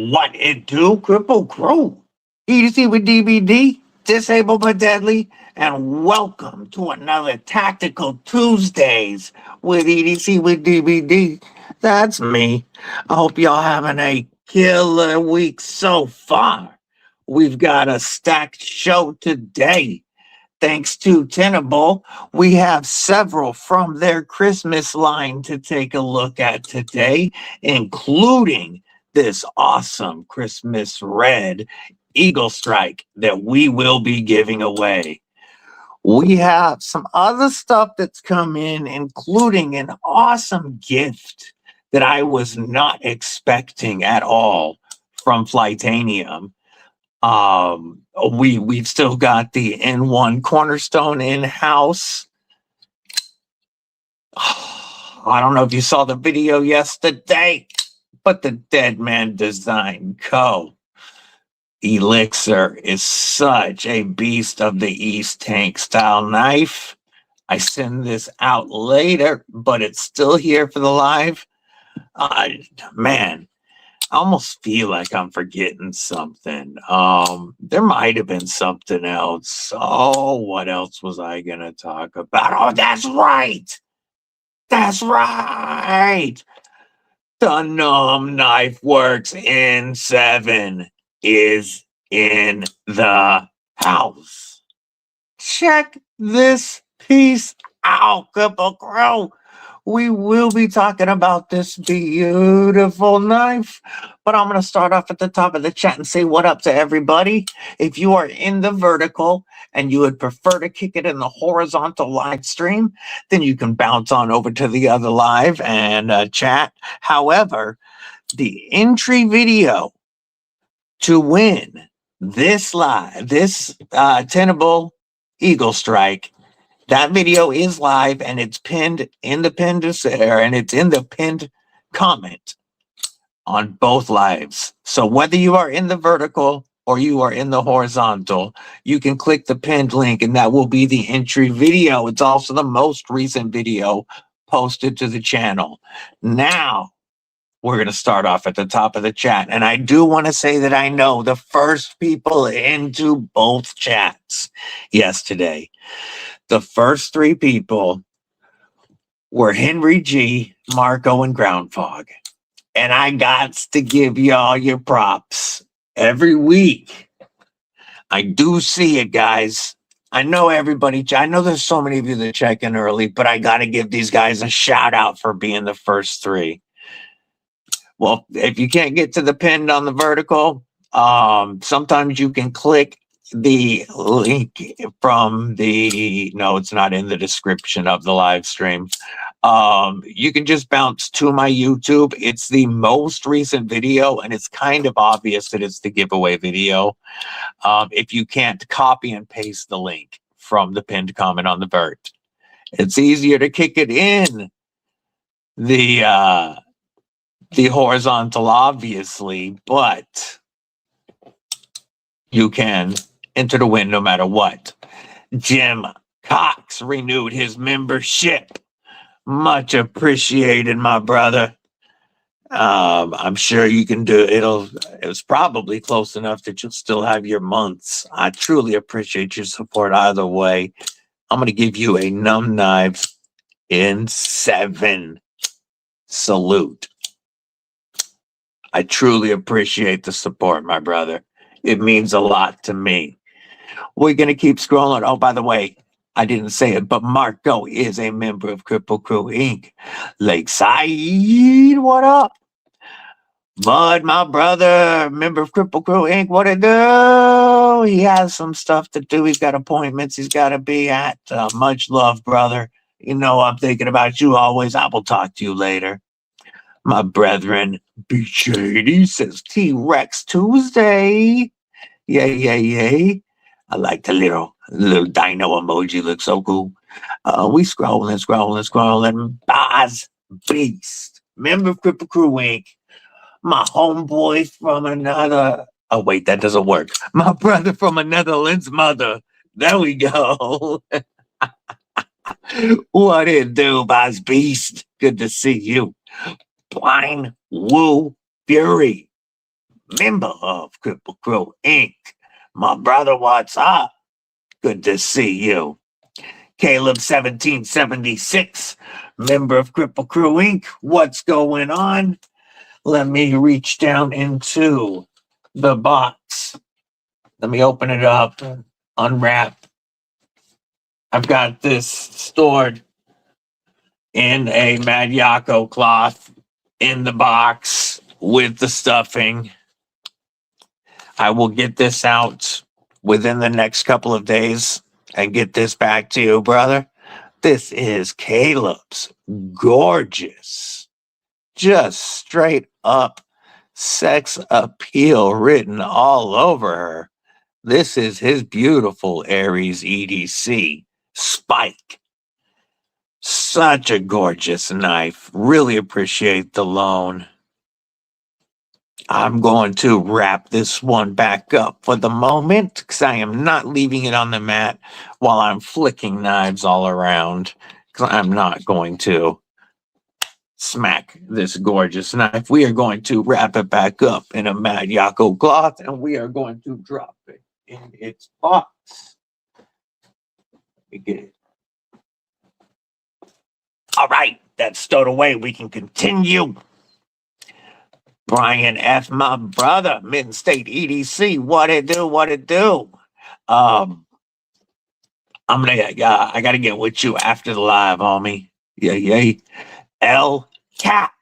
What it do, Kripple Krew? EDC with DBD, Disable but Deadly, and welcome to another Tactical Tuesdays with EDC with DBD. That's me. I hope y'all having a killer week so far. We've got a stacked show today. Thanks to Tenable, we have several from their Christmas line to take a look at today, including this awesome Christmas Red Eaglestrike that we will be giving away. We have some other stuff that's come in, including an awesome gift that I was not expecting at all from Flightanium. We've still got the N.U.M B Cornerstone in-house. I don't know if you saw the video yesterday, but the Dead Man Design Co. Elixir is such a beast of the East tank style knife. I send this out later, but it's still here for the live. Man, I almost feel like I'm forgetting something. There might have been something else. Oh, what else was I going to talk about? Oh, that's right. That's right. The Numb Knife Works N7 is in the house. Check this piece out, Kripple Krew. We will be talking about this beautiful knife, but I'm going to start off at the top of the chat and say what up to everybody. If you are in the vertical and you would prefer to kick it in the horizontal live stream, then you can bounce on over to the other live and chat. However, the entry video to win this Tenable Eaglestrike, that video is live and it's pinned in the pinned comment on both lives. So whether you are in the vertical or you are in the horizontal, you can click the pinned link and that will be the entry video. It's also the most recent video posted to the channel. Now, we're going to start off at the top of the chat. And I do want to say that I know the first people into both chats yesterday. The first three people were Henry G, Marco, and Groundfog. And I got to give y'all your props every week. I do see it, guys. I know everybody. I know there's so many of you that check in early, but I got to give these guys a shout out for being the first three. Well, if you can't get to the pinned on the vertical, sometimes you can click the link from no, it's not in the description of the live stream. You can just bounce to my YouTube. It's the most recent video, and it's kind of obvious that it's the giveaway video. If you can't copy and paste the link from the pinned comment on the vert, it's easier to kick it in the horizontal, obviously, but you can enter the win no matter what. Jim Cox renewed his membership. Much appreciated, my brother. I'm sure you can do it. It was probably close enough that you'll still have your months. I truly appreciate your support either way. I'm going to give you a Numb Knives N7 salute. I truly appreciate the support, my brother. It means a lot to me. We're going to keep scrolling. Oh, by the way, I didn't say it, but Marco is a member of Kripple Krew Inc. Lakeside, what up? Bud, my brother, member of Kripple Krew Inc. What it do? He has some stuff to do. He's got appointments he's got to be at. Much love, brother. You know I'm thinking about you always. I will talk to you later. My brethren, B. Shady says T-Rex Tuesday. Yay. I like the little dino emoji. Looks so cool. We scrolling. Boz Beast, member of Kripple Krew Inc. My homeboy from another. Oh, wait, that doesn't work. My brother from another Netherlands mother. There we go. What it do, Boz Beast? Good to see you. Blind Woo Fury. member of Krew Inc. My brother, what's up? Good to see you. Caleb 1776, member of Krew Inc. What's going on? Let me reach down into the box. Let me open it up, unwrap. I've got this stored in a Mad Yako cloth in the box with the stuffing. I will get this out within the next couple of days and get this back to you, brother. This is Caleb's gorgeous, just straight up sex appeal written all over her. This is his beautiful Aries EDC Spike. Such a gorgeous knife. Really appreciate the loan. I'm going to wrap this one back up for the moment because I am not leaving it on the mat while I'm flicking knives all around, because I'm not going to smack this gorgeous knife. We are going to wrap it back up in a Mad Yako cloth, and we are going to drop it in its box. Let me get it. All right, that's stowed away. We can continue. Brian F., my brother, Mitten State EDC. What it do? What it do? I gotta get with you after the live, homie. Yeah. L Cap,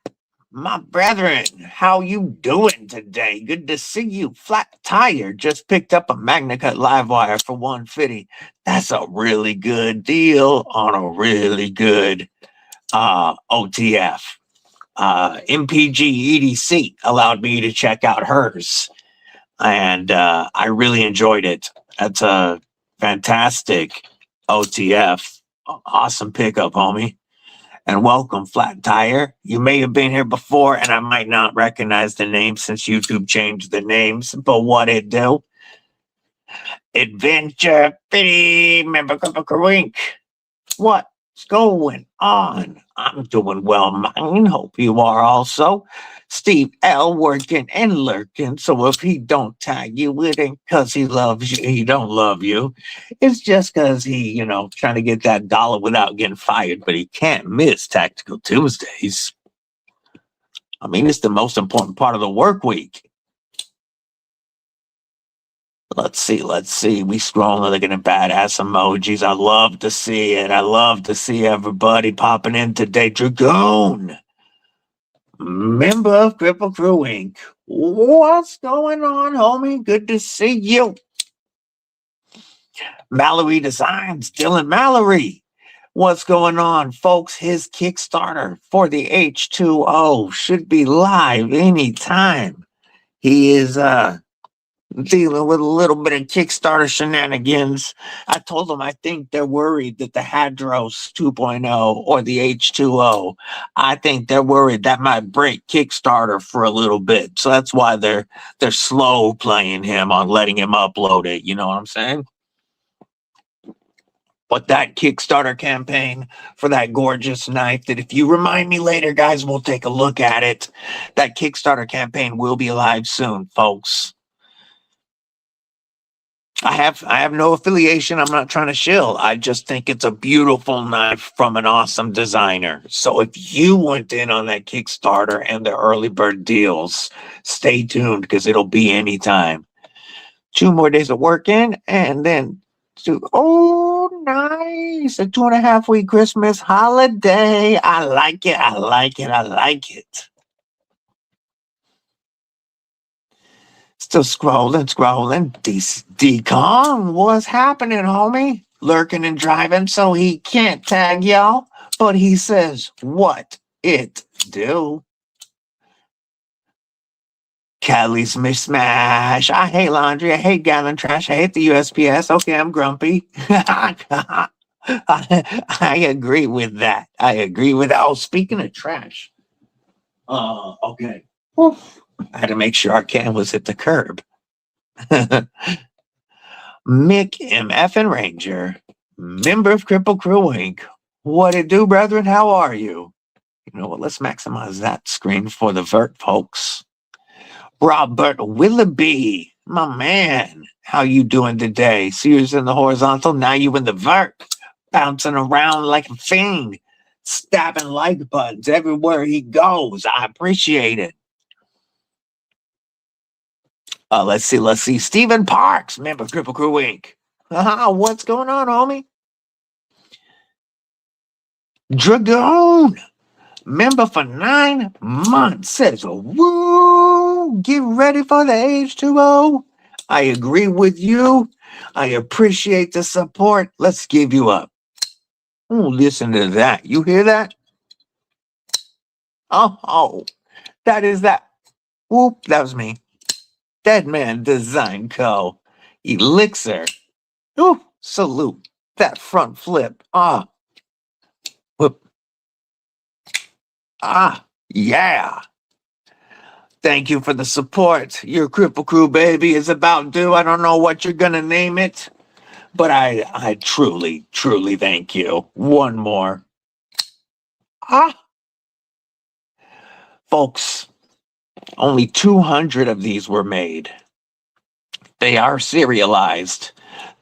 my brethren, how you doing today? Good to see you. Flat Tire just picked up a Magna Cut live wire for $150. That's a really good deal on a really good OTF. MPG EDC allowed me to check out hers, and I really enjoyed it. That's a fantastic OTF. Awesome pickup, homie. And welcome, Flat Tire. You may have been here before, and I might not recognize the name since YouTube changed the names, but what it do? Adventure Pity, member Krew Inc. What's going on? I'm doing well, mine. Hope you are also. Steve L. working and lurking, so if he don't tag you, it ain't because he loves you, he don't love you. It's just because he, trying to get that dollar without getting fired, but he can't miss Tactical Tuesdays. I mean, it's the most important part of the work week. Let's see. We scrolling, looking at badass emojis. I love to see it. I love to see everybody popping in today. Dragoon, member of Krew Inc. What's going on, homie? Good to see you. Mallory Designs, Dylan Mallory. What's going on, folks? His Kickstarter for the H2O should be live anytime. He is dealing with a little bit of Kickstarter shenanigans. I told them I think they're worried that the Hadros 2.0 or the H2O, I think they're worried that might break Kickstarter for a little bit. So that's why they're slow playing him on letting him upload it. You know what I'm saying? But that Kickstarter campaign for that gorgeous knife that if you remind me later, guys, we'll take a look at it. That Kickstarter campaign will be live soon, folks. I have no affiliation. I'm not trying to shill. I just think it's a beautiful knife from an awesome designer. So if you went in on that Kickstarter and the early bird deals, stay tuned because it'll be anytime. 2 more days of work in, and then oh, nice. A 2.5 week Christmas holiday. I like it. Still scrolling. D-Kong, what's happening, homie? Lurking and driving, so he can't tag y'all, but he says what it do. Kelly's Smash. I hate laundry. I hate gallon trash. I hate the USPS. Okay, I'm grumpy. I agree with that. Oh, speaking of trash. Okay. Oof. I had to make sure our can was at the curb. Mick MF and Ranger, member of Krew Inc. What it do, brethren? How are you? You know what? Let's maximize that screen for the vert, folks. Robert Willoughby, my man. How you doing today? Sears in the horizontal, now you in the vert. Bouncing around like a fiend. Stabbing like buttons everywhere he goes. I appreciate it. Let's see. Stephen Parks, member of Kripple Krew Inc. What's going on, homie? Dragoon, member for 9 months, says, woo, get ready for the H2O. I agree with you. I appreciate the support. Let's give you up. Oh, listen to that. You hear that? Oh, that is that. Whoop, that was me. Dead Man Design Co. Elixir. Ooh, salute. That front flip. Whoop. Yeah. Thank you for the support. Your Kripple Krew baby is about due. I don't know what you're gonna name it, but I truly thank you. One more. Folks, only 200 of these were made. They are serialized.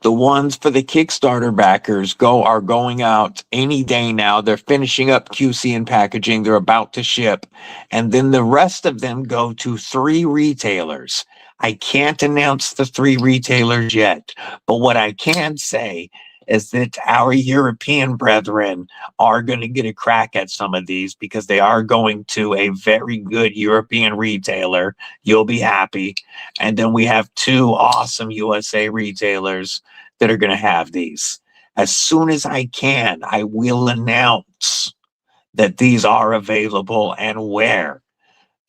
The ones for the Kickstarter backers are going out any day now. They're finishing up QC and packaging. They're about to ship. And then the rest of them go to 3 retailers. I can't announce the 3 retailers yet, but what I can say is that our European brethren are going to get a crack at some of these because they are going to a very good European retailer. You'll be happy. And then we have 2 awesome USA retailers that are going to have these. As soon as I can, I will announce that these are available and where.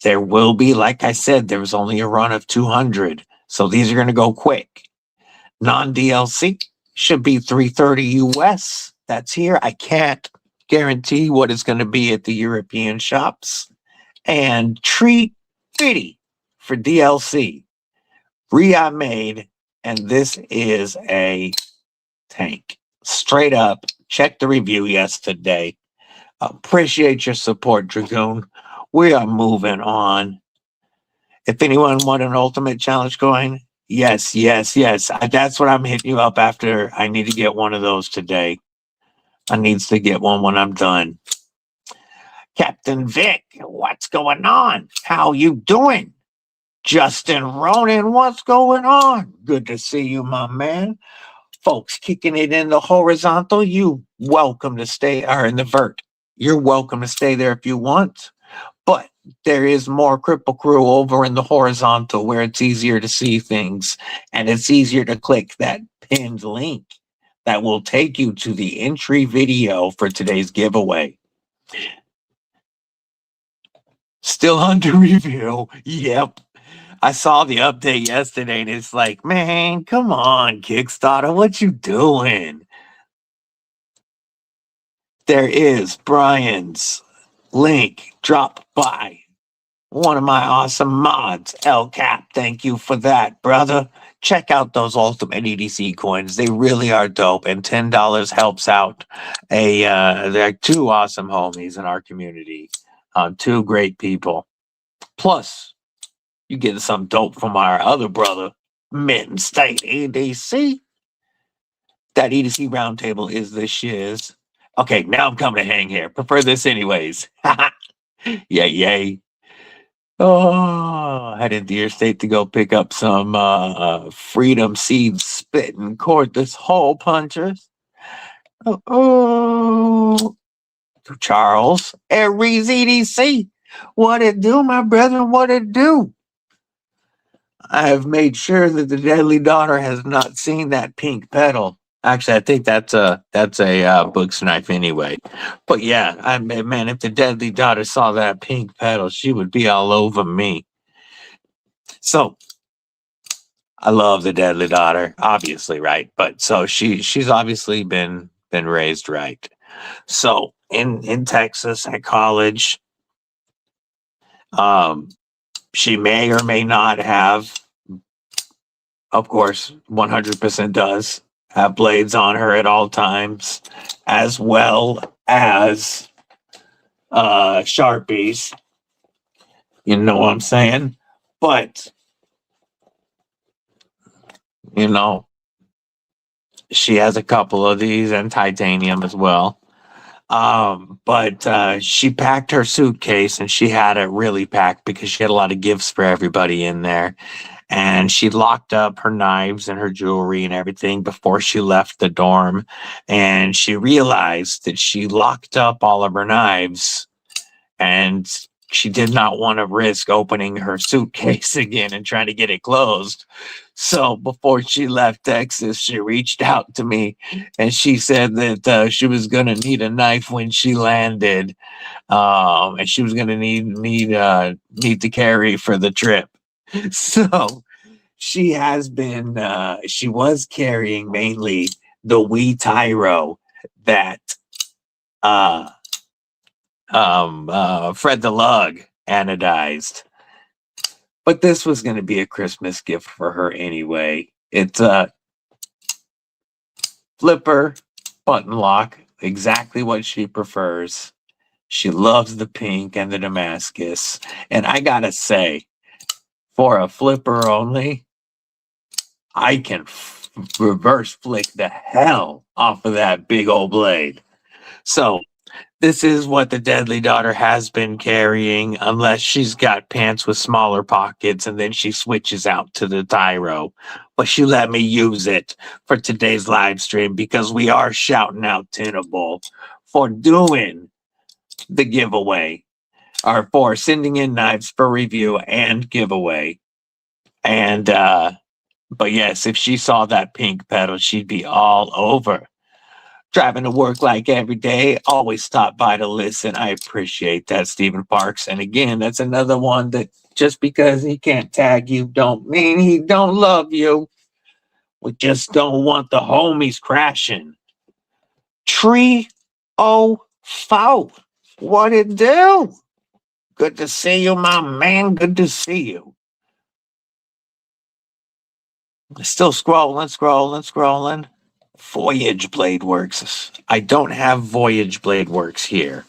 There will be, like I said, there was only a run of 200. So these are going to go quick. Non-DLC should be $330 US. That's here. I can't guarantee what it's going to be at the European shops. And treat Fitty for DLC. Ria made, and this is a tank. Straight up, check the review yesterday. Appreciate your support, Dragoon. We are moving on. If anyone want an ultimate challenge coin, yes. That's what I'm hitting you up after. I need to get one of those today. I needs to get one when I'm done. Captain Vic, what's going on? How you doing? Justin Ronan, what's going on? Good to see you, my man. Folks, kicking it in the horizontal, you welcome to stay, or in the vert. You're welcome to stay there if you want. But there is more Kripple Krew over in the horizontal where it's easier to see things and it's easier to click that pinned link that will take you to the entry video for today's giveaway. Still under review. Yep. I saw the update yesterday and it's like, man, come on, Kickstarter, what you doing? There is Brian's link dropped by one of my awesome mods, El Cap. Thank you for that, brother. Check out those ultimate EDC coins. They really are dope, and $10 helps out they're 2 awesome homies in our community. 2 great people. Plus, you get some dope from our other brother, Mitten State EDC. That EDC roundtable is the shiz. Okay, now I'm coming to hang here. Prefer this anyways. Yay. Oh, headed to your state to go pick up some Freedom Seed Spitting Cordless Hole Punchers. Oh, Charles, Aries EDC. What it do, my brethren? What it do? I have made sure that the Deadly Daughter has not seen that pink pedal. Actually, I think that's a Book's knife anyway. But yeah, man, if the Deadly Daughter saw that pink pedal, she would be all over me. So I love the Deadly Daughter, obviously, right? But so she's obviously been raised right. So in Texas at college, she may or may not have, of course, 100% does have blades on her at all times, as well as Sharpies. You know what I'm saying? But, you know, she has a couple of these and titanium as well. But she packed her suitcase and she had it really packed because she had a lot of gifts for everybody in there. And she locked up her knives and her jewelry and everything before she left the dorm. And she realized that she locked up all of her knives and she did not want to risk opening her suitcase again and trying to get it closed. So before she left Texas, she reached out to me and she said that she was going to need a knife when she landed, and she was going to need to carry for the trip. So she has been she was carrying mainly the wee Tyro that uh Fred the Lug anodized. But this was going to be a Christmas gift for her anyway. It's a flipper button lock, exactly what she prefers. She loves the pink and the Damascus. And I gotta say, for a flipper only, I can reverse flick the hell off of that big old blade. So this is what the Deadly Daughter has been carrying, unless she's got pants with smaller pockets and then she switches out to the Tyro. But she let me use it for today's live stream because we are shouting out Tenable for doing the giveaway, or for sending in knives for review and giveaway. And but yes, if she saw that pink pedal, she'd be all over. Driving to work like every day, always stop by to listen. I appreciate that, Stephen Parks. And again, that's another one that just because he can't tag you don't mean he don't love you. We just don't want the homies crashing. Tree oh foe. What it do? Good to see you, my man. Good to see you. Still scrolling. Voyage Blade Works. I don't have Voyage Blade Works here.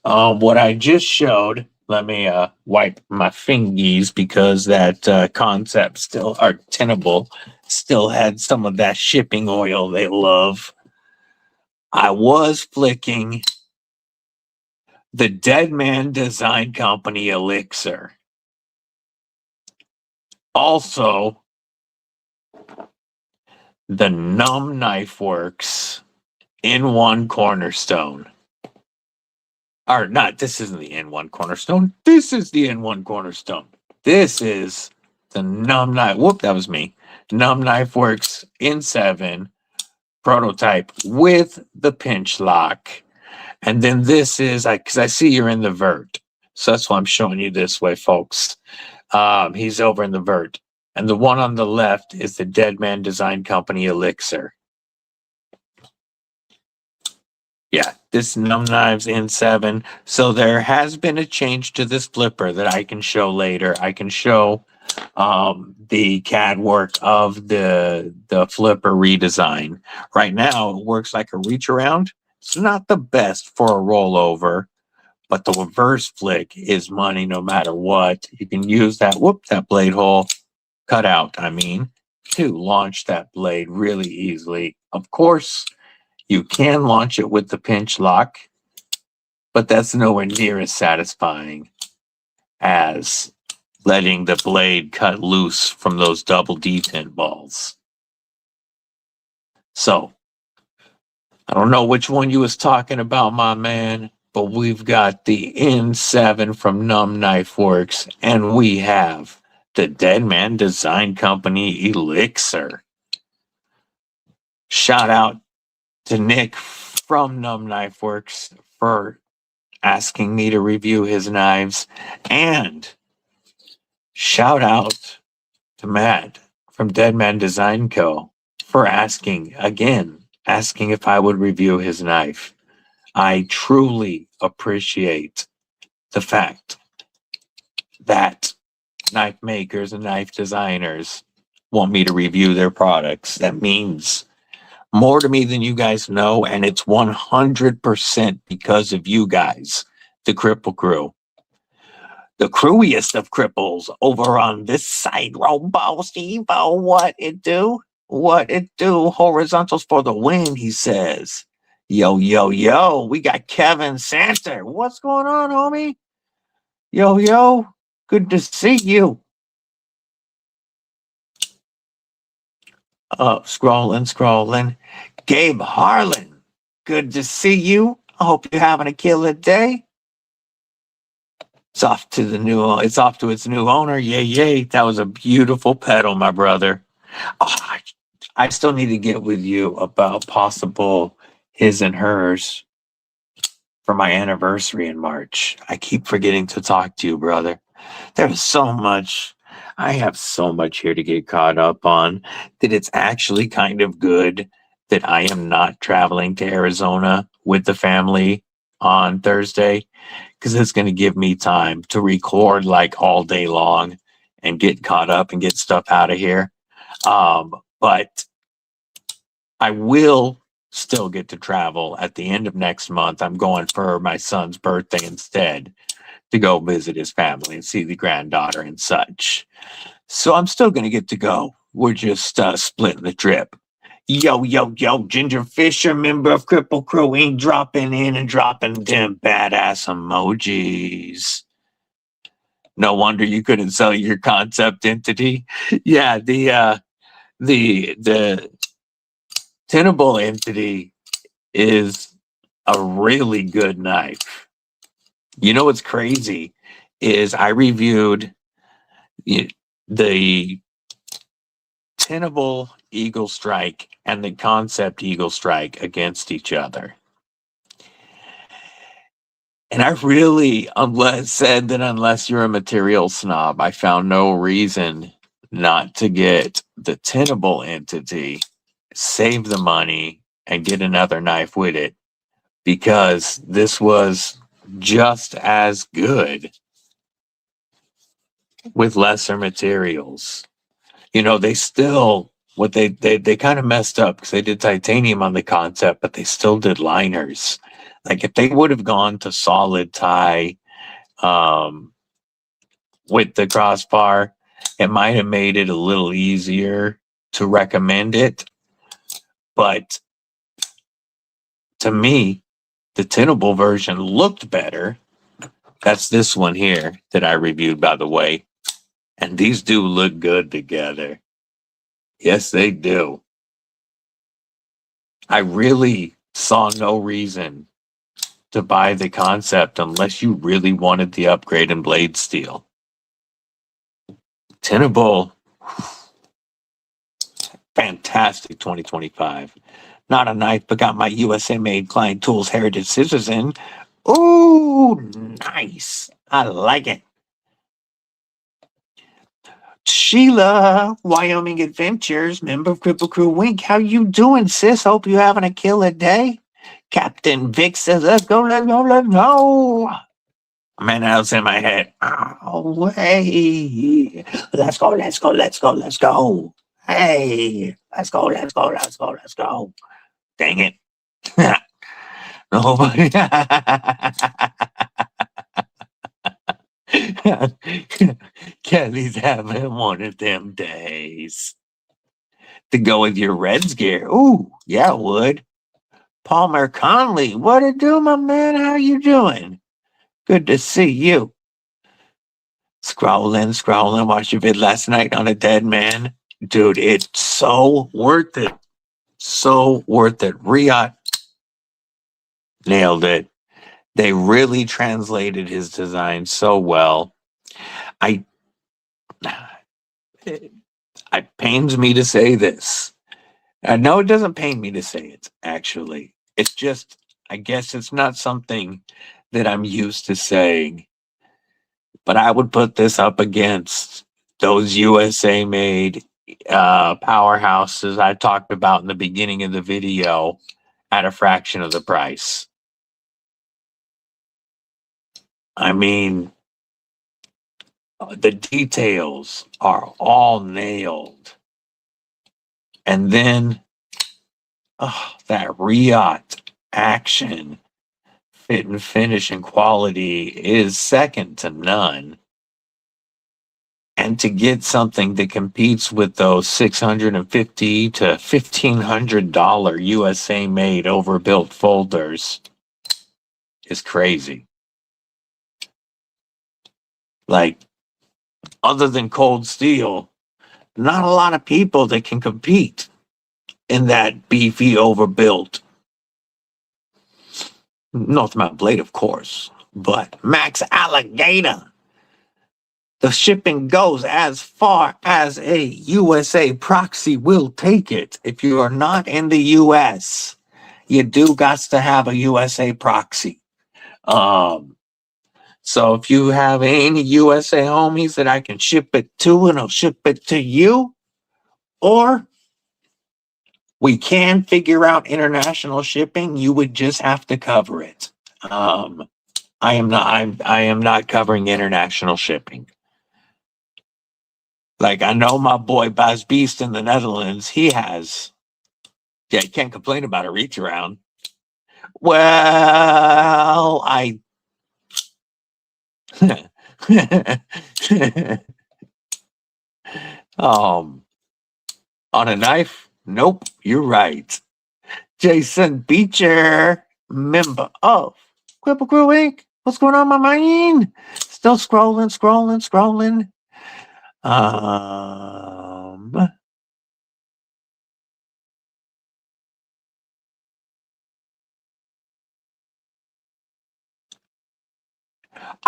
What I just showed, let me wipe my fingies because that concept still, or Tenable, still had some of that shipping oil they love. I was flicking the Dead Man Design Company Elixir. Also, the Numb Knife Works N.U.M B Cornerstone. Or not, this isn't the N.U.M B Cornerstone. This is the N.U.M B Cornerstone. This is the Numb Knife. Whoop, that was me. Numb Knife Works N7 prototype with the pinch lock. And then this is, because I see you're in the vert. So that's why I'm showing you this way, folks. He's over in the vert. And the one on the left is the Dead Man Design Company Elixir. Yeah, this Numb Knives N7. So there has been a change to this flipper that I can show later. I can show the CAD work of the flipper redesign. Right now, it works like a reach around. It's not the best for a rollover, but the reverse flick is money no matter what. You can use that, that blade hole cutout, to launch that blade really easily. Of course, you can launch it with the pinch lock, but that's nowhere near as satisfying as letting the blade cut loose from those double detent balls. So, I don't know which one you was talking about, my man, but we've got the N7 from Numb Knife Works, and we have the Dead Man Design Company Elixir. Shout out to Nick from Numb Knife Works for asking me to review his knives, and shout out to Matt from Dead Man Design Co. for asking if I would review his knife. I truly appreciate the fact that knife makers and knife designers want me to review their products. That means more to me than you guys know, and it's 100% because of you guys, the Kripple Krew. the crewiest of cripples over on this side. Robo Steve-O, what it do? What it do? Horizontals for the win, he says. Yo, yo, yo, we got Kevin Santer. What's going on, homie? Yo, yo, good to see you. Scrolling. Gabe Harlan, good to see you. I hope you're having a killer day. It's off to its new owner. Yay, yay. That was a beautiful pedal, my brother. Oh, I still need to get with you about possible his and hers for my anniversary in March. I keep forgetting to talk to you, brother. There's so much. I have so much here to get caught up on that it's actually kind of good that I am not traveling to Arizona with the family on Thursday, because it's going to give me time to record like all day long and get caught up and get stuff out of here. But I will still get to travel at the end of next month. I'm going for my son's birthday instead to go visit his family and see the granddaughter and such. So I'm still going to get to go. We're just splitting the trip. Yo, yo, yo, Ginger Fisher, member of Kripple Krew, ain't dropping in and dropping them badass emojis. No wonder you couldn't sell your concept entity. Yeah, the Tenable entity is a really good knife. You know what's crazy is I reviewed the Tenable Eaglestrike and the concept Eaglestrike against each other. And I really said that unless you're a material snob, I found no reason not to get the Tenable entity, save the money, and get another knife with it, because this was just as good with lesser materials. You know, they still, they kind of messed up because they did titanium on the concept, but they still did liners. Like if they would have gone to solid tie with the crossbar, it might have made it a little easier to recommend it. But to me, the Tenable version looked better. That's this one here that I reviewed, by the way. And these do look good together. Yes, they do. I really saw no reason to buy the concept unless you really wanted the upgrade in blade steel. Tenable, fantastic 2025. Not a knife, but got my USA made Klein Tools Heritage scissors in. Ooh, nice. I like it. Sheila, Wyoming Adventures, member of Kripple Krew Wink. How you doing, sis? Hope you're having a killer day. Captain Vic says, let's go, let's go, let's go. Man, that was in my head. Oh, hey. Let's go, let's go, let's go, let's go. Hey, let's go, let's go, let's go, let's go. Dang it. Nobody. Kelly's having one of them days. To go with your Reds gear. Ooh, yeah, it would. Palmer Conley, what it do, my man? How you doing? Good to see you. Scrolling. Watched your vid last night on a dead man. Dude, it's so worth it. So worth it. Riot nailed it. They really translated his design so well. It pains me to say this. No, it doesn't pain me to say it, actually. It's just, I guess it's not something that I'm used to saying. But I would put this up against those USA made powerhouses I talked about in the beginning of the video at a fraction of the price. I mean, the details are all nailed. And then that Riot action, fit and finish and quality is second to none. And to get something that competes with those $650 to $1,500 USA made overbuilt folders is crazy. Like, other than Cold Steel, not a lot of people that can compete in that beefy overbuilt North Mount Blade, of course, but Max Alligator. The shipping goes as far as a USA proxy will take it. If you are not in the US, you do got to have a USA proxy. So if you have any USA homies that I can ship it to, and I'll ship it to you, or we can figure out international shipping, you would just have to cover it. I am not covering international shipping. Like, I know my boy Bas Beast in the Netherlands, he has. Yeah, you can't complain about a reach around. Well, on a knife? Nope, you're right. Jason Beecher, member of Kripple Krew Inc. What's going on, my man? Still scrolling. I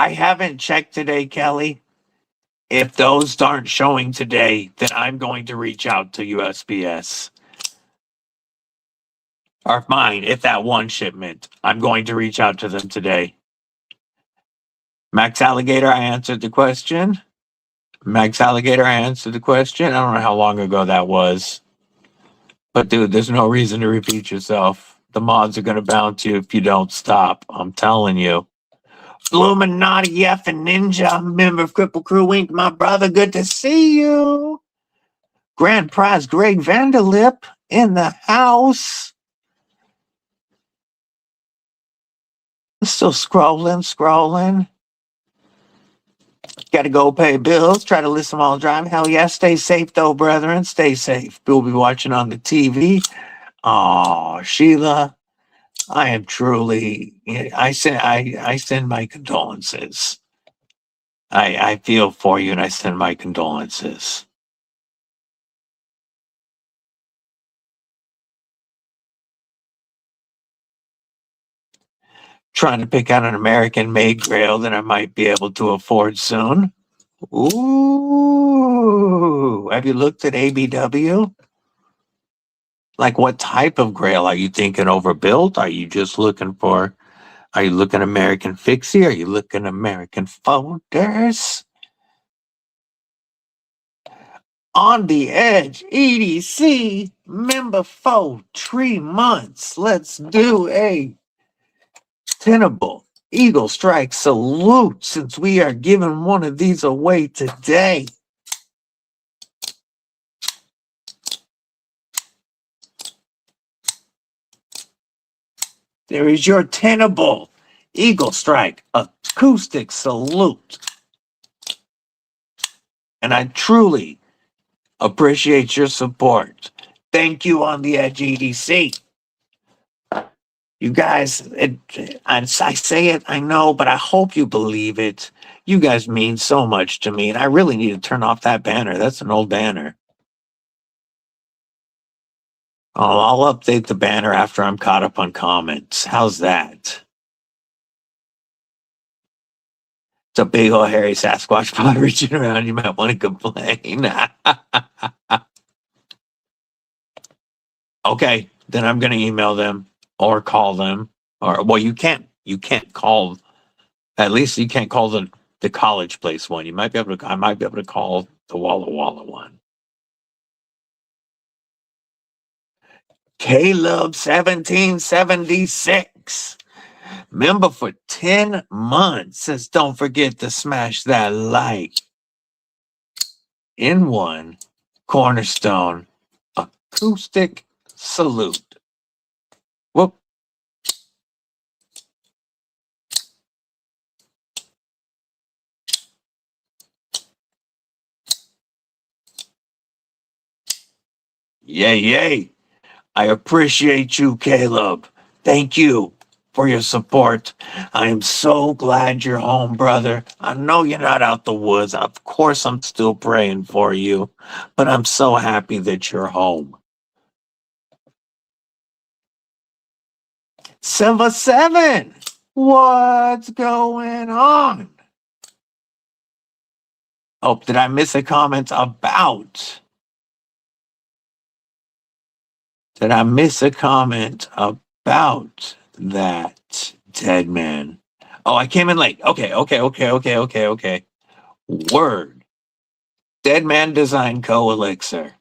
haven't checked today, Kelly. If those aren't showing today, then I'm going to reach out to USPS. Or mine, if that one shipment, I'm going to reach out to them today. Max Alligator, I answered the question. I don't know how long ago that was. But dude, there's no reason to repeat yourself. The mods are going to bounce you if you don't stop. I'm telling you. Illuminati F and Ninja, member of Kripple Krew Inc. My brother, good to see you. Grand Prize Greg Vanderlip in the house. Still scrolling. Got to go pay bills. Try to listen while driving. Hell yeah. Stay safe, though, brethren. Stay safe. We'll be watching on the TV. Oh, Sheila, I am truly. I send my condolences. I feel for you, and I send my condolences. Trying to pick out an American-made grail that I might be able to afford soon. Ooh, have you looked at ABW? Like, what type of grail are you thinking? Overbuilt? Are you just looking for? Are you looking American fixie? Are you looking American folders? On the Edge, EDC, member for 3 months. Let's do a Tenable Eaglestrike salute, since we are giving one of these away today. There is your Tenable Eaglestrike acoustic salute. And I truly appreciate your support. Thank you, On the Edge EDC. You guys, I say it, I know, but I hope you believe it. You guys mean so much to me, and I really need to turn off that banner. That's an old banner. Oh, I'll update the banner after I'm caught up on comments. How's that? It's a big old hairy Sasquatch paw reaching around. You might want to complain. Okay, then I'm going to email them or call them. Or, well, you can't call. At least you can't call the college place one. You might be able to. I might be able to call the Walla Walla one. Caleb 1776, member for 10 months, says don't forget to smash that like. N.U.M.B Cornerstone acoustic salute. Whoop. Yay, yay. I appreciate you, Caleb. Thank you for your support. I am so glad you're home, brother. I know you're not out the woods. Of course, I'm still praying for you, but I'm so happy that you're home. Silver 7, what's going on? Oh, did I miss a comment about? Did I miss a comment about that dead man? Oh, I came in late. Okay. Word. Dead Man Design Co. Elixir.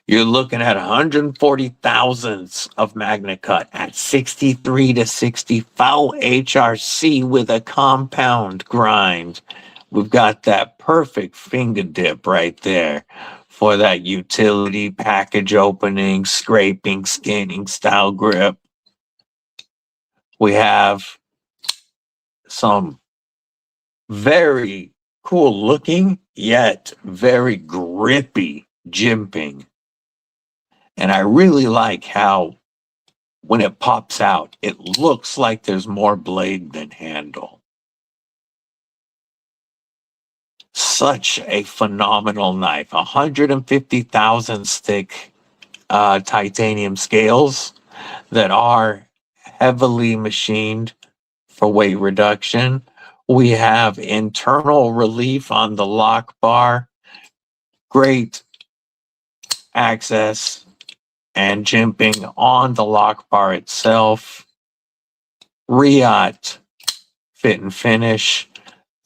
You're looking at 140 thousandths of Magna Cut at 63 to 60 foul HRC with a compound grind. We've got that perfect finger dip right there for that utility package opening, scraping, scanning style grip. We have some very cool looking, yet very grippy jimping. And I really like how when it pops out, it looks like there's more blade than handle. Such a phenomenal knife. 150,000 stick titanium scales that are heavily machined for weight reduction. We have internal relief on the lock bar, great access and jimping on the lock bar itself. Riot fit and finish,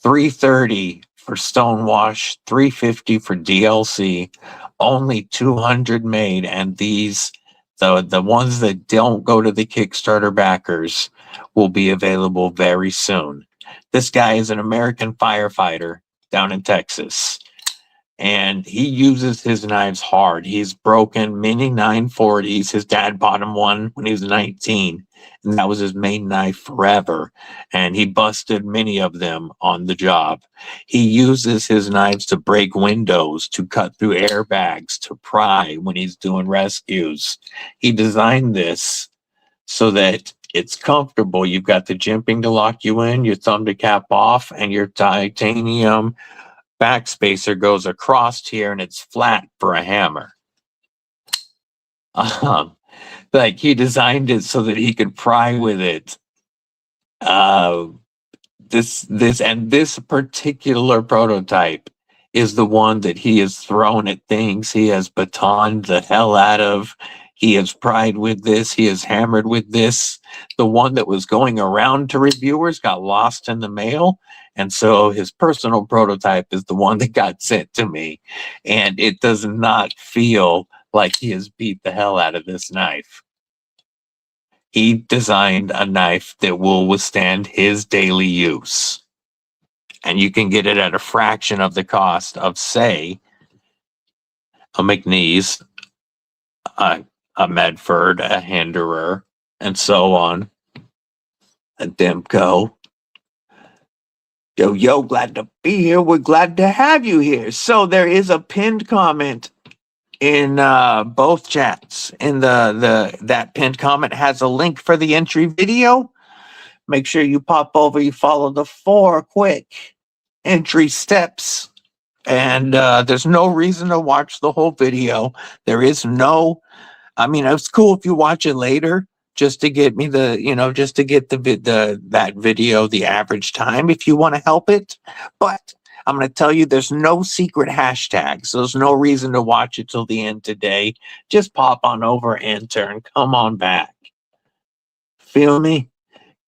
330 for stonewash, 350 for DLC, only 200 made, and these the ones that don't go to the Kickstarter backers will be available very soon. This guy is an American firefighter down in Texas, and he uses his knives hard. He's broken many 940s. His dad bought him one when he was 19, and that was his main knife forever. And he busted many of them on the job. He uses his knives to break windows, to cut through airbags, to pry when he's doing rescues. He designed this so that it's comfortable. You've got the jimping to lock you in, your thumb to cap off, and your titanium backspacer goes across here and it's flat for a hammer. Like he designed it so that he could pry with it. This particular prototype is the one that he has thrown at things. He has batoned the hell out of. He has pried with this. He has hammered with this. The one that was going around to reviewers got lost in the mail. And so his personal prototype is the one that got sent to me. And it does not feel like he has beat the hell out of this knife. He designed a knife that will withstand his daily use. And you can get it at a fraction of the cost of, say, a McNeese, a Medford, a Hinderer, and so on. A Demko. Yo, glad to be here. We're glad to have you here. So there is a pinned comment in both chats. In that pinned comment has a link for the entry video. Make sure you pop over, you follow the 4 quick entry steps. And there's no reason to watch the whole video. There is no, I mean, it's cool if you watch it later, just to get me just to get that video, the average time, if you want to help it. But I'm going to tell you, there's no secret hashtags. So there's no reason to watch it till the end today. Just pop on over, enter, and come on back. Feel me?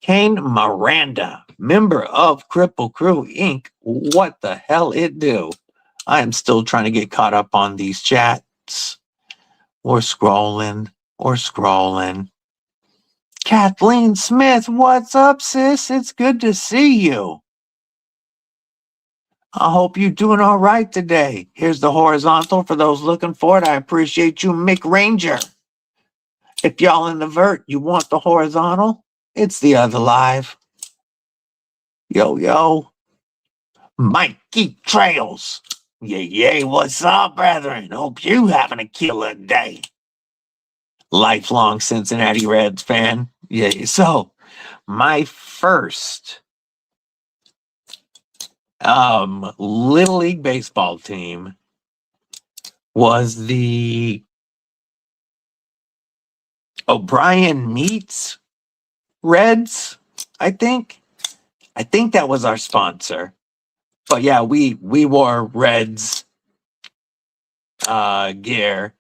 Kane Miranda, member of Kripple Krew Inc. What the hell it do? I am still trying to get caught up on these chats. We're scrolling. Kathleen Smith, what's up, sis? It's good to see you. I hope you're doing all right today. Here's the horizontal for those looking for it. I appreciate you, Mick Ranger. If y'all in the vert, you want the horizontal, it's the other live. Yo. Mikey Trails. Yay, what's up, brethren? Hope you having a killer day. Lifelong Cincinnati Reds fan. Yeah, so my first Little League baseball team was the O'Brien Meats Reds, I think. I think that was our sponsor. But yeah, we wore Reds gear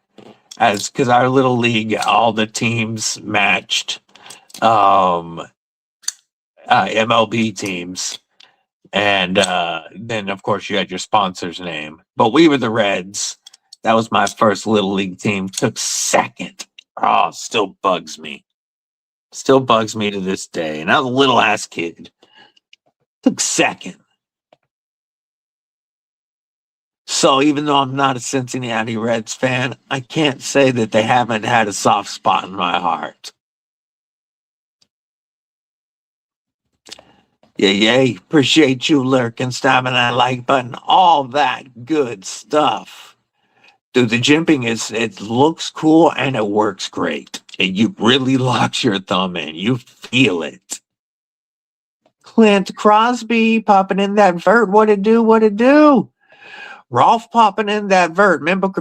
as because our little league, all the teams matched MLB teams. And then, of course, you had your sponsor's name. But we were the Reds. That was my first Little League team. Took second. Oh, still bugs me. Still bugs me to this day. And I was a little ass kid. Took second. So even though I'm not a Cincinnati Reds fan, I can't say that they haven't had a soft spot in my heart. Yay. Appreciate you lurking, stopping that like button, all that good stuff. Dude, the jimping it looks cool and it works great. And you really locks your thumb in. You feel it. Clint Crosby popping in that vert. What it do? Rolf popping in that vert. Member of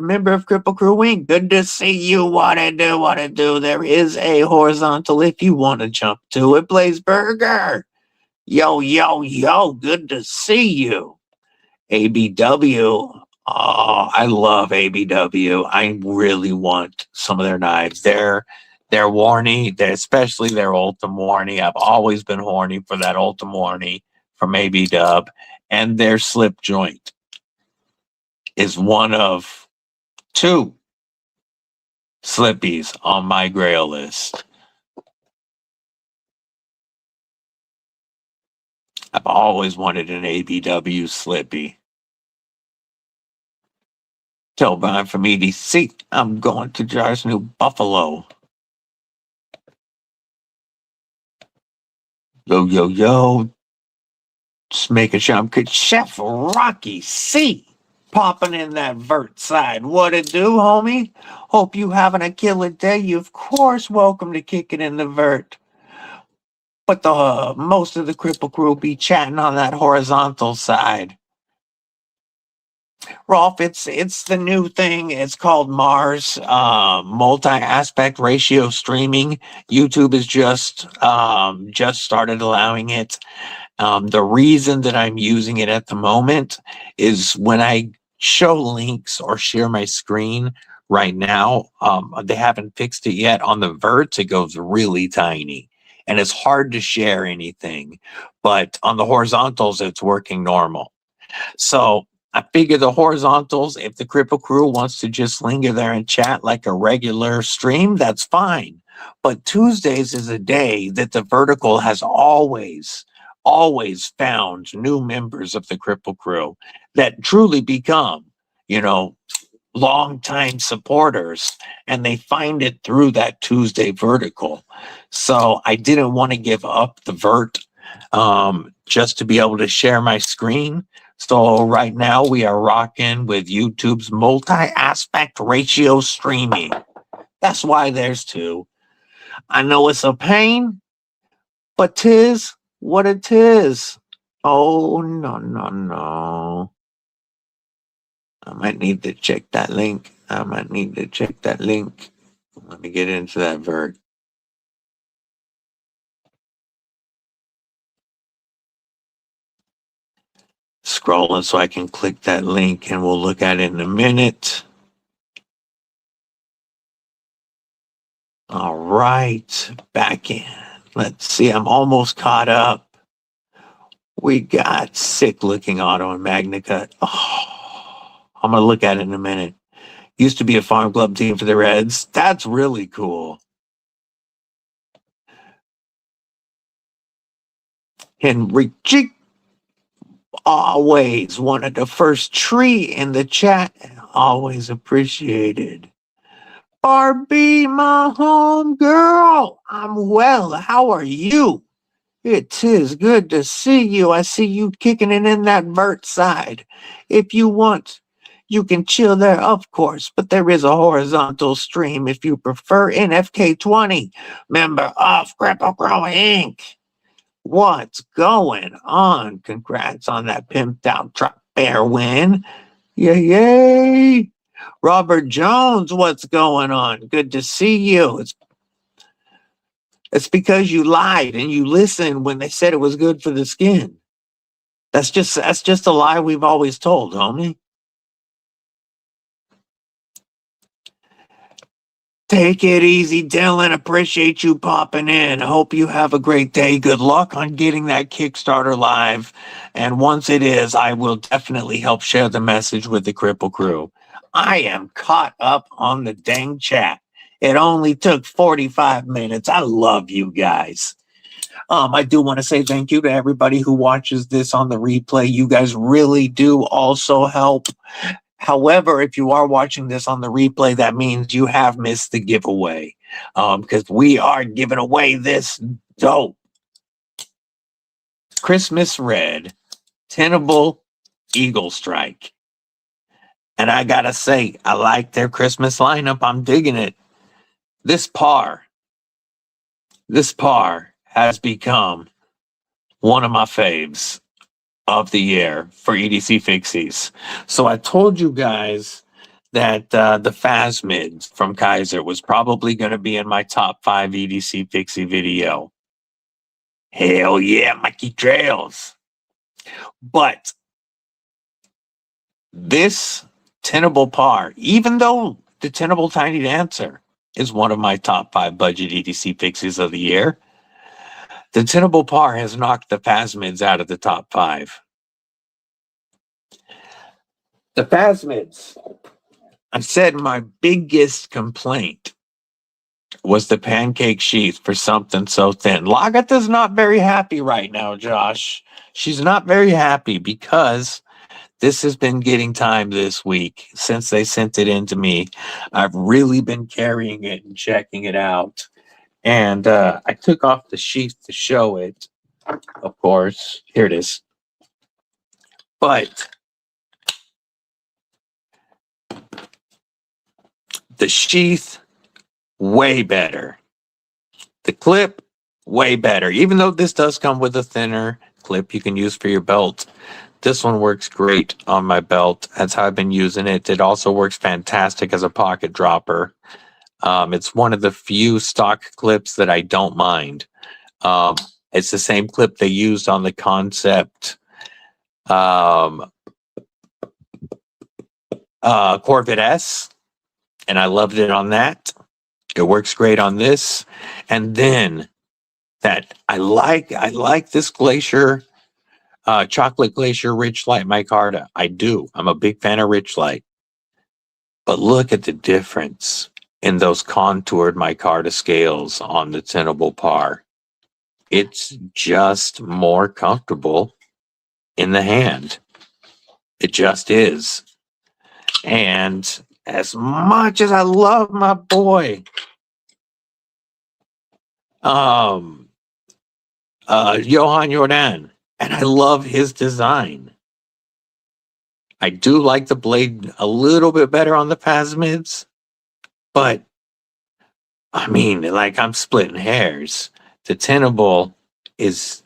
Kripple Krew Inc. Good to see you. What it do? There is a horizontal if you want to jump to it. Blaze Burger. Yo. Good to see you. ABW. Oh, I love ABW. I really want some of their knives. They're Warney, especially their Ultim Warney. I've always been horny for that Ultim Warney from ABW. And their slip joint is one of two slippies on my grail list. I've always wanted an ABW slippy. Tell Brian from EDC, I'm going to Jar's New Buffalo. Yo. Just making sure I'm good. Chef Rocky C popping in that vert side. What it do, homie? Hope you having a killer day. You, of course, welcome to kick it in the vert. But the most of the Kripple Crew be chatting on that horizontal side. Rolf, it's the new thing. It's called Mars, multi-aspect ratio streaming. YouTube has just started allowing it. The reason that I'm using it at the moment is when I show links or share my screen right now, they haven't fixed it yet. On the verts, it goes really tiny and it's hard to share anything. But on the horizontals, it's working normal. So I figure the horizontals, if the Kripple Crew wants to just linger there and chat like a regular stream, that's fine. But Tuesdays is a day that the vertical has always found new members of the Kripple Crew that truly become, longtime supporters, and they find it through that Tuesday vertical. So I didn't want to give up the vert just to be able to share my screen. So right now we are rocking with YouTube's multi-aspect ratio streaming. That's why there's two. I know it's a pain, but 'tis what it is. Oh, no. I might need to check that link. Let me get into that vert. Scrolling so I can click that link and we'll look at it in a minute. All right, back in. Let's see, I'm almost caught up. We got sick looking auto and Magna Cut. Oh, I'm going to look at it in a minute. Used to be a farm club team for the Reds. That's really cool. Henry G. Always wanted the first tree in the chat. Always appreciated. Barbie, my homegirl. I'm well. How are you? It is good to see you. I see you kicking it in that vert side. If you want You can chill there, of course, but there is a horizontal stream if you prefer. NFK20, member of Kripple Inc. What's going on? Congrats on that pimped out truck bear win. Yay! Robert Jones, what's going on? Good to see you. It's because you lied and you listened when they said it was good for the skin. That's just a lie we've always told, homie. Take it easy, Dylan. Appreciate you popping in. Hope you have a great day. Good luck on getting that Kickstarter live. And once it is, I will definitely help share the message with the Kripple crew. I am caught up on the dang chat. It only took 45 minutes. I love you guys. I do want to say thank you to everybody who watches this on the replay. You guys really do also help. However, if you are watching this on the replay, that means you have missed the giveaway, because we are giving away this dope Christmas Red Tenable Eaglestrike. And I gotta say, I like their Christmas lineup. I'm digging it. This par has become one of my faves of the year for EDC Fixies. So I told you guys that the Phasmid from Kaiser was probably going to be in my top 5 EDC Fixie video. Hell yeah, Mikey Trails. But this Teneable Par, even though the Tenable Tiny Dancer is one of my top 5 budget EDC Fixies of the year, the Tenable Par has knocked the Phasmids out of the top 5. The Phasmids, I said my biggest complaint was the pancake sheath for something so thin. Lagatha's not very happy right now, Josh. She's not very happy because this has been getting time this week since they sent it in to me. I've really been carrying it and checking it out. And I took off the sheath to show it, of course. Here it is. But the sheath, way better. The clip, way better. Even though this does come with a thinner clip you can use for your belt, this one works great on my belt. That's how I've been using it. It also works fantastic as a pocket dropper. It's one of the few stock clips that I don't mind. It's the same clip they used on the Concept Corvette S, and I loved it on that. It works great on this. And then that I like this Glacier, Chocolate Glacier Rich Light micarta. I do. I'm a big fan of Rich Light. But look at the difference in those contoured micarta scales on the Tenable Par. It's just more comfortable in the hand. It just is. And as much as I love my boy, Johan Jordan, and I love his design, I do like the blade a little bit better on the Phasmids, but I mean, like, I'm splitting hairs. The Tenable is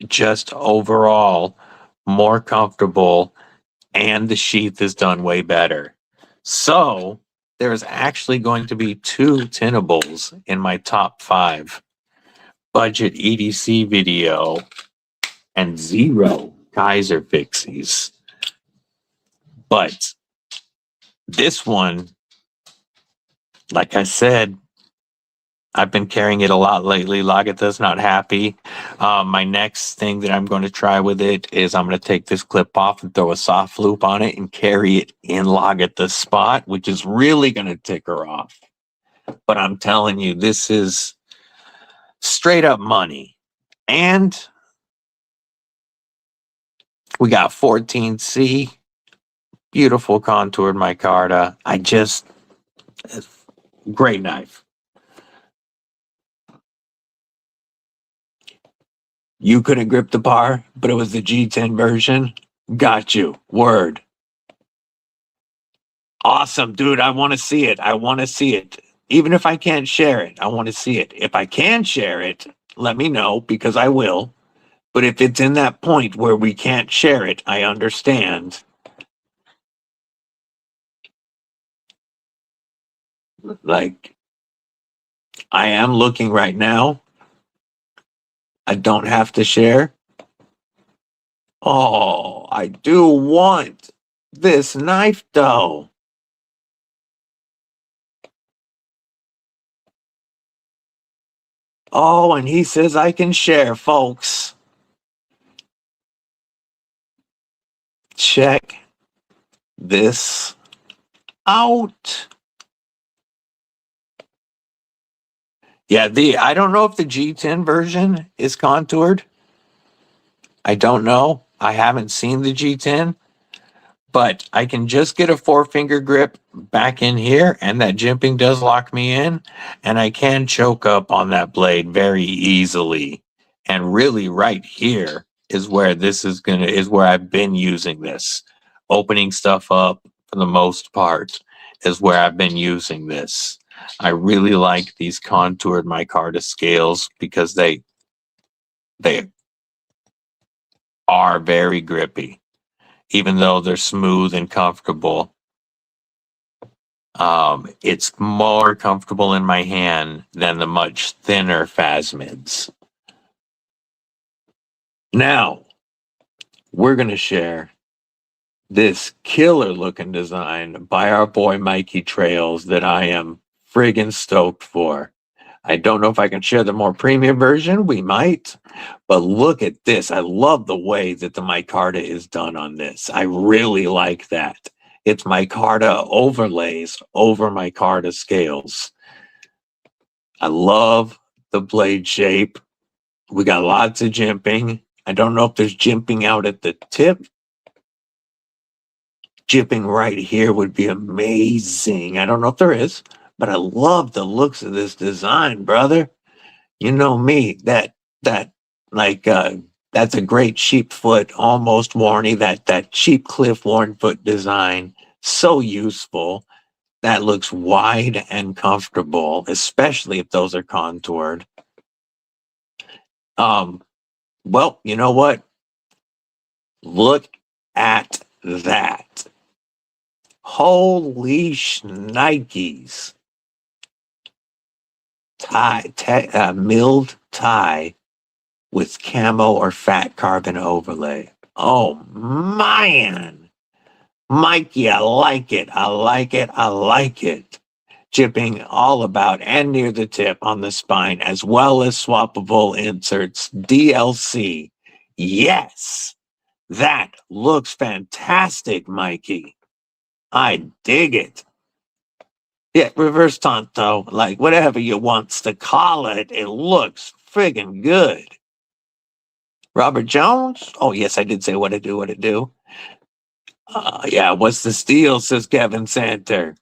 just overall more comfortable, and the sheath is done way better. So there's actually going to be 2 Tenables in my top 5 budget EDC video and 0 Kaiser Fixies. But this one, like I said, I've been carrying it a lot lately. Lagatha's not happy. My next thing that I'm going to try with it is I'm going to take this clip off and throw a soft loop on it and carry it in Lagatha's spot, which is really going to tick her off. But I'm telling you, this is straight up money. And we got 14C, beautiful contoured micarta. Great knife. You couldn't grip the Par, but it was the G10 version. Got you. Word. Awesome, dude. I want to see it. I want to see it. Even if I can't share it, I want to see it. If I can share it, let me know because I will. But if it's in that point where we can't share it, I understand. Like, I am looking right now. I don't have to share. Oh, I do want this knife though. Oh, and he says I can share, folks. Check this out. Yeah, I don't know if the G10 version is contoured. I don't know. I haven't seen the G10, but I can just get a 4-finger grip back in here, and that jimping does lock me in, and I can choke up on that blade very easily. And really right here is where is where I've been using this. Opening stuff up for the most part is where I've been using this. I really like these contoured micarta scales because they are very grippy, even though they're smooth and comfortable. It's more comfortable in my hand than the much thinner phasmids. Now, we're going to share this killer looking design by our boy Mikey Trails that I am friggin' stoked for. I don't know if I can share the more premium version. We might. But look at this. I love the way that the micarta is done on this. I really like that. It's micarta overlays over micarta scales. I love the blade shape. We got lots of jimping. I don't know if there's jimping out at the tip. Jimping right here would be amazing. I don't know if there is, but I love the looks of this design, brother. You know me, that's a great sheep foot, almost warny, that cheap Cliff worn foot design. So useful. That looks wide and comfortable, especially if those are contoured. Well, you know what? Look at that. Holy shnikes. Milled tie with camo or fat carbon overlay. Oh, man. Mikey, I like it. I like it. I like it. Jimping all about and near the tip on the spine, as well as swappable inserts. DLC. Yes. That looks fantastic, Mikey. I dig it. Yeah, reverse tonto, like whatever you wants to call it. It looks friggin' good. Robert Jones? Oh, yes, I did say what it do. Yeah, what's the steal, says Kevin Santer.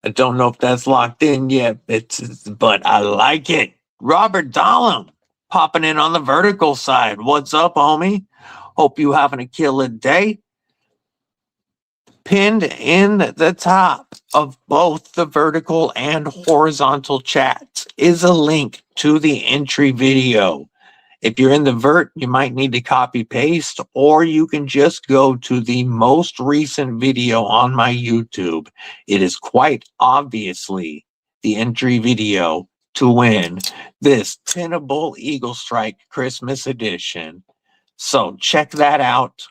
I don't know if that's locked in yet, but I like it. Robert Dollum, popping in on the vertical side. What's up, homie? Hope you having a killer day. Pinned in the top of both the vertical and horizontal chats is a link to the entry video. If you're in the vert, you might need to copy paste, or you can just go to the most recent video on my YouTube. It is quite obviously the entry video to win this Tenable Eaglestrike Christmas edition. So check that out.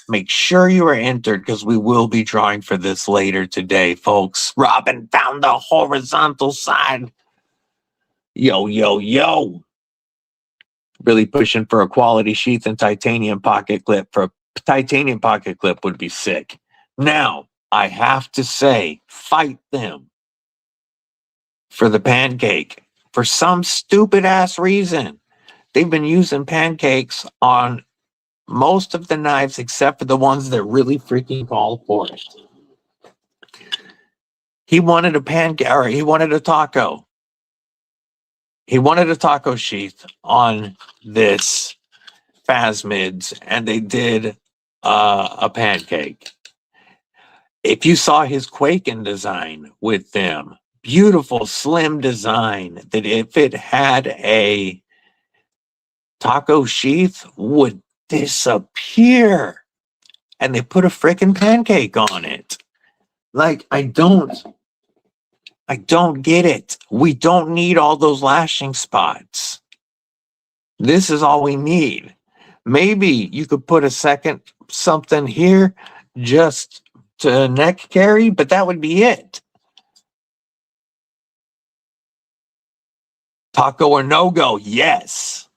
Make sure you are entered because we will be drawing for this later today, folks. Robin found the horizontal side. Yo, yo, yo. Really pushing for a quality sheath and titanium pocket clip. For a titanium pocket clip would be sick. Now, I have to say, fight them for the pancake. For some stupid ass reason, they've been using pancakes on most of the knives except for the ones that really freaking call for it. He wanted a pancake, or he wanted a taco. He wanted a taco sheath on this phasmids, and they did a pancake. If you saw his Quaken design with them, beautiful slim design that if it had a taco sheath would disappear. And they put a freaking pancake on it. Like, I don't get it. We don't need all those lashing spots. This is all we need. Maybe you could put a second something here just to neck carry, but that would be it. Taco or no go? Yes.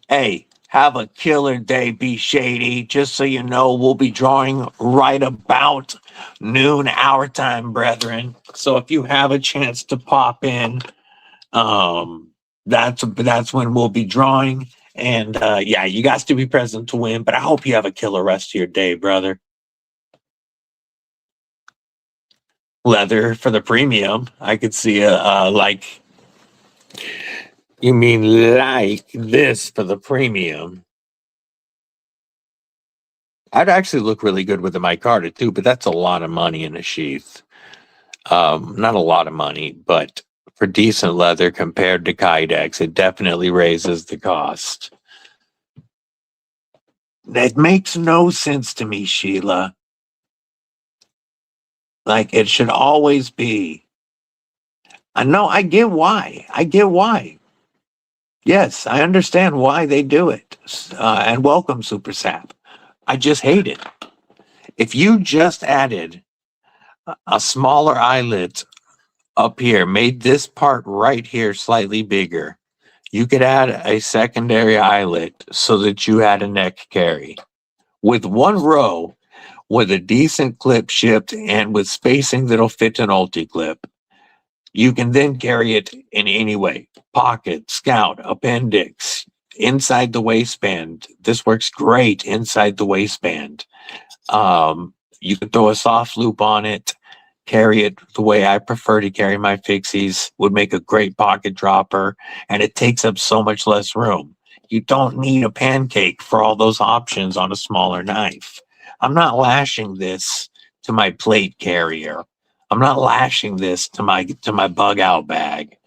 Hey, have a killer day, Be Shady. Just so you know, we'll be drawing right about noon our time, brethren. So if you have a chance to pop in, that's when we'll be drawing. And yeah, you guys to be present to win. But I hope you have a killer rest of your day, brother. Leather for the premium. I could see like. You mean like this for the premium? I'd actually look really good with the micarta too, but that's a lot of money in a sheath. Not a lot of money, but for decent leather compared to Kydex, it definitely raises the cost. That makes no sense to me, Sheila. Like, it should always be. I know, I get why. Yes, I understand why they do it. And welcome, Super Sap. I just hate it. If you just added a smaller eyelet up here, made this part right here slightly bigger, you could add a secondary eyelet so that you had a neck carry. With one row, with a decent clip shipped and with spacing that'll fit an ulti clip, you can then carry it in any way. Pocket, scout, appendix, inside the waistband. This works great inside the waistband. You can throw a soft loop on it, carry it the way I prefer to carry my fixies, would make a great pocket dropper, and it takes up so much less room. You don't need a pancake for all those options on a smaller knife. I'm not lashing this to my plate carrier. I'm not lashing this to my bug out bag.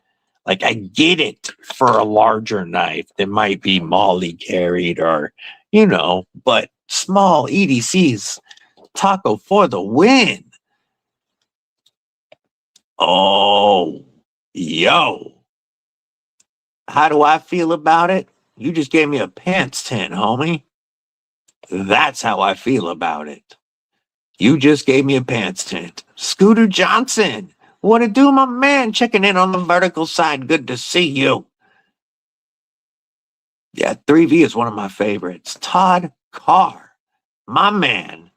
Like, I get it for a larger knife that might be molly carried or, but small EDCs, taco for the win. Oh, yo. How do I feel about it? You just gave me a pants tent, homie. That's how I feel about it. You just gave me a pants tent. Scooter Johnson, what it do, my man? Checking in on the vertical side. Good to see you. Yeah, 3V is one of my favorites. Todd Carr, my man.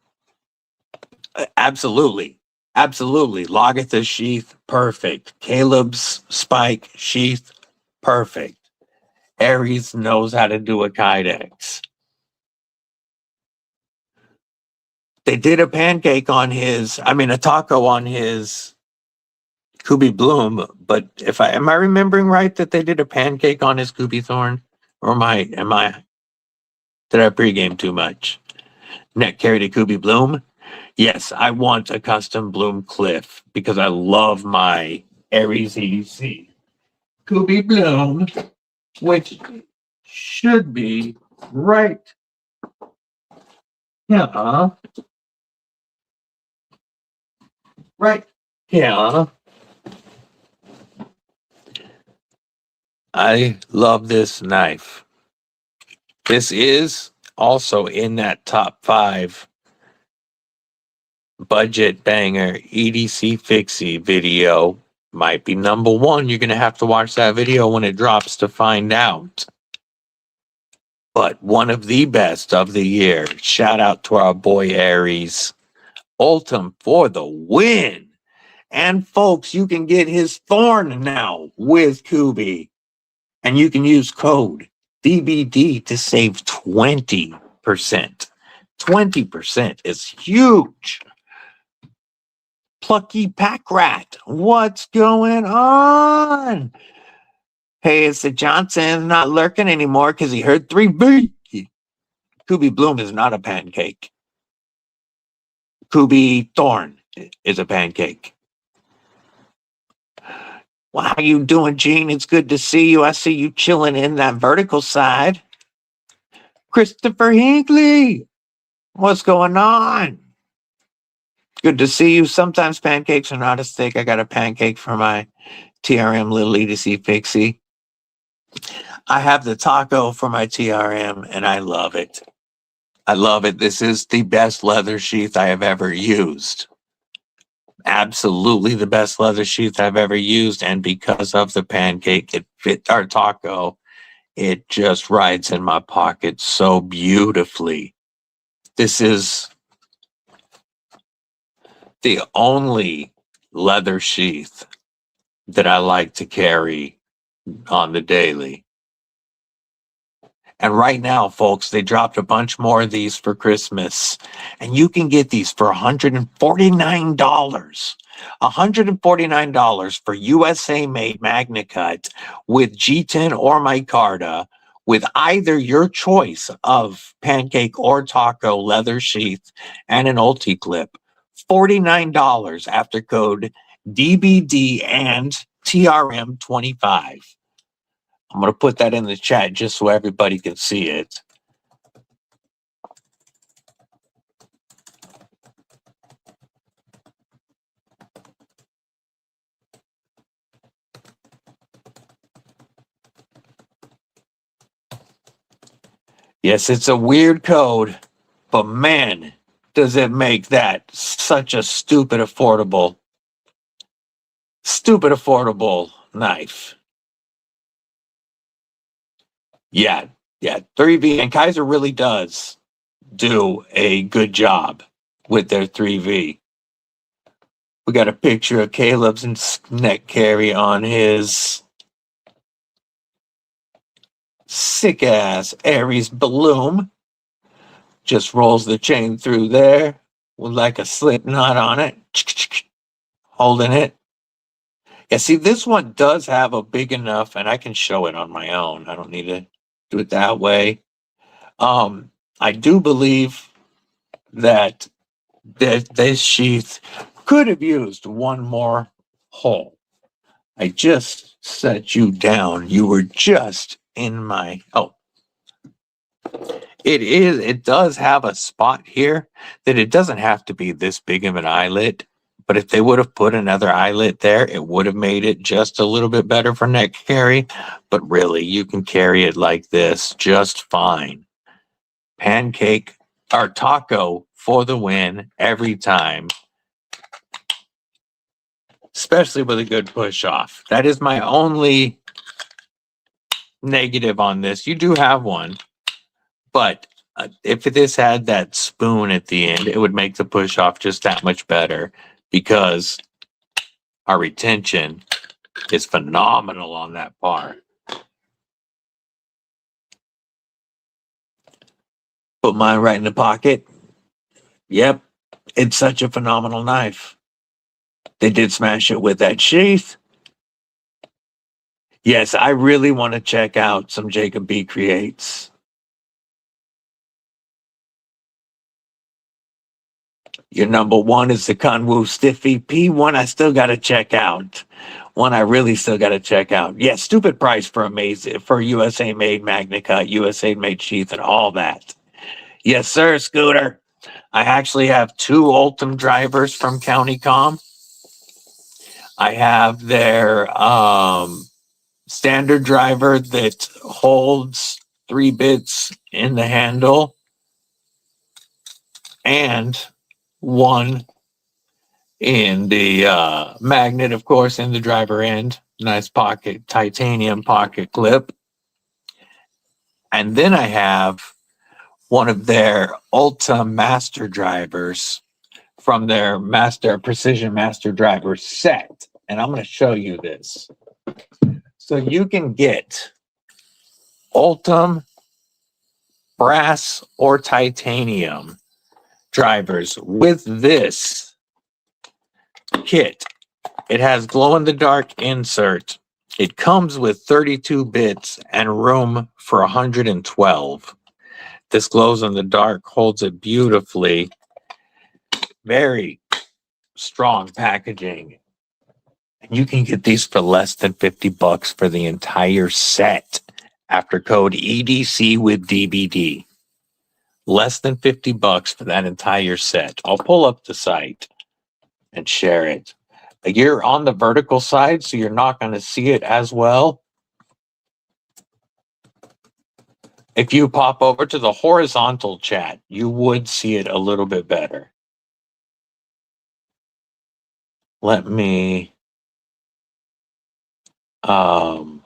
Absolutely. Lagatha sheath, perfect. Caleb's spike sheath, perfect. Aries knows how to do a Kydex. They did a taco on his Kubi Bloom, but am I remembering right that they did a pancake on his Kubi Thorn? Or did I pregame too much? Neck carry to Kubi Bloom? Yes, I want a custom Bloom Cliff because I love my Aries EDC. Kubi Bloom, which should be right. Yeah. Right. Yeah. I love this knife. This is also in that top 5 budget banger EDC Fixie video. Might be number 1. You're going to have to watch that video when it drops to find out. But one of the best of the year. Shout out to our boy Aries. Ultim for the win. And folks, you can get his Thorn now with Kubi. And you can use code DBD to save 20%. 20% is huge. Plucky Pack Rat, what's going on? Hey, it's the Johnson not lurking anymore because he heard 3B. Kubi Bloom is not a pancake. Kubi Thorn is a pancake. Well, how you doing, Gene? It's good to see you. I see you chilling in that vertical side. Christopher Hinckley, what's going on? Good to see you. Sometimes pancakes are not as thick. I got a pancake for my TRM little EDC Pixie. I have the taco for my TRM, and I love it. I love it. This is the best leather sheath I have ever used. Absolutely the best leather sheath I've ever used. And because of the pancake, it fit our taco. It just rides in my pocket so beautifully. This is the only leather sheath that I like to carry on the daily. And right now, folks, they dropped a bunch more of these for Christmas. And you can get these for $149. $149 for USA-made Magna Cut with G10 or micarta with either your choice of pancake or taco leather sheath and an ulti clip. $49 after code DBD and TRM25. I'm going to put that in the chat just so everybody can see it. Yes, it's a weird code, but man, does it make that such a stupid affordable knife. Yeah, 3V, and Kaiser really does do a good job with their 3V. We got a picture of Caleb's neck carry on his sick ass Aries balloon. Just rolls the chain through there with like a slip knot on it, holding it. Yeah, see, this one does have a big enough, and I can show it on my own. I don't need to do it that way. I do believe that this sheath could have used one more hole. I just set you down. You were just in my, it does have a spot here that it doesn't have to be this big of an eyelet. But if they would have put another eyelet there, it would have made it just a little bit better for neck carry. But really, you can carry it like this just fine. Pancake or taco for the win every time. Especially with a good push off. That is my only negative on this. You do have one. But if this had that spoon at the end, it would make the push off just that much better. Because our retention is phenomenal on that par. Put mine right in the pocket. Yep, it's such a phenomenal knife. They did smash it with that sheath. Yes, I really want to check out some Jacob B. Creates. Your number one is the Kunwu Stiffy P1. I still got to check out. One I really still got to check out. Yeah, stupid price for USA made Magna Cut, USA made sheath, and all that. Yes, sir, Scooter. I actually have 2 Ultim drivers from County Com. I have their standard driver that holds 3 bits in the handle and 1 in the magnet, of course, in the driver end. Nice pocket, titanium pocket clip. And then I have one of their Ulta Master drivers from their Precision Master Driver set. And I'm going to show you this. So you can get Ultim brass or titanium drivers with this kit. It has glow-in-the-dark insert. It comes with 32 bits and room for 112. This glows in the dark, holds it beautifully. Very strong packaging. And you can get these for less than $50 for the entire set after code EDCwithDBD. Less than $50 for that entire set. I'll pull up the site and share it. You're on the vertical side, so you're not going to see it as well. If you pop over to the horizontal chat, you would see it a little bit better. Let me pull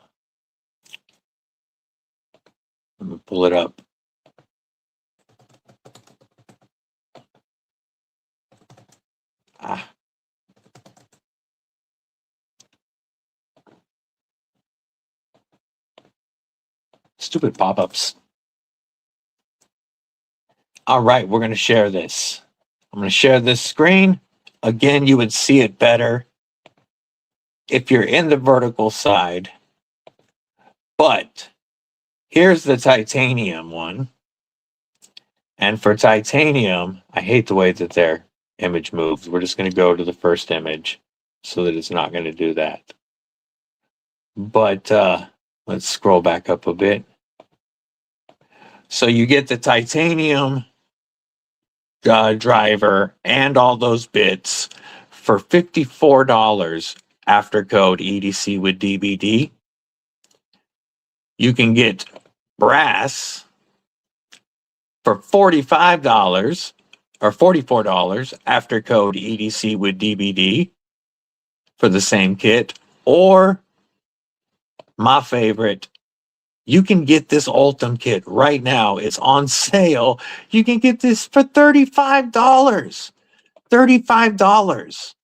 it up. Stupid pop-ups. All right, we're going to share this. I'm going to share this screen. Again, you would see it better if you're in the vertical side. But here's the titanium one. And for titanium, I hate the way that their image moves. We're just going to go to the first image so that it's not going to do that. But let's scroll back up a bit. So you get the titanium driver and all those bits for $54 after code EDCwithDBD. You can get brass for $45 or $44 after code EDCwithDBD for the same kit. Or my favorite, you can get this Ultim kit right now. It's on sale. You can get this for $35. $35.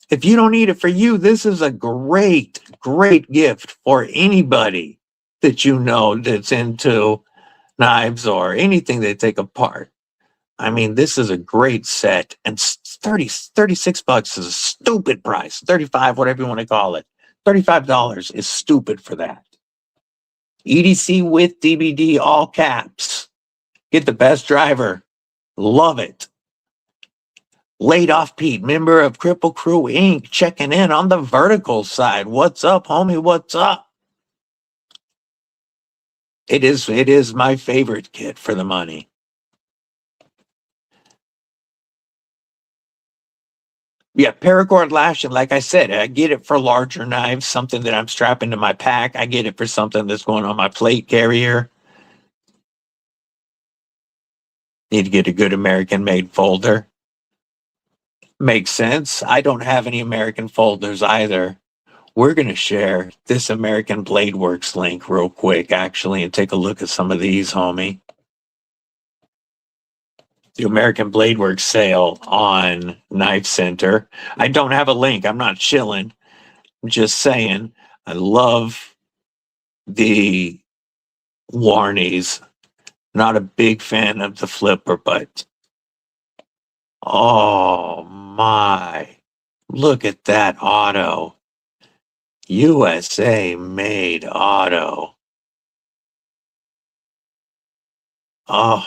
If you don't need it for you, this is a great, great gift for anybody that you know that's into knives or anything they take apart. I mean, this is a great set. And $36 is a stupid price. 35, whatever you want to call it. $35 is stupid for that. EDCwithDBD, all caps. Get the best driver. Love it. Laid Off Pete, member of Kripple Krew Inc., checking in on the vertical side. What's up, homie? What's up? It is my favorite kit for the money. Yeah, paracord lashing, like I said, I get it for larger knives, something that I'm strapping to my pack. I get it for something that's going on my plate carrier. Need to get a good American-made folder. Makes sense. I don't have any American folders either. We're going to share this American Blade Works link real quick, actually, and take a look at some of these, homie. The American Blade Works sale on Knife Center. I don't have a link. I'm not chilling. I'm just saying, I love the Warnies. Not a big fan of the flipper, but oh my, look at that auto. USA made auto. Oh,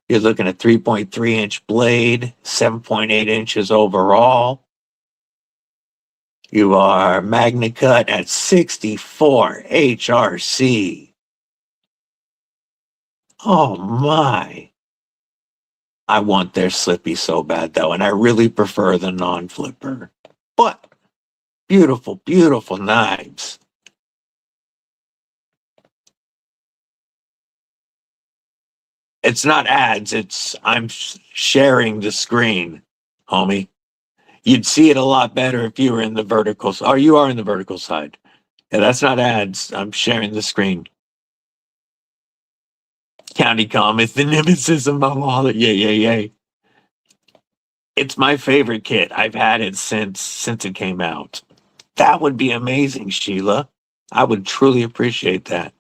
you're looking at 3.3-inch blade, 7.8 inches overall. You are Magna Cut at 64 HRC. Oh my. I want their slippy so bad though, and I really prefer the non-flipper. But beautiful, beautiful knives. It's not ads, I'm sharing the screen, homie. You'd see it a lot better if you were in the vertical. Oh, you are in the vertical side. Yeah, that's not ads. I'm sharing the screen. County Com is the nemesis of my wallet. Yay. It's my favorite kit. I've had it since it came out. That would be amazing, Sheila. I would truly appreciate that.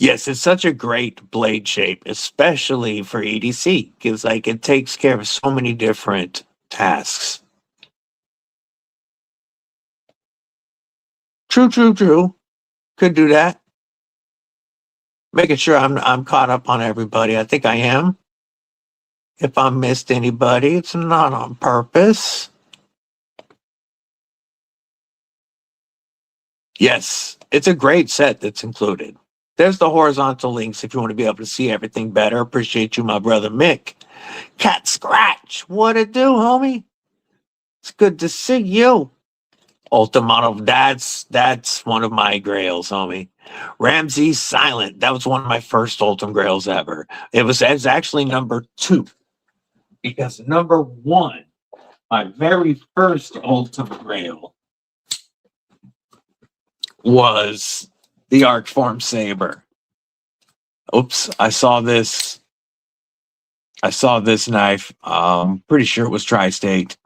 Yes, it's such a great blade shape, especially for EDC, because like it takes care of so many different tasks. True. Could do that. Making sure I'm caught up on everybody. I think I am. If I missed anybody, it's not on purpose. Yes, it's a great set that's included. There's the horizontal links if you want to be able to see everything better. Appreciate you, my brother Mick. Cat Scratch, what it do, homie? It's good to see you. Ultimano, that's one of my grails, homie. Ramsey Silent, that was one of my first Ultim grails ever. It was actually number 2 because number 1, my very first Ultim grail, was the Arcform Saber. Oops, I saw this knife. Pretty sure it was Tri-State.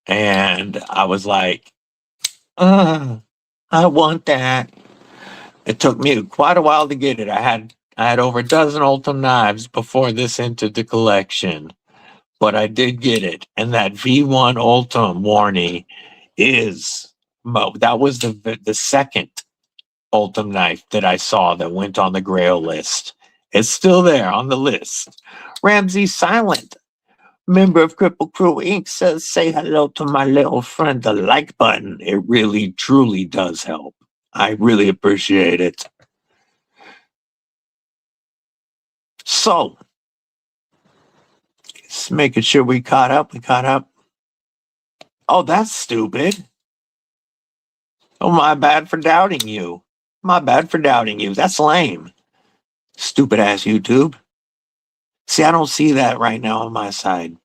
And I was like, I want that. It took me quite a while to get it. I had over a dozen Ultim knives before this entered the collection, but I did get it. And that V1 Ultim Warney that was the second Ultim knife that I saw that went on the Grail list. It's still there on the list. Ramsey Silent, member of Kripple Krew Inc., says, say hello to my little friend, the like button. It really, truly does help. I really appreciate it. So, just making sure we caught up. Oh, that's stupid. Oh, my bad for doubting you. That's lame. Stupid ass YouTube. See, I don't see that right now on my side.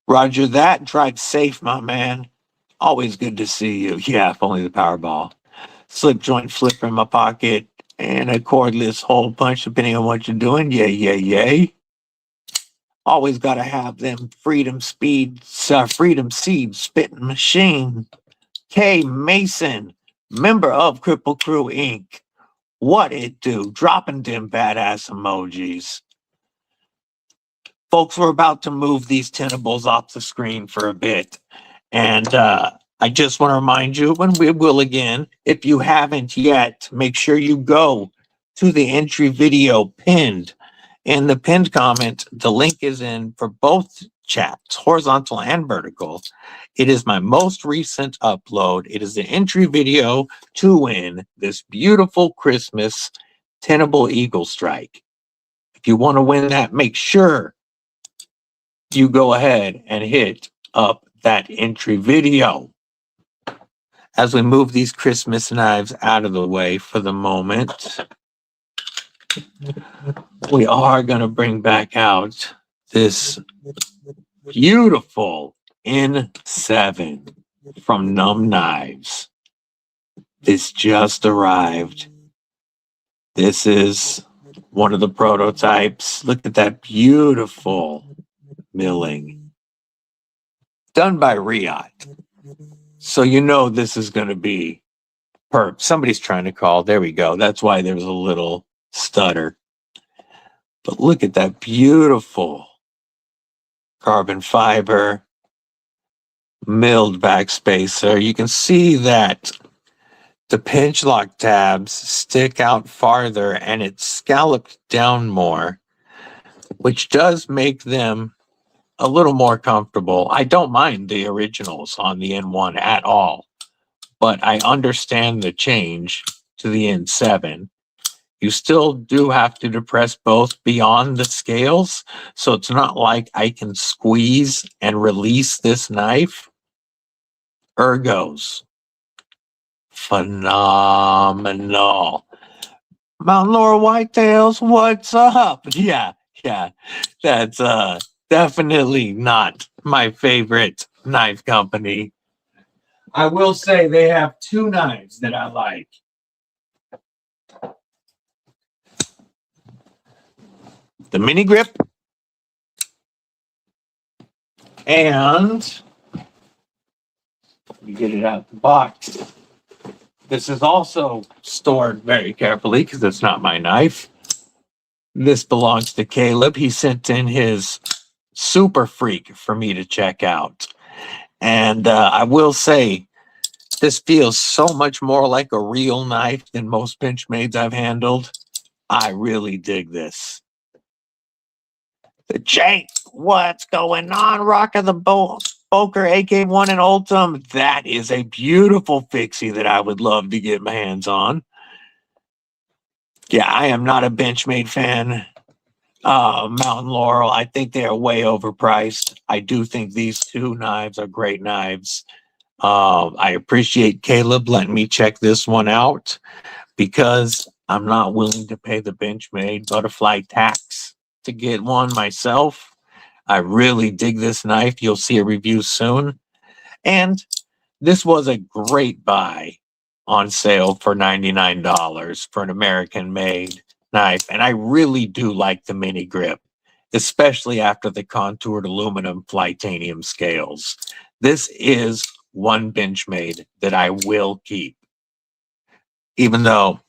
Roger that. Drive safe, my man. Always good to see you. Yeah, if only the Powerball. Slip joint flipper in my pocket and a cordless hole punch, depending on what you're doing. Yay. Always got to have them freedom seed spitting machine. K Mason, member of Kripple Krew Inc. What it do? Dropping them badass emojis. Folks, we're about to move these Tenables off the screen for a bit. And I just want to remind you, and we will again, if you haven't yet, make sure you go to the entry video pinned. In the pinned comment, the link is in for both chats, horizontal and vertical. It is my most recent upload. It is the entry video to win this beautiful Christmas Tenable Eaglestrike. If you want to win that, make sure you go ahead and hit up that entry video. As we move these Christmas knives out of the way for the moment, we are going to bring back out this beautiful N7 from Numb Knives. This just arrived. This is one of the prototypes. Look at that beautiful milling. Done by Riot. So you know this is going to be perp. Somebody's trying to call. There we go. That's why there's a little stutter. But look at that beautiful carbon fiber milled backspacer. You can see that the pinch lock tabs stick out farther and it's scalloped down more, which does make them a little more comfortable. I don't mind the originals on the N1 at all, but I understand the change to the N7. You still do have to depress both beyond the scales, so it's not like I can squeeze and release this knife. Ergos. Phenomenal. Mount Laurel Whitetails, what's up? Yeah. That's definitely not my favorite knife company. I will say they have 2 knives that I like. The mini grip and we get it out the box. This is also stored very carefully because it's not my knife. This belongs to Caleb. He sent in his Super Freak for me to check out. And I will say, this feels so much more like a real knife than most Benchmades I've handled. I really dig this. Jake, what's going on? Rock of the Boker AK1 and Ultim. That is a beautiful fixie that I would love to get my hands on. Yeah, I am not a Benchmade fan. Mountain Laurel, I think they are way overpriced. I do think these two knives are great knives. I appreciate Caleb letting me check this one out because I'm not willing to pay the Benchmade butterfly tax to get one myself. I really dig this knife. You'll see a review soon. And this was a great buy on sale for $99 for an American made knife. And I really do like the mini grip, especially after the contoured aluminum Flightanium scales. This is one Benchmade that I will keep, even though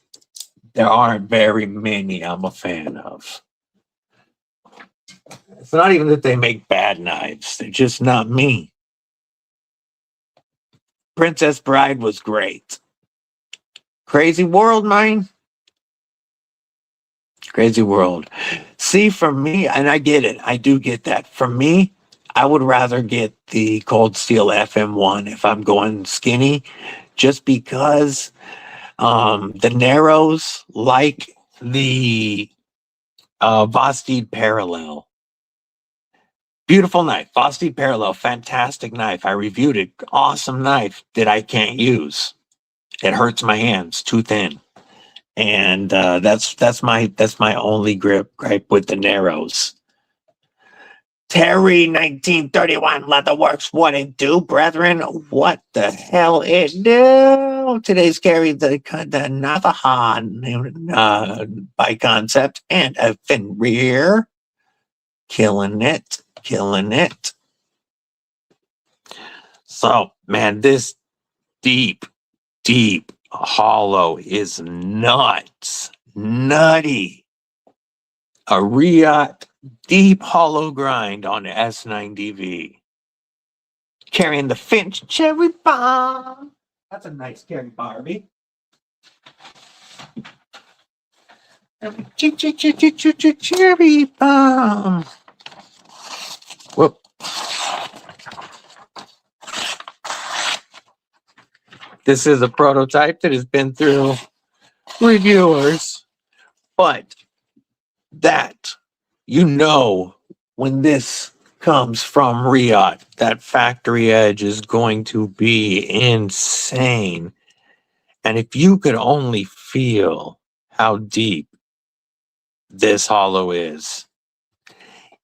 there aren't very many I'm a fan of. It's not even that they make bad knives, they're just not me. Princess Bride was great. Crazy world, man. Crazy world. See, for me, and I get it, I do get that. For me, I would rather get the Cold Steel FM1 if I'm going skinny, just because the narrows, like the Vosteed Parallel. Beautiful knife. Vosteed Parallel, fantastic knife. I reviewed it. Awesome knife that I can't use. It hurts my hands, too thin. And that's my only gripe with the narrows. Terry 1931 Leatherworks, what it do, brethren? What the hell it do? Today's carry the Navajo by concept and a fin rear. Killing it, killing it. So, man, this deep hollow is nuts. Nutty. A Riot deep hollow grind on S9DV. Carrying the Finch Cherry Bomb. That's a nice carry, Barbie. Cherry Bomb. Whoop. This is a prototype that has been through reviewers, but that, you know, when this comes from Riot, that factory edge is going to be insane. And if you could only feel how deep this hollow is,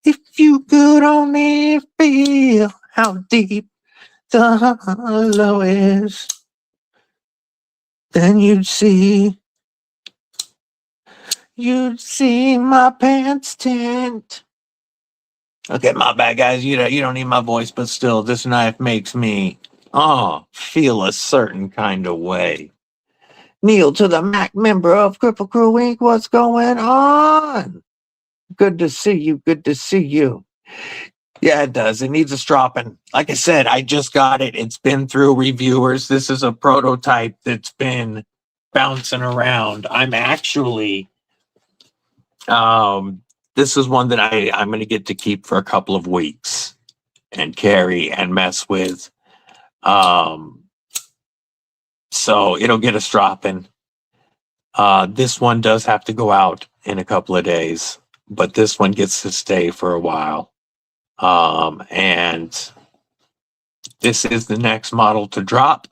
if you could only feel how deep the hollow is, then you'd see my pants tint. Okay, my bad, guys. You don't need my voice, but still, this knife makes me feel a certain kind of way. Neil to the Mac, member of Kripple Krew Inc. What's going on? Good to see you. Good to see you. Yeah, it does. It needs a stropping. Like I said, I just got it. It's been through reviewers. This is a prototype that's been bouncing around. I'm actually, this is one that I'm going to get to keep for a couple of weeks and carry and mess with. So it'll get a stropping. This one does have to go out in a couple of days, but this one gets to stay for a while. And this is the next model to drop.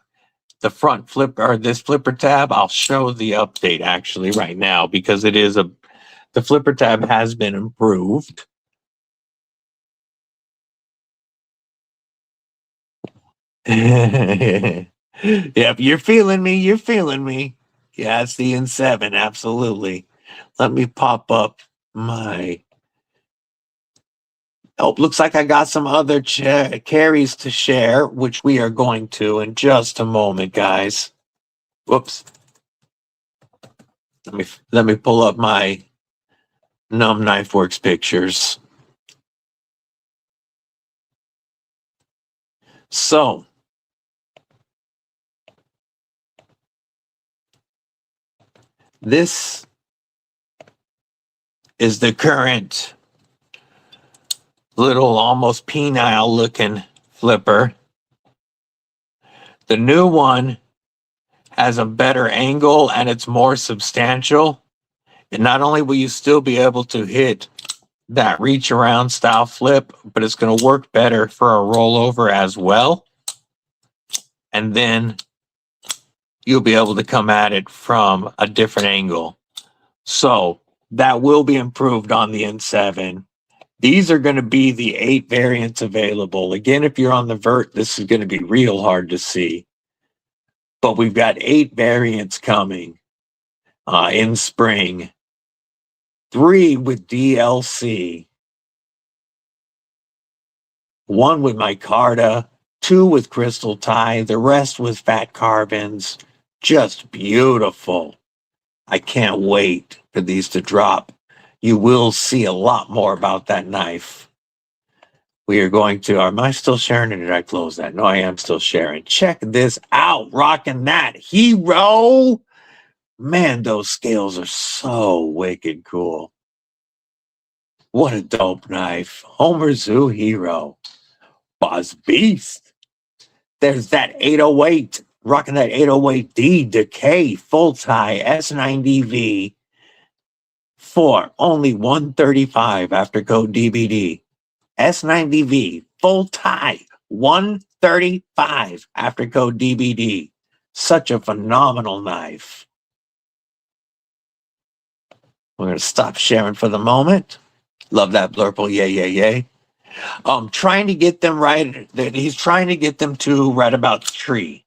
The front flip, or this flipper tab, I'll show the update actually right now because it is the flipper tab has been improved. Yep, you're feeling me. You're feeling me. Yeah, it's the N7. Absolutely. Let me pop up my. Oh, looks like I got some other carries to share, which we are going to in just a moment, guys. Whoops. Let me pull up my Numb Knife Works pictures. So, this is the current little almost penile looking flipper. The new one has a better angle and it's more substantial. And not only will you still be able to hit that reach around style flip, but it's going to work better for a rollover as well. And then you'll be able to come at it from a different angle. So that will be improved on the N7. These are going to be the 8 variants available. Again, if you're on the vert, this is going to be real hard to see. But we've got 8 variants coming in spring. 3 with DLC. 1 with micarta. 2 with crystal tie. The rest with fat carbons. Just beautiful. I can't wait for these to drop. You will see a lot more about that knife. We are going to, am I still sharing or did I close that? No, I am still sharing. Check this out, rocking that hero. Man, those scales are so wicked cool. What a dope knife. Homer Zoo hero. Boss Beast. There's that 808, rocking that 808D Decay full tie S90V. For only $135 after code DBD. S90V, full tie, $135 after code DBD. Such a phenomenal knife. We're going to stop sharing for the moment. Love that blurple, yay, yay, yay. Trying to get them right, he's trying to get them to right about 3.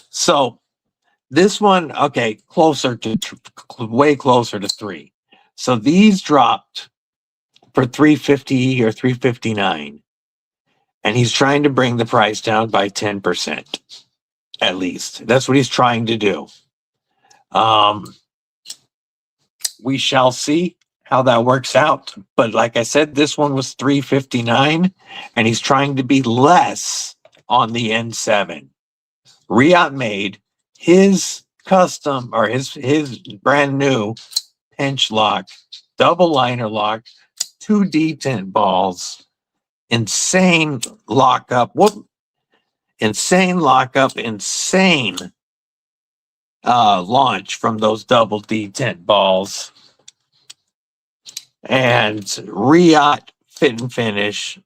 So this one, okay, closer to, way closer to 3. So these dropped for $350 or $359, and he's trying to bring the price down by 10%, at least. That's what he's trying to do. We shall see how that works out. But like I said, this one was $359, and he's trying to be less on the N7. Riyadh made his custom or his brand new pinch lock, double liner lock, 2 detent balls, insane lockup, insane launch from those double detent balls, and Riyadh fit and finish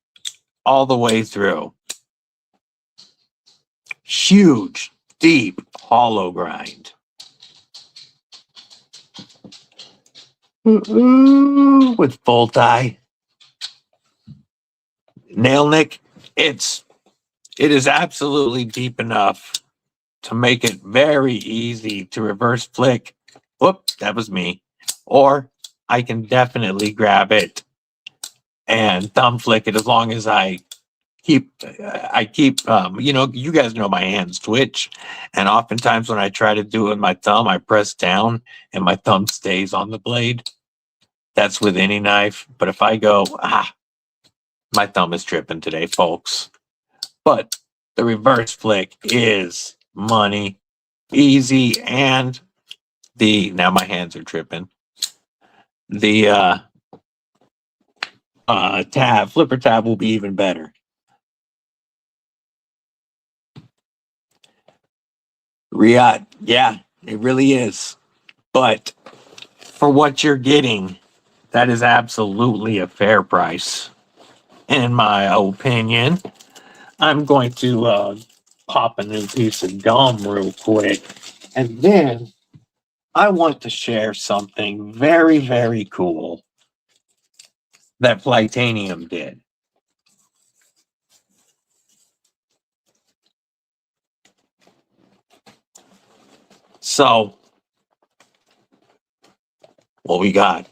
all the way through. Huge, deep hollow grind. With full tie. Nail nick, it is absolutely deep enough to make it very easy to reverse flick. Whoop, that was me. Or I can definitely grab it and thumb flick it as long as I keep, you know, you guys know my hands twitch. And oftentimes when I try to do it with my thumb, I press down and my thumb stays on the blade. That's with any knife. But if I go, my thumb is tripping today, folks. But the reverse flick is money, easy, and now my hands are tripping. The flipper tab will be even better. Riyadh, yeah, it really is. But for what you're getting, that is absolutely a fair price, in my opinion. I'm going to pop a new piece of gum real quick. And then I want to share something very, very cool that Flightanium did. So, what we got?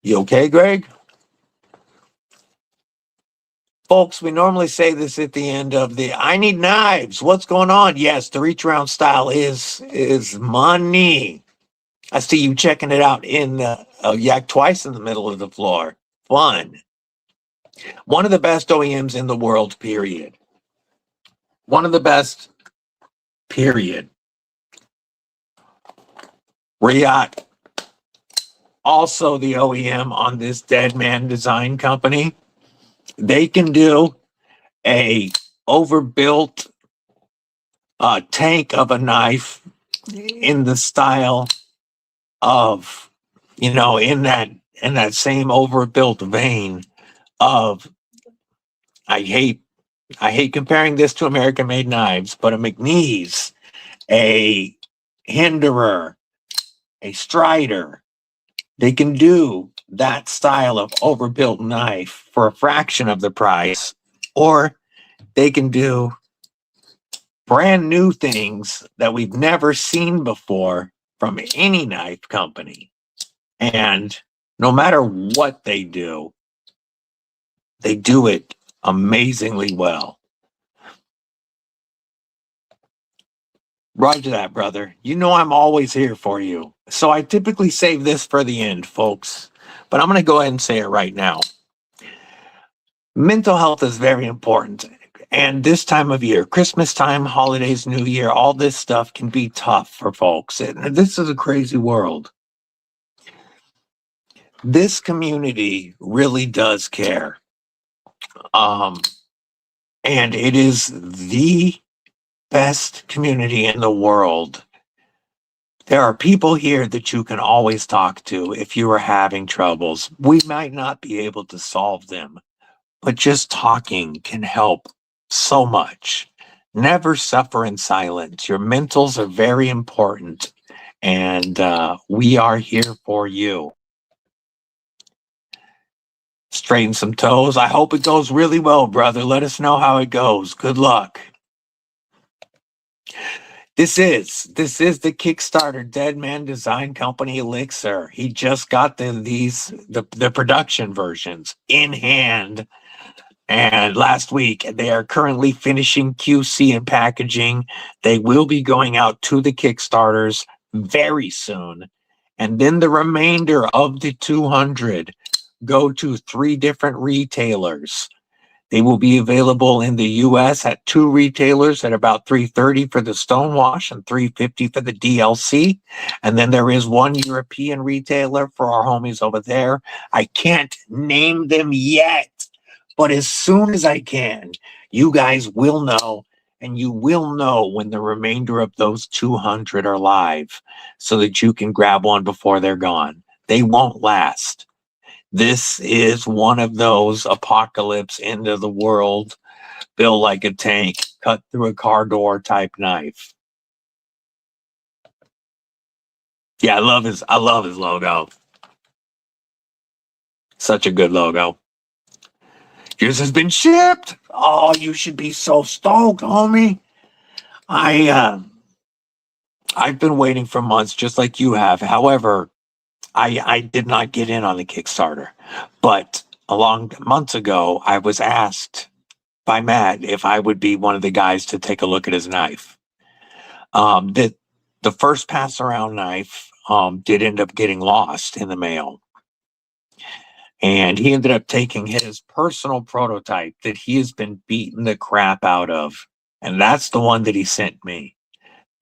You okay, Greg? Folks, we normally say this at the end of the I need knives. What's going on? Yes, the reach around style is money. I see you checking it out in yak twice in the middle of the floor. Fun. One of the best OEMs in the world, period. One of the best, period. Riot, also the OEM on this Dead Man Design Company. They can do a overbuilt tank of a knife in the style of, in that same overbuilt vein of, I hate comparing this to American made knives, but a McNeese, a Hinderer, a Strider. They can do that style of overbuilt knife for a fraction of the price, or they can do brand new things that we've never seen before from any knife company. And no matter what they do it amazingly well. Roger that, brother. You know I'm always here for you. So I typically save this for the end, folks. But I'm going to go ahead and say it right now. Mental health is very important. And this time of year, Christmas time, holidays, New Year, all this stuff can be tough for folks. And this is a crazy world. This community really does care. And it is the best community in the world. There are people here that you can always talk to if you are having troubles. We might not be able to solve them, but just talking can help so much. Never suffer in silence. Your mentals are very important, and we are here for you. Straighten some toes. I hope it goes really well, brother. Let us know how it goes. Good luck. This is the Kickstarter Dead Man Design Company Elixir. He just got the production versions in hand, and last week they are currently finishing QC and packaging. They will be going out to the Kickstarters very soon, and then the remainder of the 200 go to 3 different retailers. They will be available in the US at 2 retailers at about $330 for the Stonewash and $350 for the DLC. And then there is 1 European retailer for our homies over there. I can't name them yet, but as soon as I can, you guys will know, and you will know when the remainder of those 200 are live so that you can grab one before they're gone. They won't last. This is one of those apocalypse, end of the world, built like a tank, cut through a car door type knife. Yeah, I love his logo. Such a good logo. Yours has been shipped. Oh, you should be so stoked, homie. I've been waiting for months just like you have. However, I did not get in on the Kickstarter, but months ago, I was asked by Matt if I would be one of the guys to take a look at his knife. The first pass around knife did end up getting lost in the mail, and he ended up taking his personal prototype that he has been beating the crap out of, and that's the one that he sent me.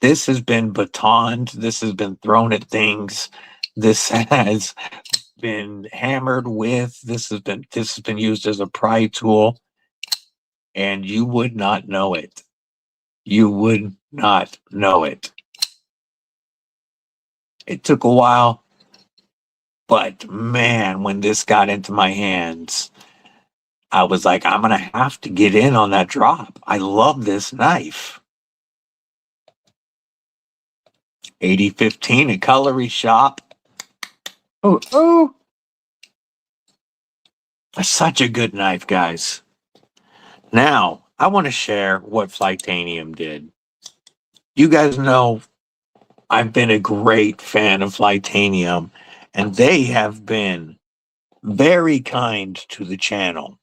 This has been batoned. This has been thrown at things. This has been hammered with. This has been used as a pry tool, and you would not know it. You would not know it. It took a while, but man, when this got into my hands, I was like, I'm gonna have to get in on that drop. I love this knife. 8015 at Cutlery Shop. Oh. Such a good knife, guys. Now, I want to share what Flightanium did. You guys know I've been a great fan of Flightanium, and they have been very kind to the channel.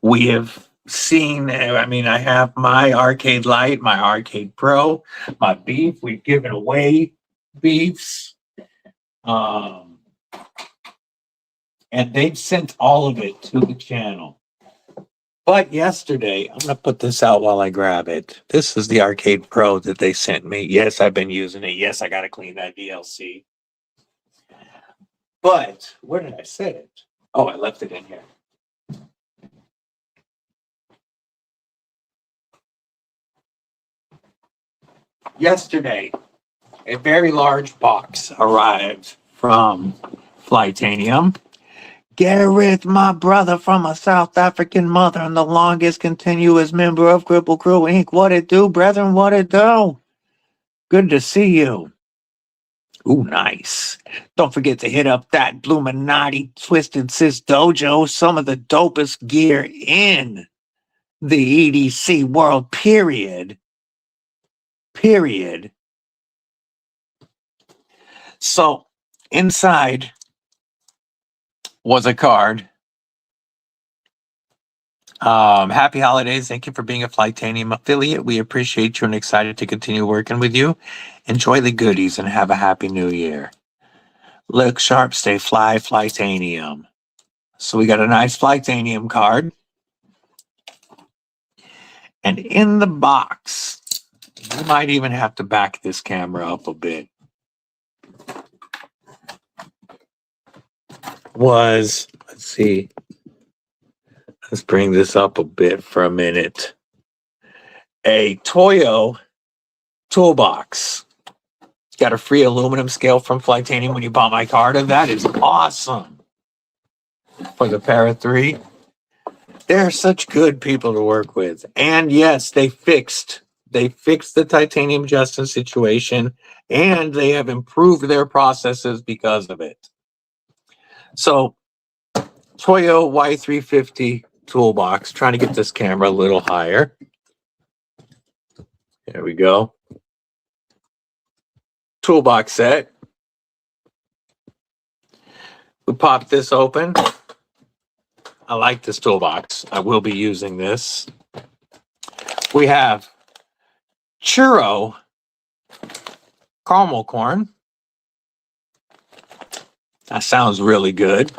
We have seen, I have my Arcade Lite, my Arcade Pro, my beef. We've given away beefs. And they've sent all of it to the channel. But yesterday, I'm going to put this out while I grab it. This is the Arcade Pro that they sent me. Yes, I've been using it. Yes, I got to clean that DLC. But where did I set it? Oh, I left it in here. Yesterday, a very large box arrived from Flightanium. Gareth, my brother from a South African mother and the longest continuous member of Kripple Krew Inc. What it do, brethren? What it do? Good to see you. Ooh, nice. Don't forget to hit up that Bluminati Twisted Sis Dojo. Some of the dopest gear in the EDC world, period. Period. So, inside was a card. Happy holidays. Thank you for being a Flightanium affiliate. We appreciate you and excited to continue working with you. Enjoy the goodies and have a happy new year. Look sharp, stay fly, Flightanium. So we got a nice Flightanium card. And in the box, you might even have to back this camera up a bit. Let's see. Let's bring this up a bit for a minute. A Toyo toolbox. Got a free aluminum scale from Flightanium when you bought my card, and that is awesome. For the Para 3. They're such good people to work with. And yes, they fixed the titanium Justin situation, and they have improved their processes because of it. So, Toyo Y350 toolbox, trying to get this camera a little higher. There we go. Toolbox set. We pop this open. I like this toolbox. I will be using this. We have churro caramel corn. That sounds really good.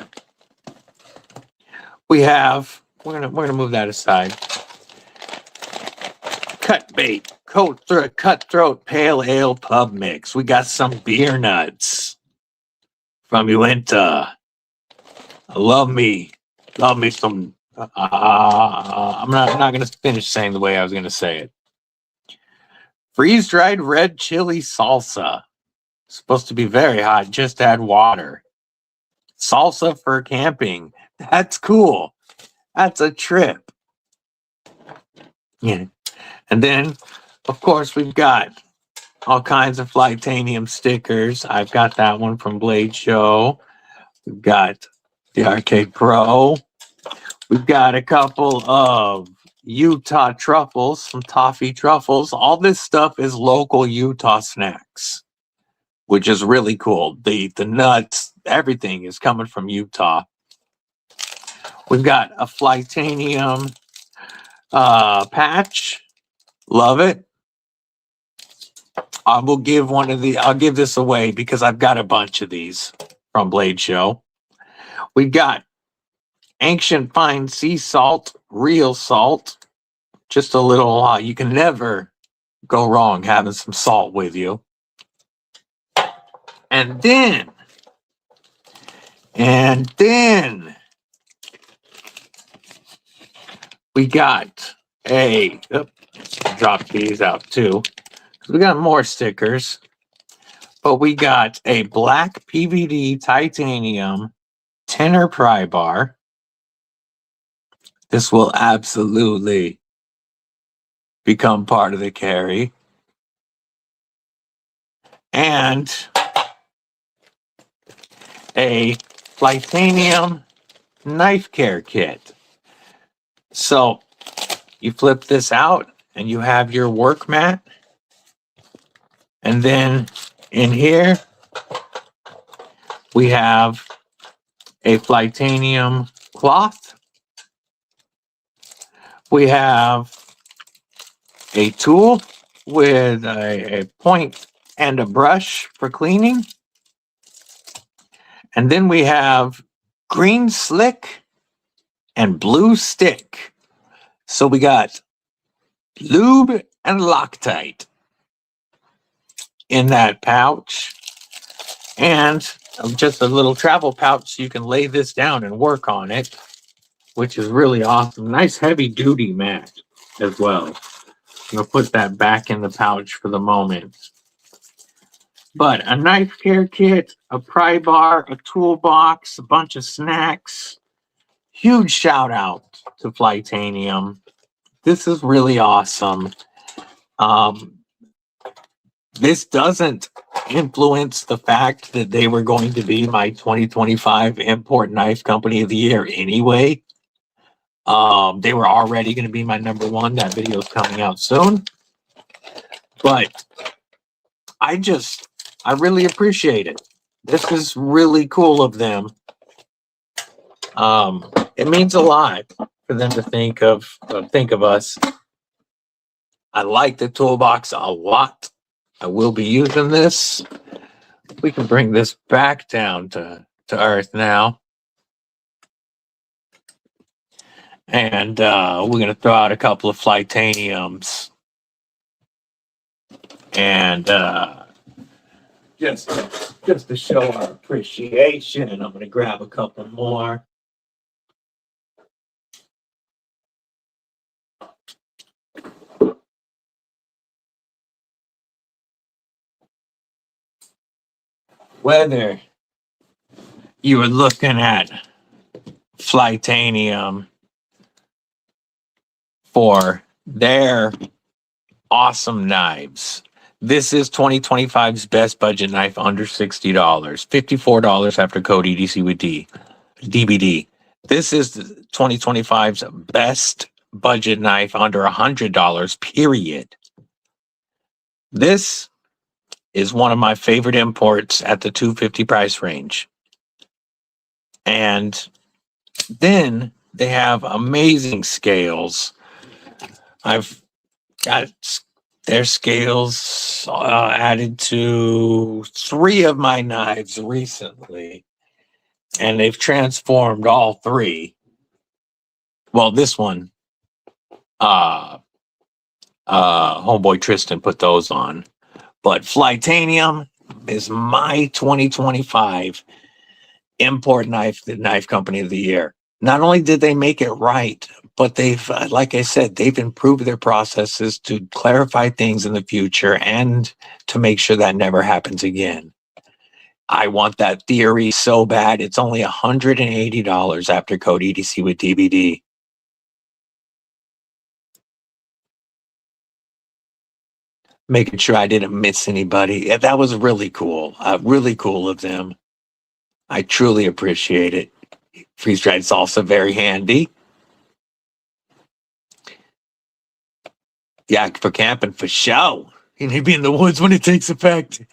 We have, we're gonna move that aside. Cut bait, cutthroat pale ale pub mix. We got some beer nuts from Uinta. Love me some. I'm not gonna finish saying the way I was gonna say it. Freeze dried red chili salsa. Supposed to be very hot. Just add water. Salsa for camping. That's cool. That's a trip. Yeah. And then, of course, we've got all kinds of Flightanium stickers. I've got that one from Blade Show. We've got the Arcade Pro. We've got a couple of Utah truffles, some toffee truffles. All this stuff is local Utah snacks, which is really cool. The nuts, everything is coming from Utah. We've got a Flightanium patch. Love it. I'll give this away because I've got a bunch of these from Blade Show. We've got Ancient Fine Sea Salt, real salt. Just a little, you can never go wrong having some salt with you. And then we got drop these out too. We got more stickers, but we got a black PVD titanium tenor pry bar. This will absolutely become part of the carry. And a Flightanium knife care kit. So you flip this out and you have your work mat. And then in here, we have a Flightanium cloth. We have a tool with a point and a brush for cleaning. And then we have green slick and blue stick. So we got lube and Loctite in that pouch, and just a little travel pouch so you can lay this down and work on it, which is really awesome. Nice heavy duty mat as well. I'm gonna put that back in the pouch for the moment. But a knife care kit, a pry bar, a toolbox, a bunch of snacks. Huge shout out to Flightanium. This is really awesome. This doesn't influence the fact that they were going to be my 2025 Import Knife Company of the Year anyway. They were already going to be my #1. That video is coming out soon. But I really appreciate it. This is really cool of them. It means a lot for them to think of us. I like the toolbox a lot. I will be using this. We can bring this back down to earth now. And we're going to throw out a couple of Flightaniums. And just to show our appreciation, and I'm going to grab a couple more. Whether you are looking at Flightanium for their awesome knives, this is 2025's best budget knife under $60, $54 after code EDCwithDBD. This is 2025's best budget knife under $100, period. This is one of my favorite imports at the $250 price range. And then they have amazing scales. I've got their scales added to 3 of my knives recently, and they've transformed all 3. Well, this one, homeboy Tristan put those on. But Flightanium is my 2025 Import Knife Company of the Year. Not only did they make it right, but they've, like I said, they've improved their processes to clarify things in the future and to make sure that never happens again. I want that theory so bad. It's only $180 after code EDCwithDBD. Making sure I didn't miss anybody. That was really cool. Really cool of them. I truly appreciate it. Freeze-dried salsa, very handy. Yeah, for camping, for show. You need to be in the woods when it takes effect.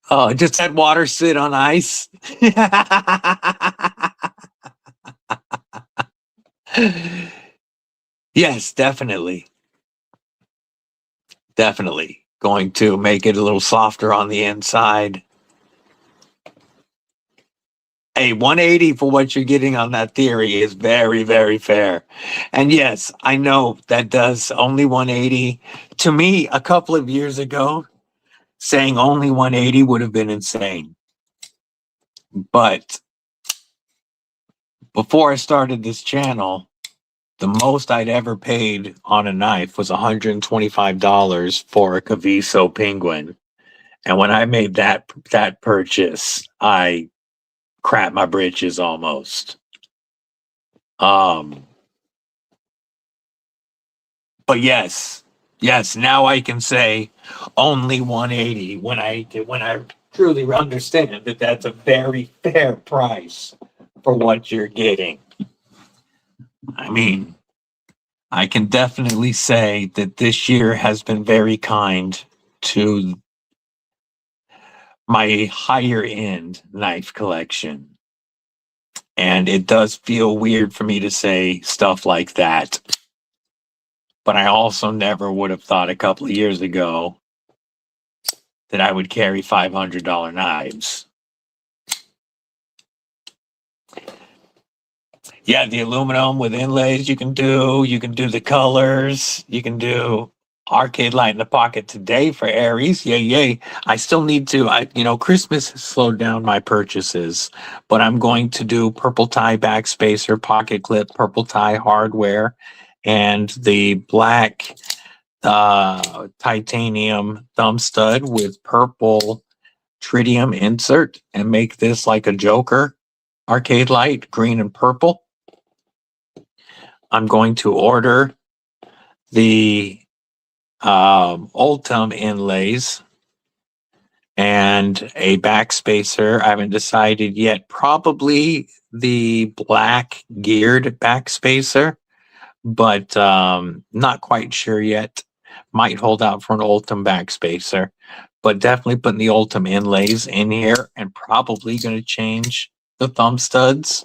Oh, just had water sit on ice. Yes, definitely. Definitely going to make it a little softer on the inside. Hey, 180 for what you're getting on that theory is very, very fair. And yes, I know that does only 180. To me, a couple of years ago, saying only 180 would have been insane. But before I started this channel, the most I'd ever paid on a knife was $125 for a Caviso Penguin. And when I made that purchase, I crap my britches almost. But yes, now I can say only 180 when I truly understand that that's a very fair price for what you're getting. I mean, I can definitely say that this year has been very kind to my higher end knife collection. And it does feel weird for me to say stuff like that. But I also never would have thought a couple of years ago that I would carry $500 knives. Yeah, the aluminum with inlays you can do. You can do the colors. You can do arcade light in the pocket today for Aries. Yay, yay. I still need to, Christmas has slowed down my purchases, but I'm going to do purple tie backspacer, pocket clip, purple tie hardware, and the black titanium thumb stud with purple tritium insert and make this like a Joker arcade light, green and purple. I'm going to order the Ultim inlays and a backspacer. I haven't decided yet. Probably the black geared backspacer, but not quite sure yet. Might hold out for an Ultim backspacer, but definitely putting the Ultim inlays in here and probably going to change the thumb studs.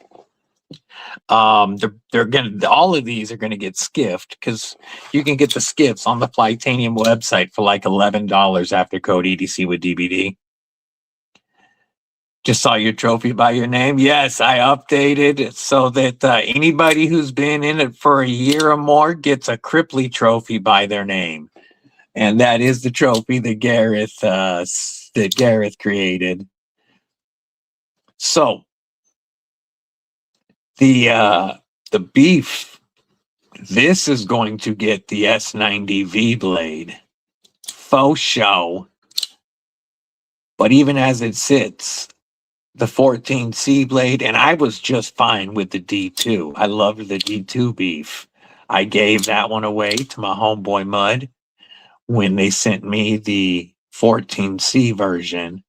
They're gonna, all of these are gonna get skiffed because you can get the skiffs on the Flightanium website for like $11 after code EDC with DBD. Just saw your trophy by your name. Yes, I updated so that anybody who's been in it for a year or more gets a Kripple trophy by their name, and that is the trophy that Gareth created. So the beef, this is going to get the S90V blade. Faux show. But even as it sits, the 14C blade, and I was just fine with the D2. I loved the D2 beef. I gave that one away to my homeboy Mud when they sent me the 14C version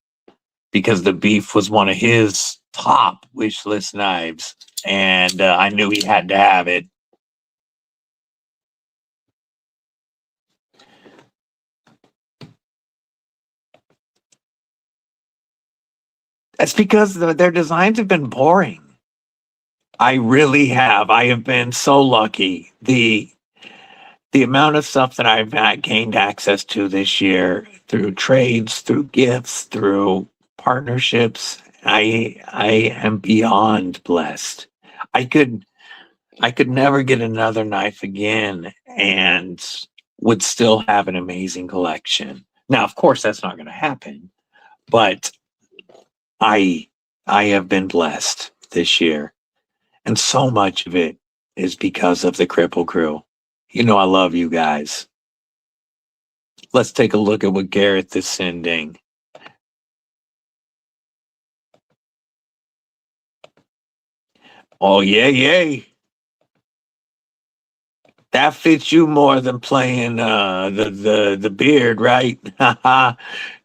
because the beef was one of his top wish list knives, and I knew he had to have it. That's because their designs have been boring. I really have. I have been so lucky. The amount of stuff that I've gained access to this year through trades, through gifts, through partnerships, I am beyond blessed. I could never get another knife again and would still have an amazing collection. Now, of course, that's not going to happen, but I have been blessed this year, and so much of it is because of the Kripple crew. You know I love you guys. Let's take a look at what Gareth is sending. Oh, yay. That fits you more than playing the beard, right?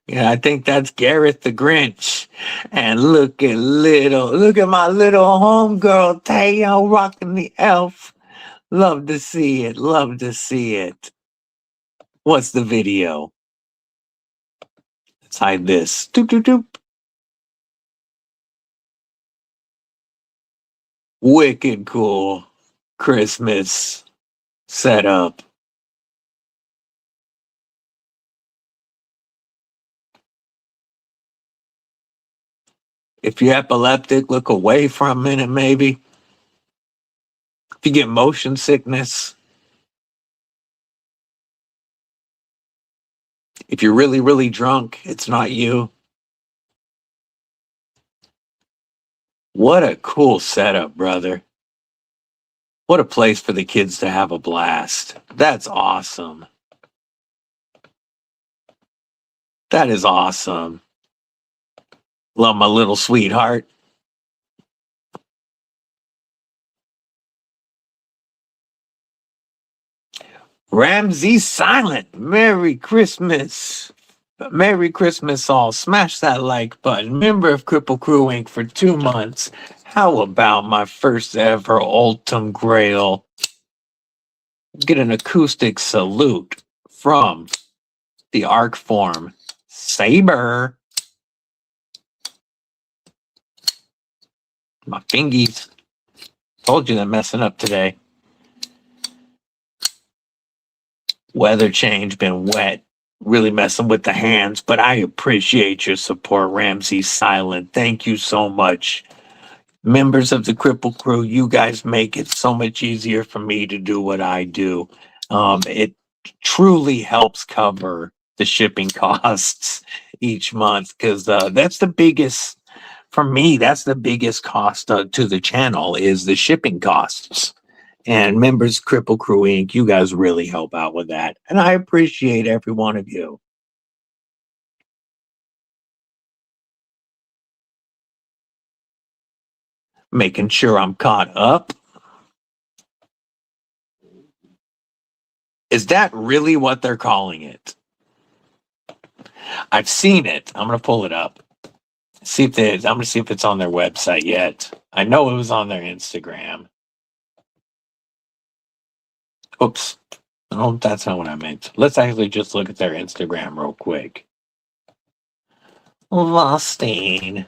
Yeah, I think that's Gareth the Grinch. And look at my little homegirl Tayo rocking the elf. Love to see it. Love to see it. What's the video? Let's hide this. Doop, doop, doop. Wicked cool Christmas setup. If you're epileptic, look away for a minute, maybe. If you get motion sickness. If you're really, really drunk, it's not you. What a cool setup, brother. What a place for the kids to have a blast. That's awesome. That is awesome. Love my little sweetheart. Ramsey Silent. Merry Christmas. Merry Christmas all. Smash that like button. Member of Kripple Krew Inc. for 2 months. How about my first ever Ultim Grail? Get an acoustic salute from the Arc Form Saber. My fingies. Told you they're messing up today. Weather change, been wet. Really messing with the hands, but I appreciate your support, Ramsey Silent. Thank you so much. members of the Kripple crew, you guys make it so much easier for me to do what I do. It truly helps cover the shipping costs each month, because that's the biggest, for me, that's the biggest cost to the channel is the shipping costs. And members Kripple Crew Inc., you guys really help out with that. And I appreciate every one of you. Making sure I'm caught up. Is that really what they're calling it? I've seen it. I'm going to pull it up. See if I'm going to see if it's on their website yet. I know it was on their Instagram. Oops. No, that's not what I meant. Let's actually just look at their Instagram real quick. Lostine.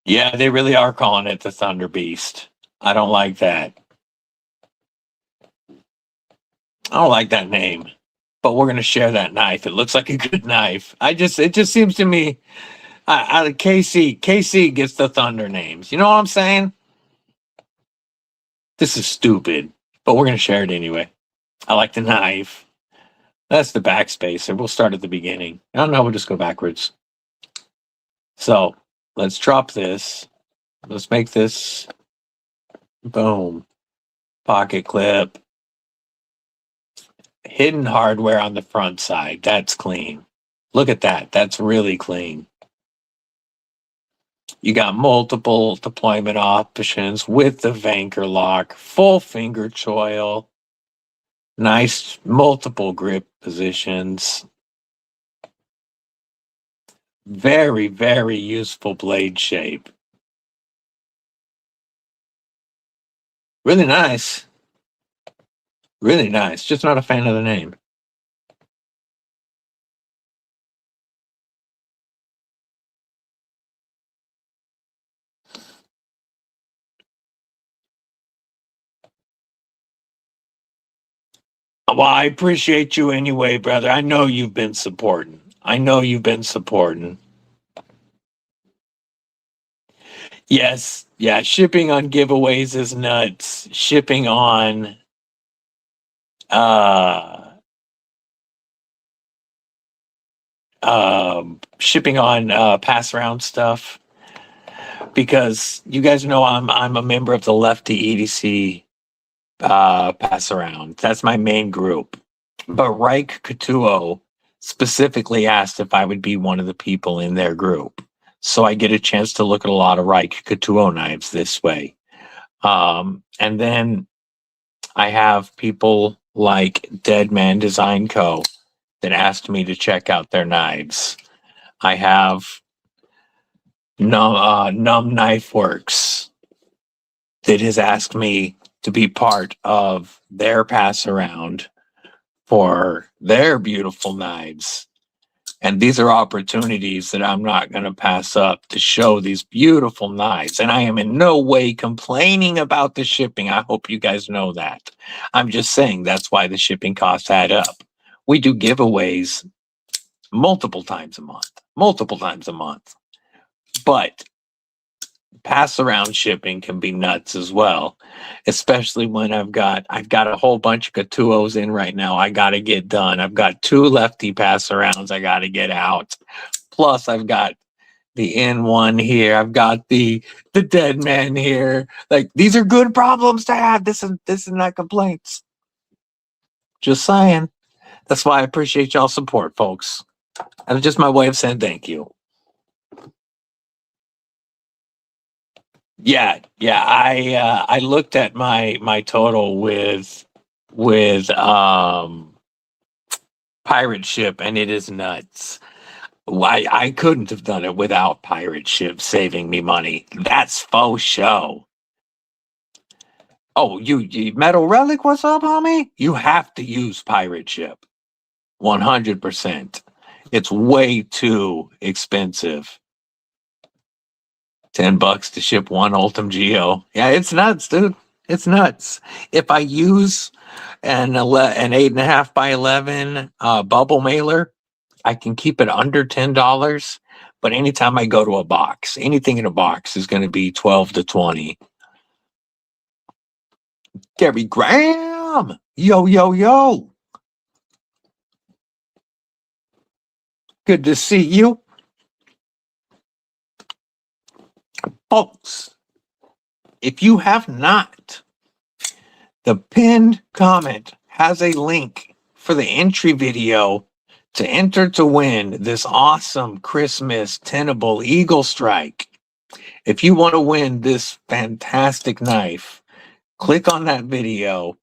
Yeah, they really are calling it the Thunder Beast. I don't like that. I don't like that name. But we're gonna share that knife. It looks like a good knife. It just seems to me, KC gets the Thunder names. You know what I'm saying? This is stupid, but we're gonna share it anyway. I like the knife. That's the backspacer. We'll start at the beginning. I don't know. We'll just go backwards. So let's drop this. Let's make this. Boom. Pocket clip. Hidden hardware on the front side. That's clean. Look at that. That's really clean. You got multiple deployment options with the Vanker lock, full finger choil, nice multiple grip positions. Very, very useful blade shape. Really nice. Really nice. Just not a fan of the name. Well, I appreciate you anyway, brother. I know you've been supporting. Yes. Yeah. Shipping on giveaways is nuts. Shipping on pass around stuff, because you guys know I'm a member of the Lefty EDC pass around. That's my main group. But Reich Katuo specifically asked if I would be one of the people in their group. So I get a chance to look at a lot of Reich Katuo knives this way. And then I have people like Dead Man Design Co. that asked me to check out their knives. I have Numb Knife Works that has asked me to be part of their pass around for their beautiful knives. And these are opportunities that I'm not going to pass up to show these beautiful knives. And I am in no way complaining about the shipping. I hope you guys know that. I'm just saying that's why the shipping costs add up. We do giveaways multiple times a month. But pass around shipping can be nuts as well, especially when I've got a whole bunch of Katuos in right now. I got to get done. I've got 2 lefty pass arounds I got to get out. Plus I've got the N1 here. I've got the Dead Man here. Like, these are good problems to have. This is not complaints. Just saying. That's why I appreciate y'all's support, folks. That's just my way of saying thank you. Yeah. I looked at my total with pirate ship, and it is nuts. I couldn't have done it without pirate ship saving me money. That's faux show. Oh, you Metal Relic, what's up, homie? You have to use pirate ship. 100%. It's way too expensive. $10 to ship one Ultim Geo. Yeah, it's nuts, dude. It's nuts. If I use an 8.5 by 11 bubble mailer, I can keep it under $10. But anytime I go to a box, anything in a box is going to be 12 to 20. Gary Graham, yo, yo, yo. Good to see you. Folks, if you have not, the pinned comment has a link for the entry video to enter to win this awesome Christmas Tenable Eaglestrike. If you want to win this fantastic knife, click on that video,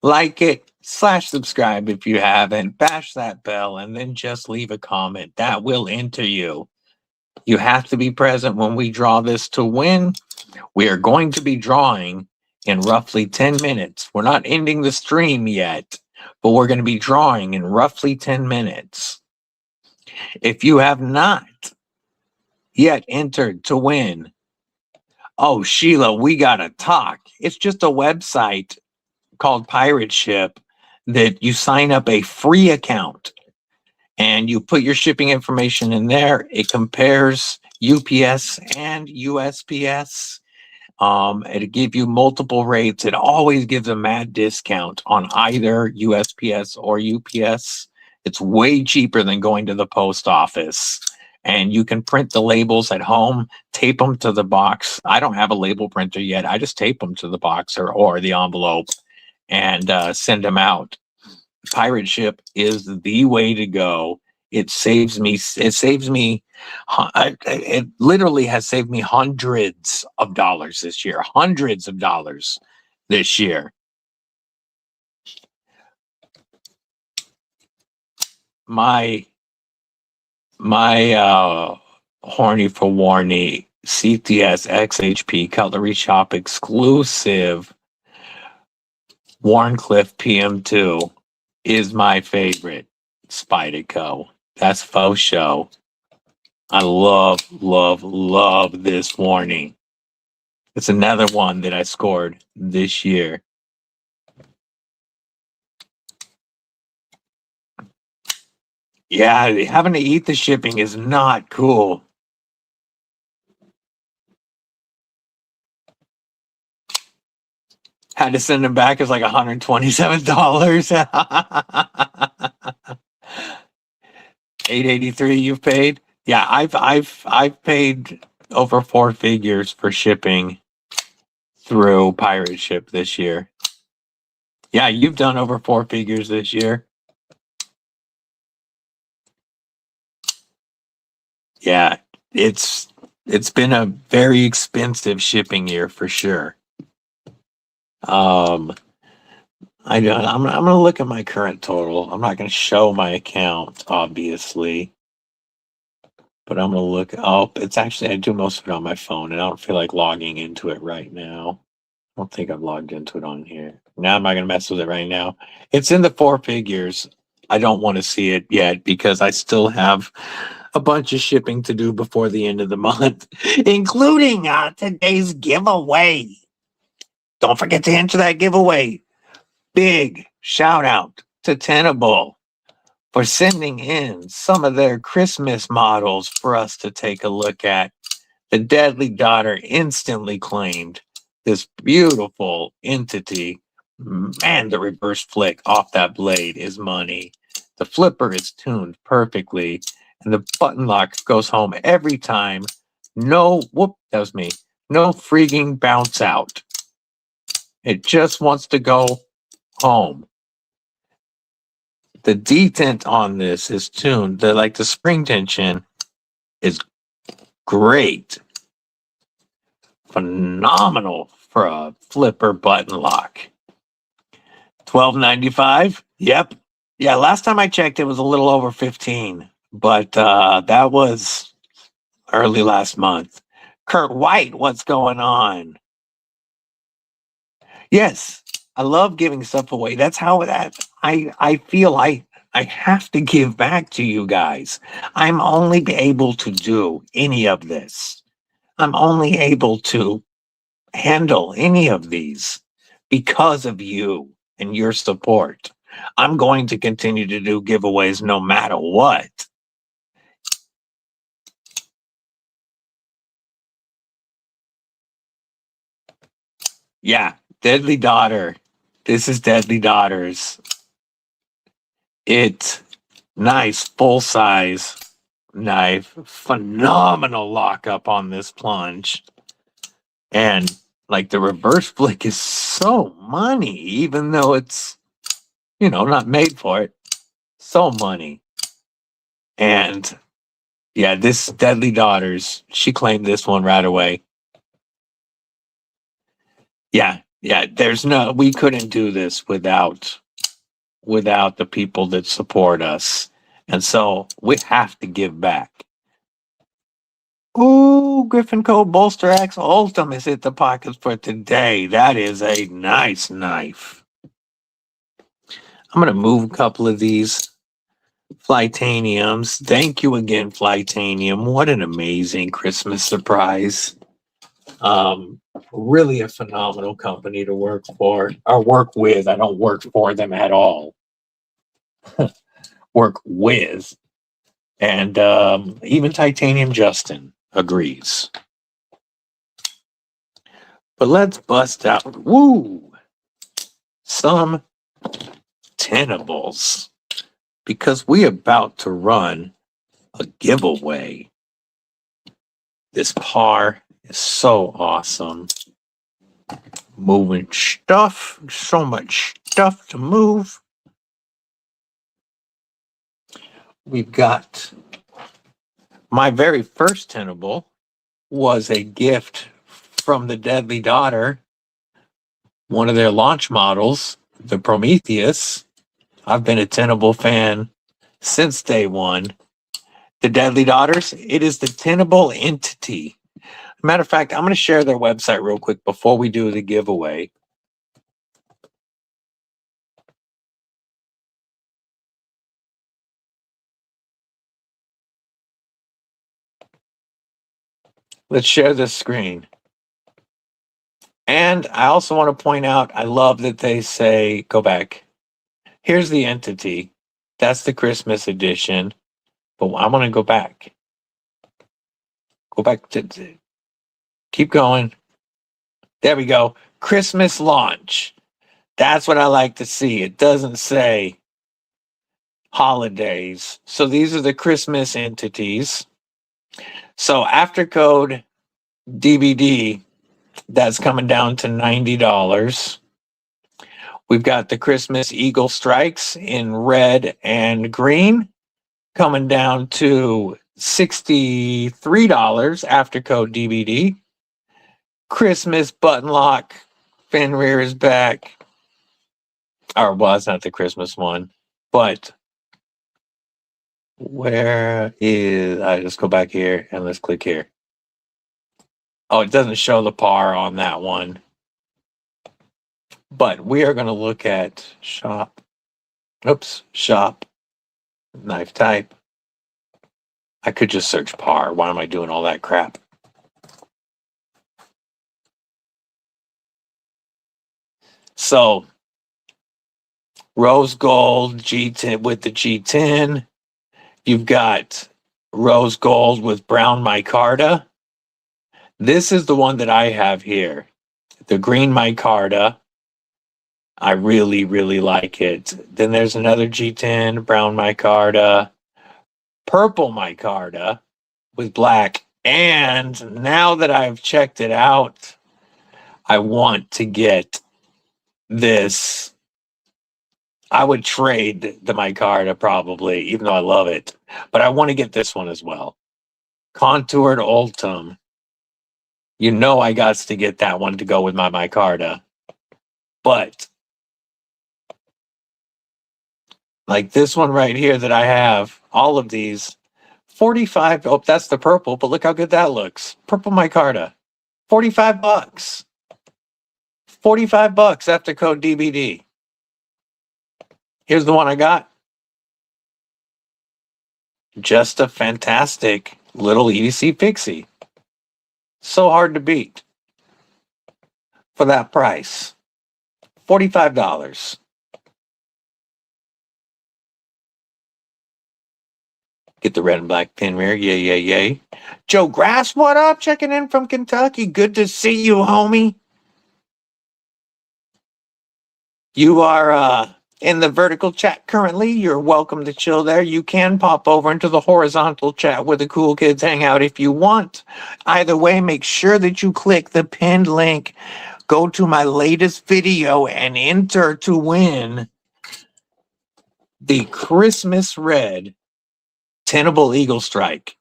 like it, /subscribe if you haven't, bash that bell, and then just leave a comment. That will enter you. You have to be present when we draw this to win. We are going to be drawing in roughly 10 minutes. We're not ending the stream yet, but we're going to be drawing in roughly 10 minutes. If you have not yet entered to win, oh, Sheila, we got to talk. It's just a website called Pirate Ship that you sign up a free account and you put your shipping information in there. It compares UPS and USPS. It'll give you multiple rates. It always gives a mad discount on either USPS or UPS. It's way cheaper than going to the post office. And you can print the labels at home, tape them to the box. I don't have a label printer yet. I just tape them to the box or the envelope and send them out. Pirate Ship is the way to go. It literally has saved me hundreds of dollars this year. Hundreds of dollars this year. My horny for Warney CTS XHP Cutlery Shop exclusive Warncliffe PM2 is my favorite Spyderco. That's faux show. I love this warning. It's another one that I scored this year. Yeah, having to eat the shipping is not cool. Had to send them back. It's like $127. $883 you've paid? Yeah, I've paid over 4 figures for shipping through Pirate Ship this year. Yeah, you've done over 4 figures this year. Yeah, it's been a very expensive shipping year for sure. I'm gonna look at my current total. I'm not gonna show my account, obviously, but I'm gonna look. Oh, it's actually I do most of it on my phone, and I don't feel like logging into it right now. I don't think I've logged into it on here. Now I'm not gonna mess with it right now. It's in the 4 figures. I don't want to see it yet because I still have a bunch of shipping to do before the end of the month, including today's giveaway. Don't forget to enter that giveaway. Big shout out to Tenable for sending in some of their Christmas models for us to take a look at. The Deadly Daughter instantly claimed this beautiful entity. Man, the reverse flick off that blade is money. The flipper is tuned perfectly, and the button lock goes home every time. No, whoop, that was me. No freaking bounce out. It just wants to go home. The detent on this is tuned. The spring tension is great. Phenomenal for a flipper button lock. $12.95. Yep. Yeah, last time I checked, it was a little over 15, but that was early last month. Kurt White, what's going on? Yes, I love giving stuff away. That's how I feel I have to give back to you guys. I'm only able to do any of this. I'm only able to handle any of these because of you and your support. I'm going to continue to do giveaways no matter what. Yeah, Deadly Daughter. This is Deadly Daughters. It's nice, full-size knife. Phenomenal lockup on this plunge. And like the reverse flick is so money, even though it's, you know, not made for it. So money. And yeah, this Deadly Daughters, she claimed this one right away. Yeah, we couldn't do this without the people that support us. And so we have to give back. Ooh, Griffin Co. Bolster Axe Ultim has hit the pockets for today. That is a nice knife. I'm going to move a couple of these Flightaniums. Thank you again, Flightanium. What an amazing Christmas surprise. Really a phenomenal company to work for, or work with. I don't work for them at all. Work with. And even Titanium Justin agrees. But let's bust out, some Tenables, because we're about to run a giveaway. This par is so awesome. Moving stuff, so much stuff to move. We've got my very first Tenable was a gift from the Deadly Daughter, one of their launch models, the Prometheus. I've been a Tenable fan since day one. The Deadly Daughters, it is the Tenable entity. Matter of fact, I'm going to share their website real quick before we do the giveaway. Let's share this screen. And I also want to point out, I love that they say, go back. Here's the entity. That's the Christmas edition. But I'm going to go back. Go back to, keep going. There we go. Christmas launch. That's what I like to see. It doesn't say holidays. So these are the Christmas entities. So after code DBD, that's coming down to $90. We've got the Christmas Eaglestrikes in red and green coming down to $63 after code DBD. Christmas button lock, fin rear is back. Or, well, it's not the Christmas one, but where is, I just go back here and let's click here. Oh, it doesn't show the par on that one. But we are going to look at shop, knife type. I could just search par. Why am I doing all that crap? So, rose gold G10 with the G10. You've got rose gold with brown micarta. This is the one that I have here. The green micarta. I really, really like it. Then there's another G10, brown micarta, purple micarta with black. And now that I've checked it out, I want to get this. I would trade the micarta probably, even though I love it. But I want to get this one as well. Contoured Ultim. You know I got to get that one to go with my micarta. But like this one right here that I have, all of these, 45. Oh, that's the purple, but look how good that looks. Purple micarta, $45. $45 after code DBD. Here's the one I got. Just a fantastic little EDC Pixie. So hard to beat for that price. $45. Get the red and black pin mirror. Yay, yay, yay. Joe Grass, what up? Checking in from Kentucky. Good to see you, homie. You are in the vertical chat currently. You're welcome to chill there. You can pop over into the horizontal chat where the cool kids hang out if you want. Either way, make sure that you click the pinned link. Go to my latest video and enter to win the Christmas Red Tenable Eaglestrike.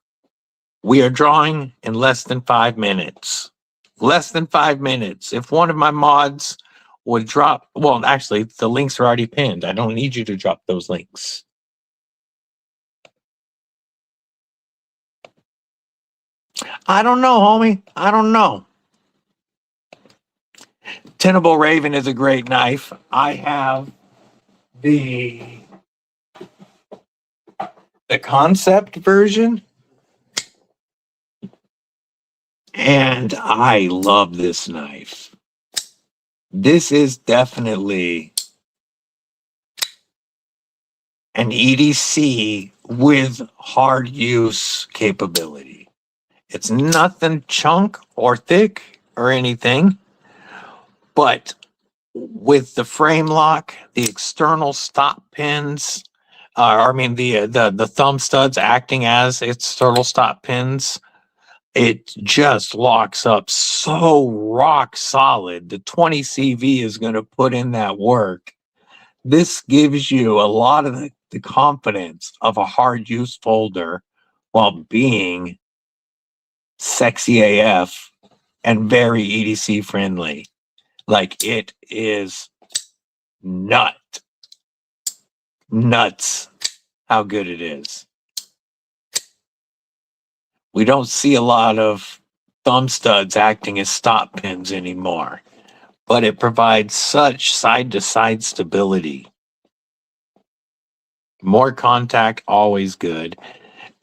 We are drawing in less than 5 minutes. Less than 5 minutes. If one of my mods would drop, well, actually, the links are already pinned. I don't need you to drop those links. I don't know, homie. I don't know. Tenable Raven is a great knife. I have the concept version, and I love this knife. This is definitely an EDC with hard use capability. It's nothing chunk or thick or anything, but with the frame lock, the external stop pins, the thumb studs acting as external stop pins, it just locks up so rock solid. The 20 CV is going to put in that work. This gives you a lot of the confidence of a hard use folder while being sexy AF and very EDC friendly. Like, it is nuts how good it is. We don't see a lot of thumb studs acting as stop pins anymore, but it provides such side-to-side stability. More contact, always good.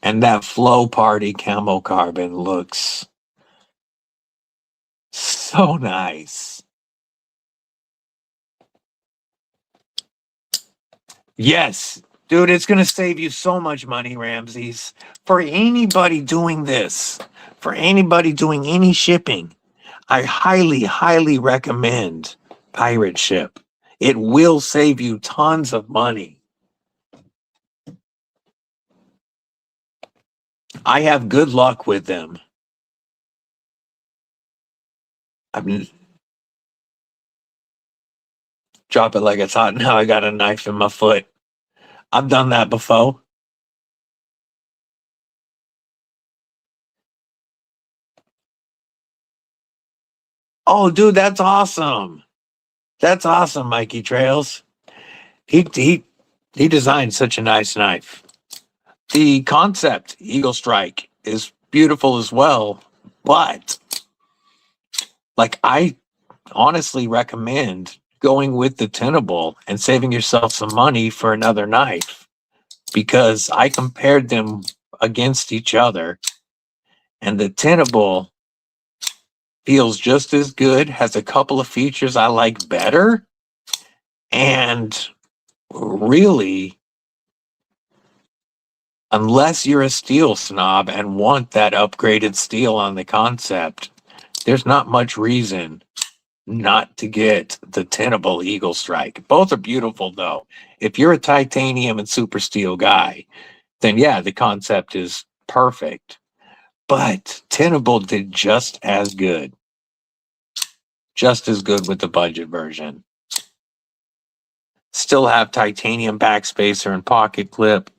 And that Flow Party camo carbon looks so nice. Yes, dude, it's going to save you so much money, Ramses. For anybody doing this, for anybody doing any shipping, I highly, highly recommend Pirate Ship. It will save you tons of money. I have good luck with them. I mean, drop it like it's hot. Now I got a knife in my foot. I've done that before. Oh, dude, that's awesome. That's awesome, Mikey Trails. He designed such a nice knife. The concept Eaglestrike is beautiful as well, but like, I honestly recommend going with the Tenable and saving yourself some money for another knife, because I compared them against each other, and the Tenable feels just as good, has a couple of features I like better, and really, unless you're a steel snob and want that upgraded steel on the concept, there's not much reason not to get the Tenable Eaglestrike. Both are beautiful, though. If you're a titanium and super steel guy, then yeah, the concept is perfect. But Tenable did just as good. Just as good with the budget version. Still have titanium backspacer and pocket clip.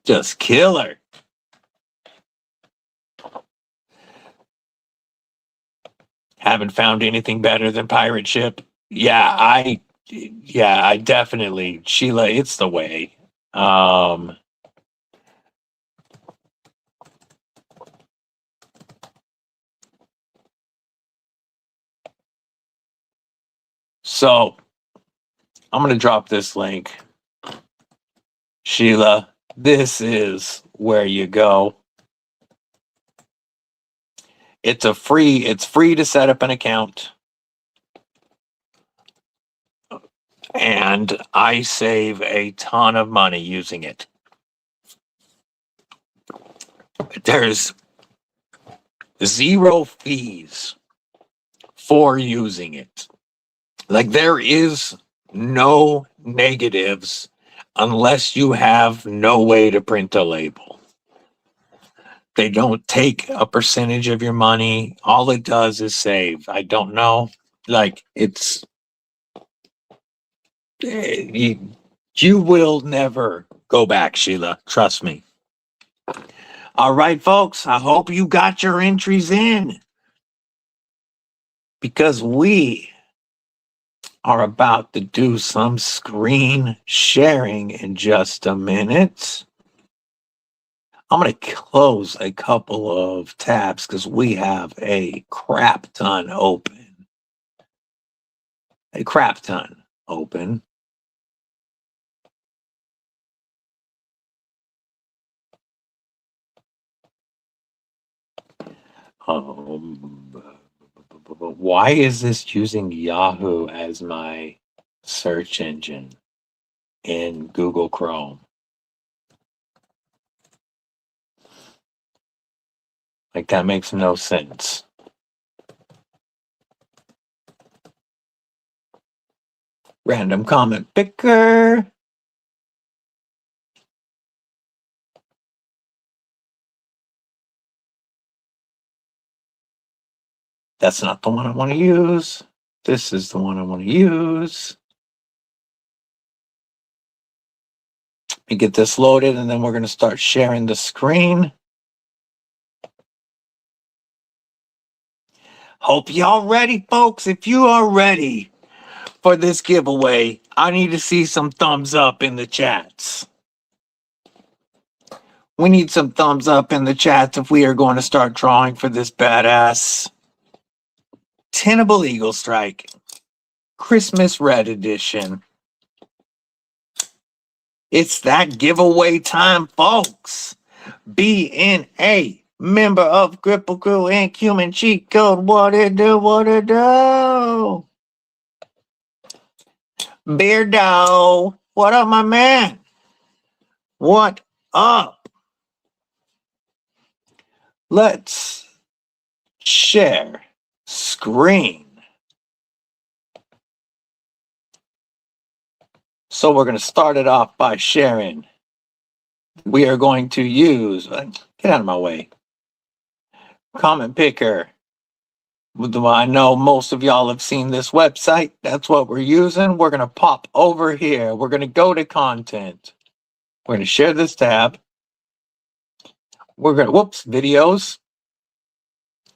Just killer. Haven't found anything better than Pirate Ship. Yeah, I definitely, Sheila, it's the way. So I'm going to drop this link. Sheila, this is where you go. It's free to set up an account. and I save a ton of money using it. There's 0 fees for using it. Like, there is no negatives unless you have no way to print a label. They don't take a percentage of your money. All it does is save. I don't know. Like, it's... You will never go back, Sheila. Trust me. All right, folks. I hope you got your entries in, because we are about to do some screen sharing in just a minute. I'm going to close a couple of tabs because we have a crap ton open. A crap ton open. Why is this using Yahoo as my search engine in Google Chrome? Like, that makes no sense. Random comment picker. That's not the one I want to use. This is the one I want to use. Let me get this loaded, and then we're going to start sharing the screen. Hope y'all ready, folks. If you are ready for this giveaway, I need to see some thumbs up in the chats. We need some thumbs up in the chats if we are going to start drawing for this badass Tenable Eaglestrike Christmas Red Edition. It's that giveaway time, folks. BNA, member of Kripple, Krew, and Human Cheat Code. What it do? What it do? Beardo, what up, my man? What up? Let's share screen. So we're going to start it off by sharing. We are going to use, get out of my way, comment picker. I know most of y'all have seen this website. That's what we're using. We're going to pop over here. We're going to go to content. We're going to share this tab. We're going to, videos.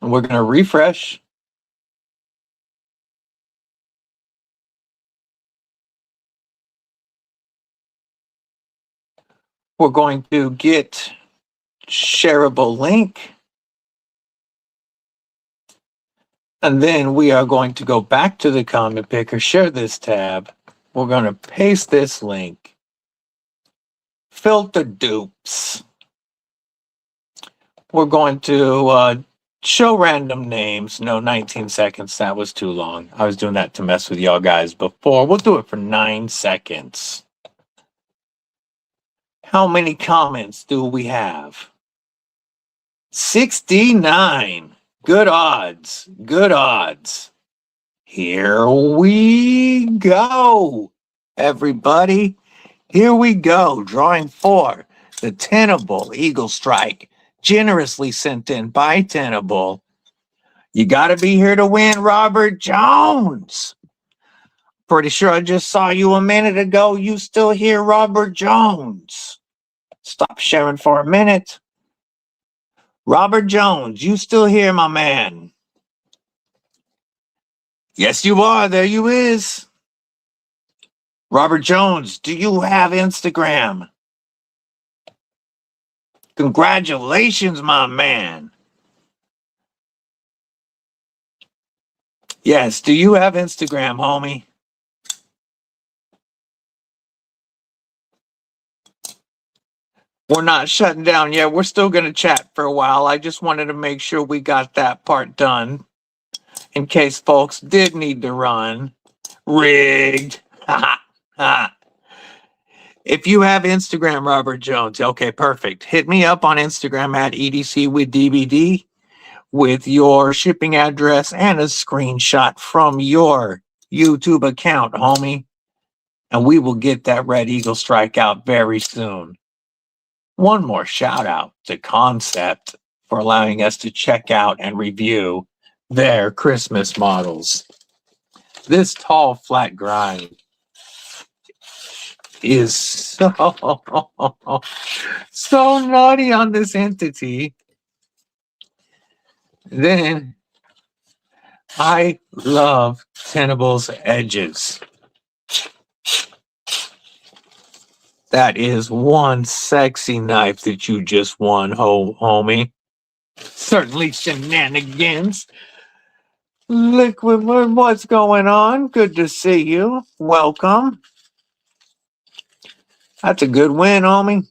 And we're going to refresh. We're going to get shareable link. And then we are going to go back to the comment picker, share this tab. We're going to paste this link. Filter dupes. We're going to show random names. No, 19 seconds. That was too long. I was doing that to mess with y'all guys before. We'll do it for 9 seconds. How many comments do we have? 69. Good odds. Good odds. Here we go, everybody. Here we go. Drawing for the Tenable Eaglestrike, generously sent in by Tenable. You got to be here to win, Robert Jones. Pretty sure I just saw you a minute ago. You still here, Robert Jones? Stop sharing for a minute. Robert Jones, you still here, my man? Yes, you are. There you is. Robert Jones, do you have Instagram? Congratulations, my man. Yes, do you have Instagram, homie? We're not shutting down yet. We're still going to chat for a while. I just wanted to make sure we got that part done in case folks did need to run. Rigged. Ah, if you have Instagram, Robert Jones, okay, perfect. Hit me up on Instagram at EDCwithDBD with your shipping address and a screenshot from your YouTube account, homie. And we will get that Red Eaglestrike out very soon. One more shout out to Concept for allowing us to check out and review their Christmas models. This tall flat grind is so nutty on this entity. Then I love Tenable's edges. That is one sexy knife that you just won, homie. Certainly shenanigans. Liquid, what's going on? Good to see you. Welcome. That's a good win, homie.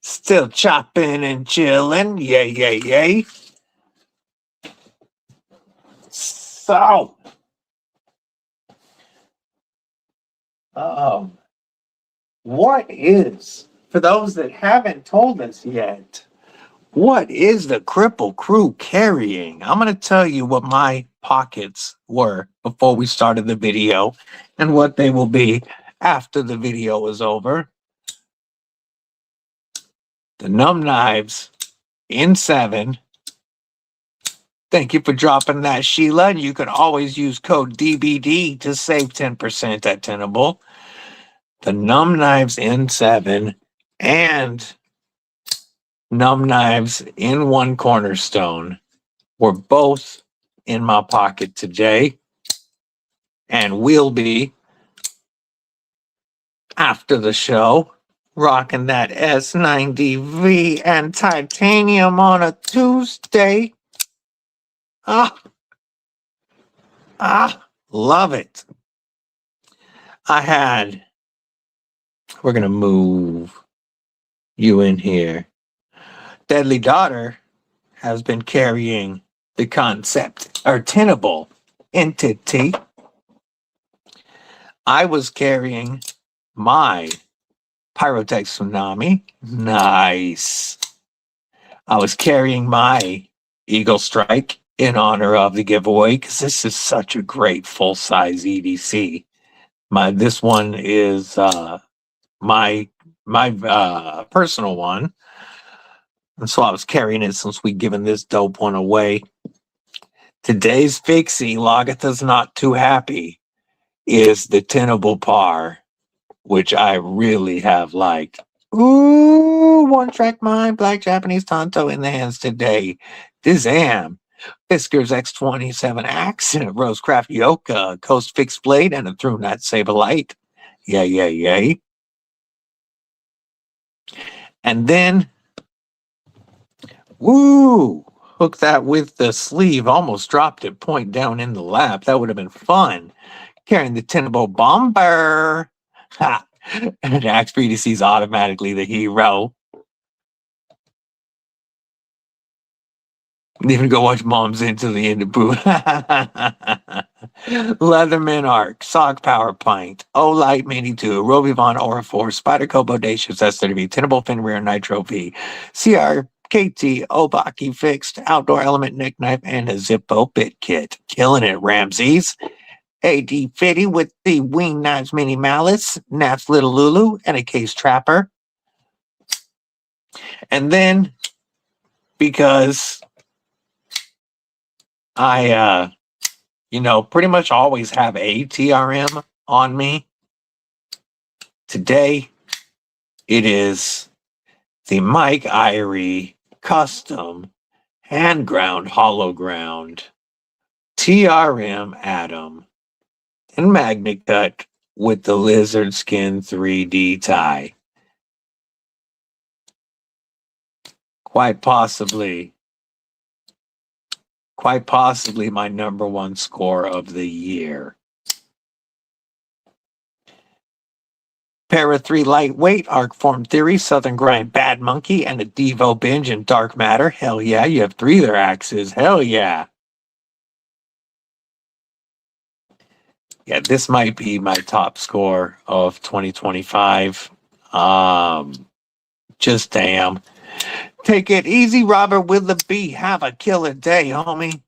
Still chopping and chilling. Yay, yay, yay. So, what is, for those that haven't told us yet, what is the Kripple Krew carrying? I'm going to tell you what my pockets were before we started the video and what they will be after the video is over. The Numb Knives N7. Thank you for dropping that, Sheila. And you can always use code DBD to save 10% at Tenable. The Numb Knives N7 and Numb Knives N.U.M B Cornerstone were both in my pocket today and will be after the show. Rocking that S90V and titanium on a Tuesday. Love it. We're going to move you in here. Deadly Daughter has been carrying the Concept or Tenable entity. I was carrying my Pyrotech Tsunami. Nice. I was carrying my Eaglestrike in honor of the giveaway because this is such a great full-size EDC. This one is my personal one. And so I was carrying it since we'd given this dope one away. Today's fixie, Lagatha's not too happy, is the Teneable Par, which I really have liked. Ooh, one track mind, Black Japanese Tonto in the hands today. Dizam, Fisker's X27 Accent, Rosecraft Yoka, Coast Fixed Blade, and a Through Nut Saberlight. Yay, yay, yay. And then, woo, hook that with the sleeve. Almost dropped it point down in the lap. That would have been fun. Carrying the Tenable Bomber. Ha! And Axe BDC is automatically the hero. Even go watch Moms Into the End of Boo. Leatherman Arc, Sock Power Pint, O-Light Mini 2, Robivon Aura 4, Spyderco Bodacious S30V, Tenable Finrear Nitro V, CRKT, Obaki Fixed, Outdoor Element Nick Knife, and a Zippo Bit Kit. Killing it, Ramses. AD Fitty with the Wing Knives Mini Malice, Nat's Little Lulu, and a Case Trapper. And then, because I, pretty much always have a TRM on me, today it is the Mike Irie Custom Hand Ground Hollow Ground TRM Atom and Magnet Cut with the Lizard Skin 3D tie. Quite possibly my number one score of the year. Para 3 Lightweight, Arc Form Theory, Southern Grind, Bad Monkey, and a Devo Binge and Dark Matter. Hell yeah, you have 3 of their axes. Hell yeah. Yeah, this might be my top score of 2025. Just damn. Take it easy, Robert with the B. Have a killer day, homie.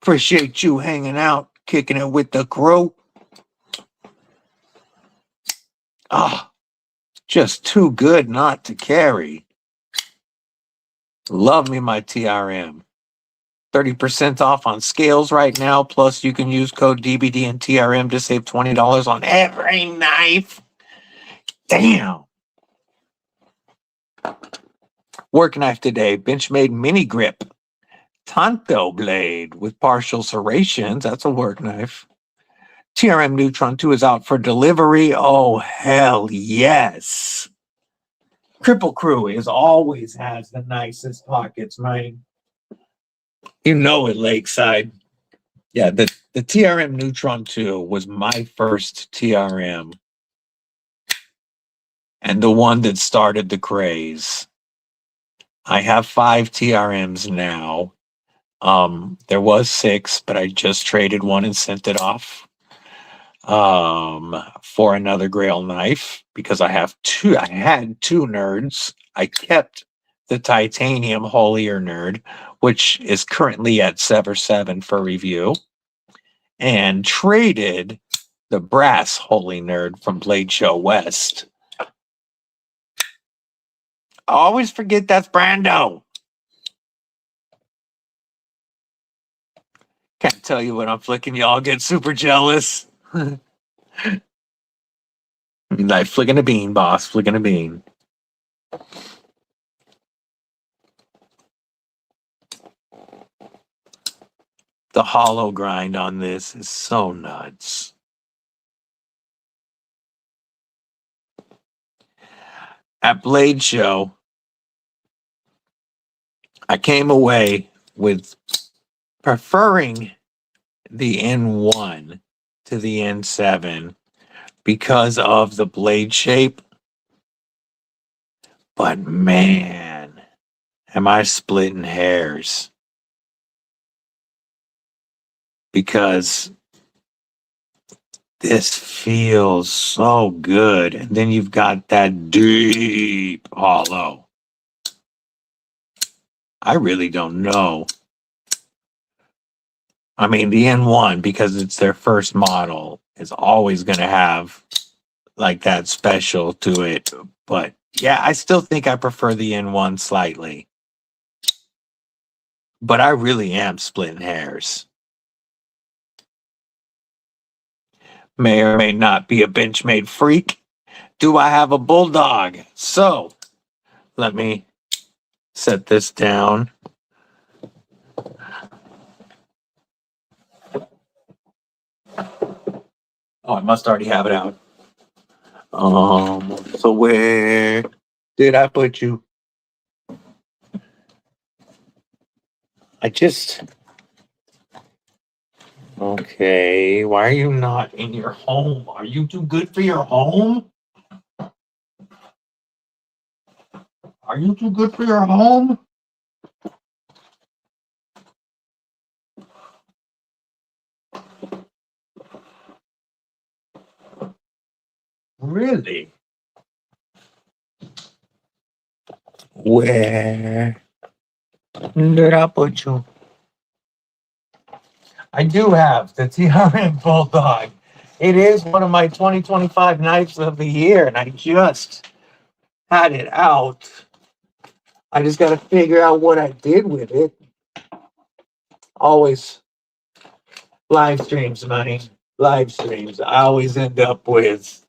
Appreciate you hanging out, kicking it with the crew. Ah, just too good not to carry. Love me my TRM. 30% off on scales right now. Plus, you can use code DBD and TRM to save $20 on every knife. Damn. Work knife today. Benchmade mini grip. Tanto blade with partial serrations. That's a work knife. TRM Neutron 2 is out for delivery. Oh, hell yes. Kripple Krew always has the nicest pockets, man. You know it, Lakeside. Yeah, the TRM Neutron 2 was my first TRM and the one that started the craze. I have 5 TRMs now. There was 6, but I just traded one and sent it off for another Grail knife because I had 2 nerds. I kept the titanium holier nerd, which is currently at Sever 7 for review, and traded the brass holy nerd from Blade Show West. I always forget that's Brando. Can't tell you what I'm flicking. Y'all get super jealous. Like flicking a bean, boss. Flicking a bean. The hollow grind on this is so nuts. At Blade Show, I came away with preferring the N1 to the N7 because of the blade shape. But man, am I splitting hairs. Because this feels so good. And then you've got that deep hollow. I really don't know. I mean, the N1, because it's their first model, is always going to have like that special to it. But yeah, I still think I prefer the N1 slightly. But I really am splitting hairs. May or may not be a Benchmade freak. Do I have a bulldog? So let me set this down. Oh, I must already have it out. So where did I put you? Okay, why are you not in your home? Are you too good for your home? Are you too good for your home? Really? Where did I put you? I do have the TRM Bulldog. It is one of my 2025 knives of the year, and I just had it out. I just got to figure out what I did with it. Always live streams, money. Live streams. I always end up with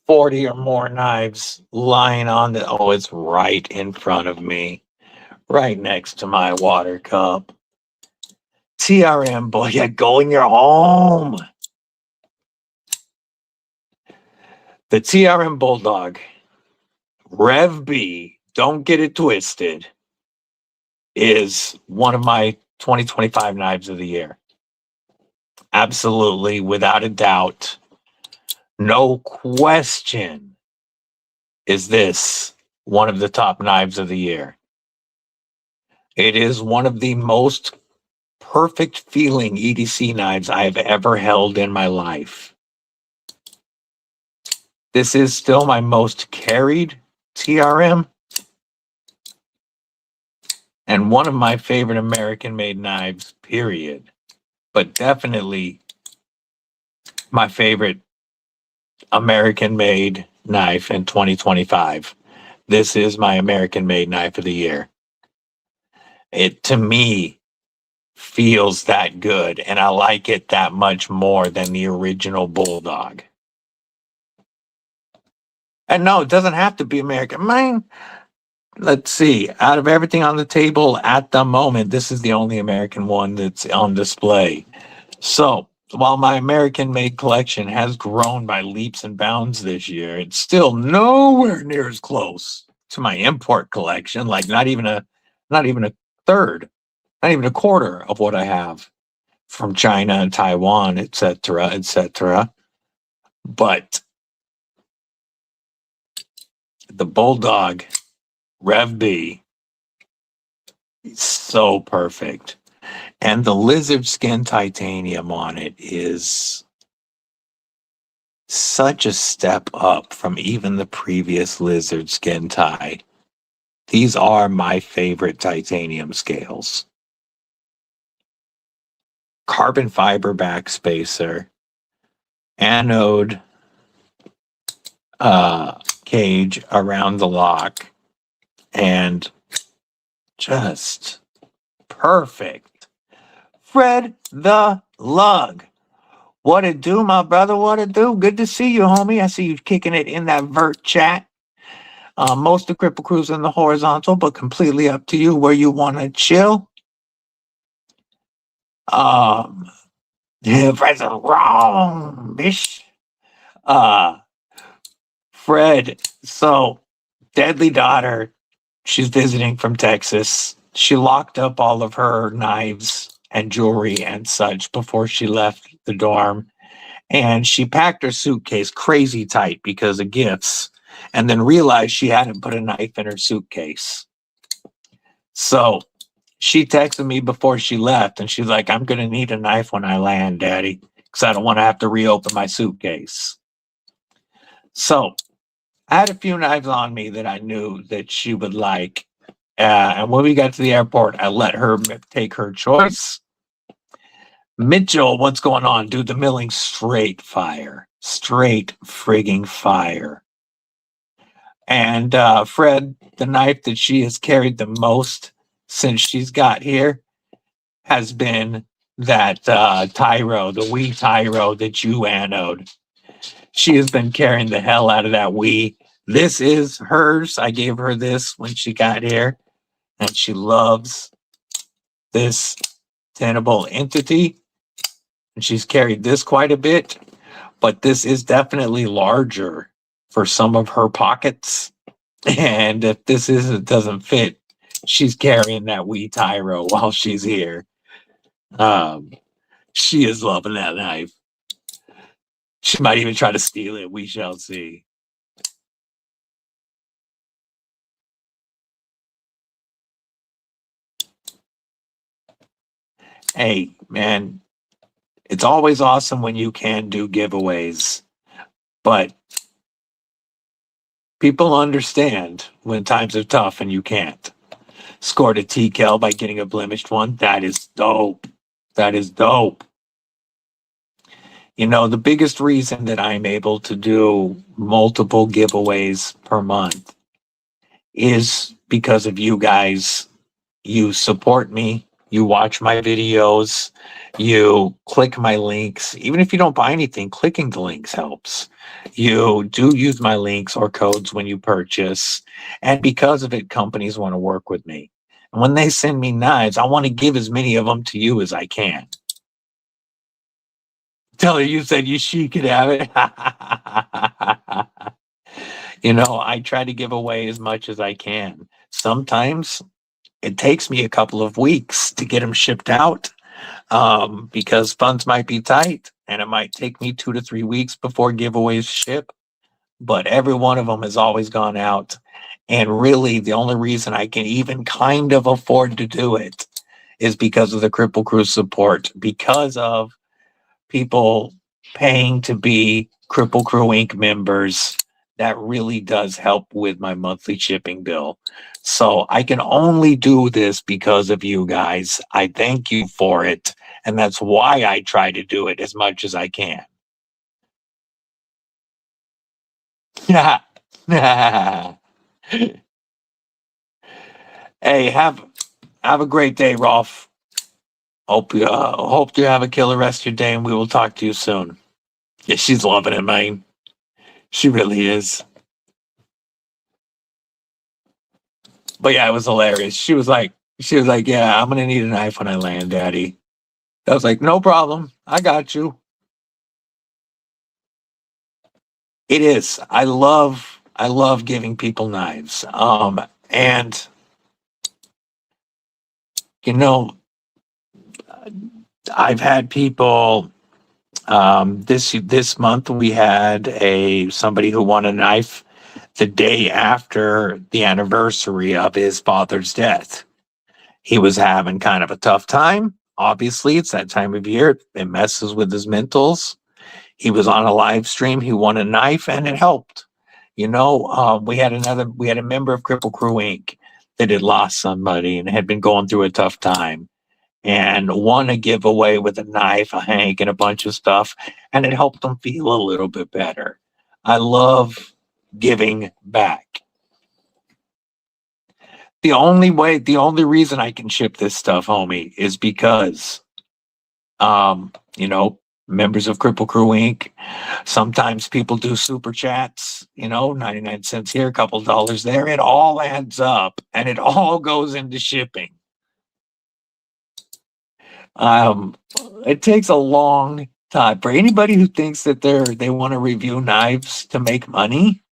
40 or more knives lying on the... Oh, it's right in front of me. Right next to my water cup. TRM, boy, yeah, go in your home. The TRM Bulldog, Rev B, don't get it twisted, is one of my 2025 knives of the year. Absolutely, without a doubt, no question, is this one of the top knives of the year. It is one of the most perfect feeling EDC knives I have ever held in my life. This is still my most carried TRM and one of my favorite American-made knives, period. But definitely my favorite American-made knife in 2025. This is my American-made knife of the year. It, to me, feels that good, and I like it that much more than the original Bulldog. And no, it doesn't have to be American. Mine, let's see, out of everything on the table at the moment, this is the only American one that's on display. So while my American-made collection has grown by leaps and bounds this year, it's still nowhere near as close to my import collection. Like not even a third, not even a quarter of what I have from China and Taiwan, etc., etc. But the Bulldog Rev B is so perfect. And the lizard skin titanium on it is such a step up from even the previous lizard skin tie. These are my favorite titanium scales. Carbon fiber backspacer, anode cage around the lock, and just perfect. Fred the Lug. What it do, my brother? What it do? Good to see you, homie. I see you kicking it in that vert chat. Most of Kripple Crew's in the horizontal, but completely up to you where you want to chill. Fred's wrong, bish. Fred, so Deadly Daughter, she's visiting from Texas. She locked up all of her knives and jewelry and such before she left the dorm. And she packed her suitcase crazy tight because of gifts, and then realized she hadn't put a knife in her suitcase. So she texted me before she left, and she's like, I'm going to need a knife when I land, Daddy, because I don't want to have to reopen my suitcase. So I had a few knives on me that I knew that she would like. And when we got to the airport, I let her take her choice. Mitchell, what's going on? Dude, the milling straight fire. Straight frigging fire. And Fred, the knife that she has carried the most since she's got here has been that Tyro, the Wii Tyro that you anode. She has been carrying the hell out of that Wii. This is hers. I gave her this when she got here, and she loves this Tenable entity. And she's carried this quite a bit, but this is definitely larger for some of her pockets. And if this doesn't fit, she's carrying that Wii Tyro while she's here. She is loving that knife. She might even try to steal it. We shall see. Hey, man, it's always awesome when you can do giveaways, but people understand when times are tough and you can't. Scored a TKL by getting a blemished one. That is dope. That is dope. You know, the biggest reason that I'm able to do multiple giveaways per month is because of you guys. You support me. You watch my videos. You click my links. Even if you don't buy anything, clicking the links helps. You do use my links or codes when you purchase. And because of it, companies want to work with me. And when they send me knives, I want to give as many of them to you as I can. Tell her you said she could have it. You know, I try to give away as much as I can. Sometimes it takes me a couple of weeks to get them shipped out because funds might be tight, and it might take me 2 to 3 weeks before giveaways ship. But every one of them has always gone out. And really, the only reason I can even kind of afford to do it is because of the Kripple Krew support, because of people paying to be Kripple Krew Inc. members. That really does help with my monthly shipping bill. So I can only do this because of you guys. I thank you for it. And that's why I try to do it as much as I can. Yeah. Hey, have a great day, Rolf. Hope you have a killer rest of your day, and we will talk to you soon. Yeah, she's loving it, man. She really is. But yeah, it was hilarious. She was like, yeah, I'm gonna need a knife when I land, Daddy. I was like, no problem. I got you. It is. I love giving people knives. And you know, I've had people this month we had somebody who won a knife the day after the anniversary of his father's death. He was having kind of a tough time. Obviously, it's that time of year. It messes with his mentals. He was on a live stream. He won a knife, and it helped. We had a member of Kripple Krew Inc. that had lost somebody and had been going through a tough time, and won a giveaway with a knife, a hank, and a bunch of stuff, and it helped them feel a little bit better. I love giving back. The only reason I can ship this stuff, homie, is because, members of Kripple Krew Inc. Sometimes people do super chats, 99 cents here, a couple dollars there. It all adds up and it all goes into shipping. It takes a long time for anybody who thinks that they want to review knives to make money.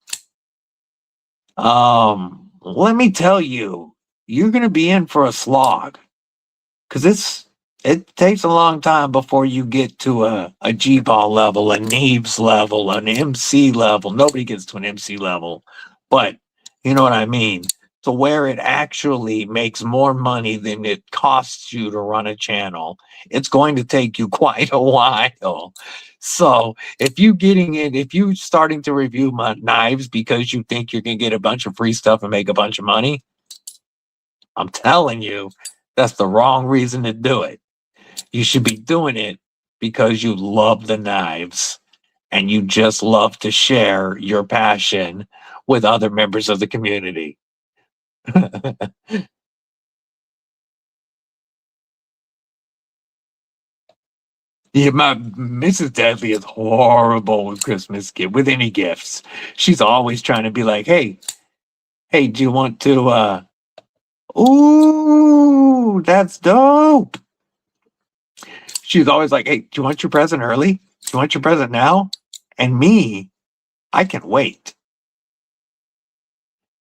Let me tell you, you're going to be in for a slog, because it takes a long time before you get to a G-ball level, a N.U.M.B level, an MC level. Nobody gets to an MC level, but you know what I mean? To where it actually makes more money than it costs you to run a channel. It's going to take you quite a while. So if you starting to review my knives because you think you're going to get a bunch of free stuff and make a bunch of money, I'm telling you, that's the wrong reason to do it. You should be doing it because you love the knives and you just love to share your passion with other members of the community. Yeah, my Mrs. Deadly is horrible with with any gifts. She's always trying to be like, hey, do you want to ooh, that's dope. She's always like, hey, do you want your present early? Do you want your present now? And me, I can wait.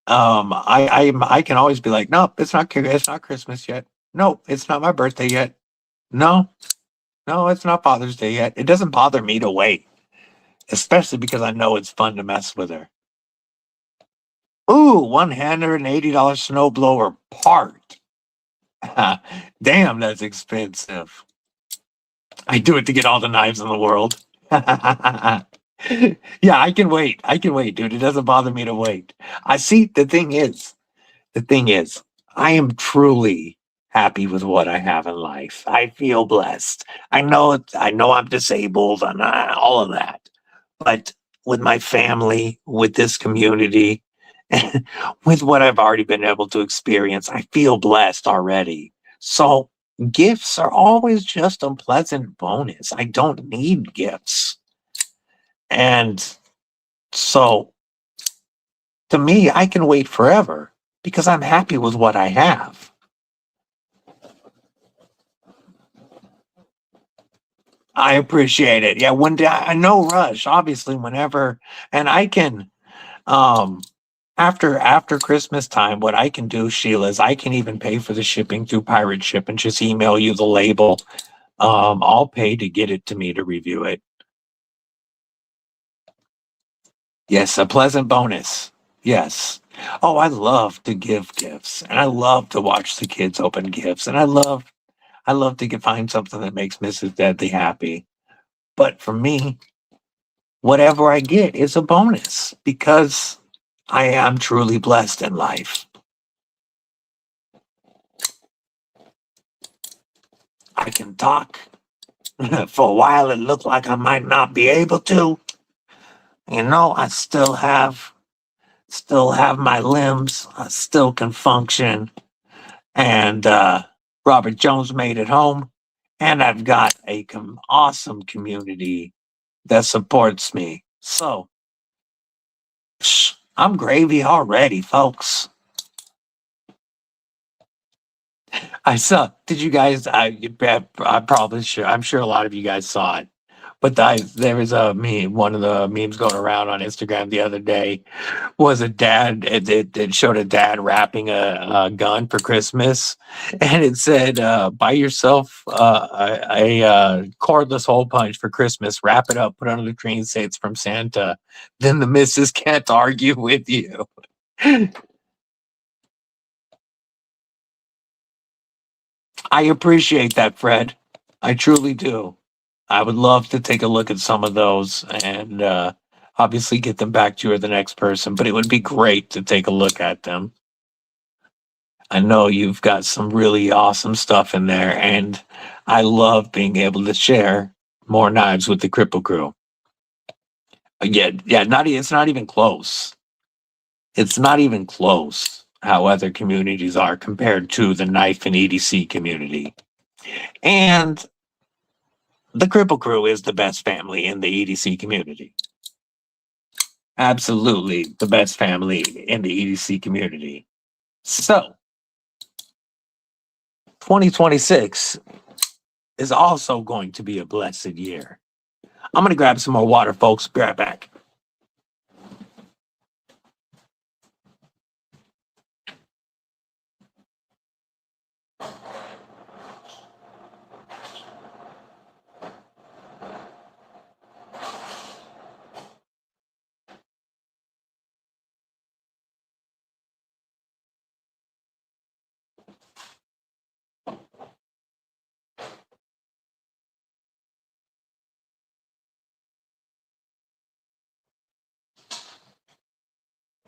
I can always be like, no, it's not Christmas yet. No, it's not my birthday yet. No, it's not Father's Day yet. It doesn't bother me to wait, especially because I know it's fun to mess with her. Ooh, $180 snowblower part. Damn, that's expensive. I do it to get all the knives in the world. Yeah, I can wait. Dude. It doesn't bother me to wait. The thing is, I am truly happy with what I have in life. I feel blessed. I know I'm disabled and all of that. But with my family, with this community, with what I've already been able to experience, I feel blessed already. So gifts are always just a pleasant bonus. I don't need gifts. And so to me, I can wait forever because I'm happy with what I have. I appreciate it. Yeah, one day, no rush, obviously, whenever, and I can, after Christmas time, what I can do, Sheila, is I can even pay for the shipping through Pirate Ship and just email you the label. I'll pay to get it to me to review it. Yes, a pleasant bonus. Yes. Oh, I love to give gifts, and I love to watch the kids open gifts, and I love I love to find something that makes Mrs. Deadly happy. But for me, whatever I get is a bonus because I am truly blessed in life. I can talk. For a while, it looked like I might not be able to. I still have my limbs. I still can function. And Robert Jones made it home. And I've got a awesome community that supports me. So, I'm gravy already, folks. I saw. Did you guys? I'm probably sure. I'm sure a lot of you guys saw it. But there was a meme. One of the memes going around on Instagram the other day was a dad. It showed a dad wrapping a gun for Christmas, and it said, "Buy yourself a cordless hole punch for Christmas. Wrap it up, put it under the tree, and say it's from Santa. Then the missus can't argue with you." I appreciate that, Fred. I truly do. I would love to take a look at some of those and obviously get them back to you or the next person, but it would be great to take a look at them. I know you've got some really awesome stuff in there, and I love being able to share more knives with the Kripple crew. Yeah, it's not even close. It's not even close how other communities are compared to the knife and EDC community. And the Kripple crew is the best family in the EDC community. Absolutely the best family in the EDC community. So, 2026 is also going to be a blessed year. I'm going to grab some more water, folks. Be right back.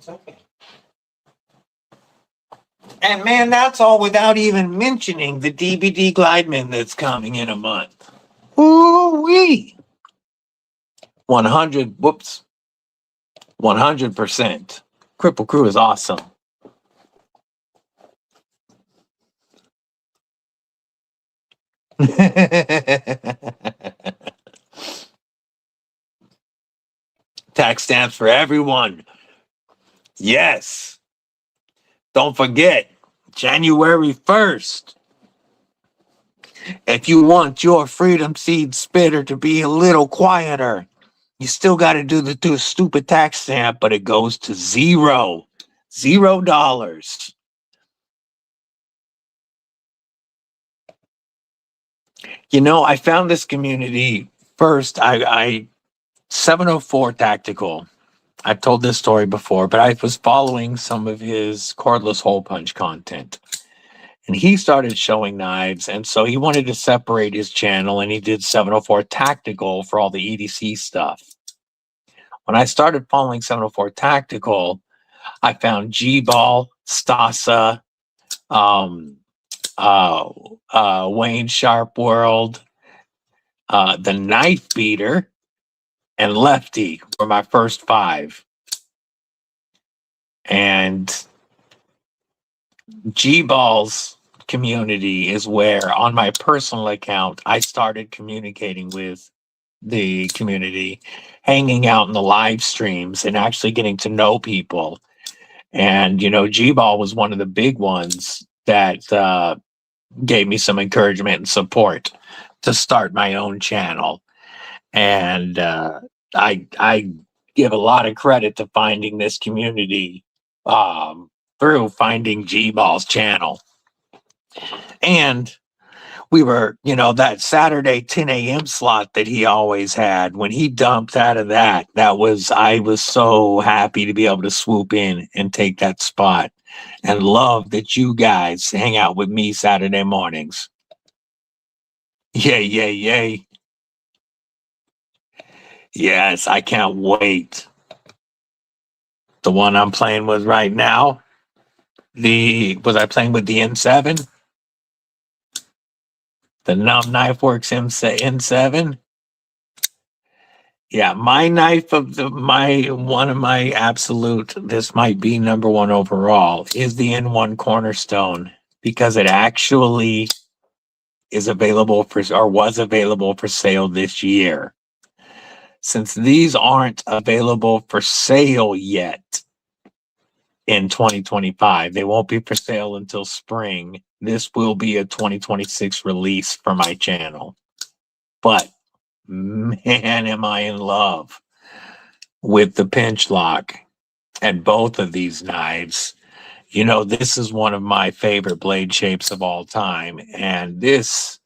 Okay. And man, that's all without even mentioning the DBD Glideman that's coming in a month. Ooh-wee. 100%. Kripple Krew is awesome. Tax stamps for everyone. Yes. Don't forget, January 1st. If you want your Freedom Seed spitter to be a little quieter, you still got to do the stupid tax stamp, but it goes to $0. I found this community first. I 704 Tactical. I've told this story before, but I was following some of his cordless hole punch content. And he started showing knives, and so he wanted to separate his channel, and he did 704 Tactical for all the EDC stuff. When I started following 704 Tactical, I found G-Ball, Stasa, Wayne Sharp World, the Knife Beater, and Lefty were my first 5. And G-Ball's community is where, on my personal account, I started communicating with the community, hanging out in the live streams and actually getting to know people. And, G-Ball was one of the big ones that gave me some encouragement and support to start my own channel. And I give a lot of credit to finding this community through finding G-Ball's channel. And we were, that Saturday 10 a.m. slot that he always had, when he dumped out of I was so happy to be able to swoop in and take that spot, and love that you guys hang out with me Saturday mornings. Yay, yay, yay. Yes, I can't wait. The one I'm playing with right now, was I playing with the N7? The Numb Knife Works N7? Yeah, my knife of one of my absolute, this might be number one overall, is the N1 Cornerstone, because it actually is available for, or was available for sale this year. Since these aren't available for sale yet in 2025, they won't be for sale until spring. This will be a 2026 release for my channel. But man, am I in love with the pinch lock and both of these knives. You know, this is one of my favorite blade shapes of all time. And this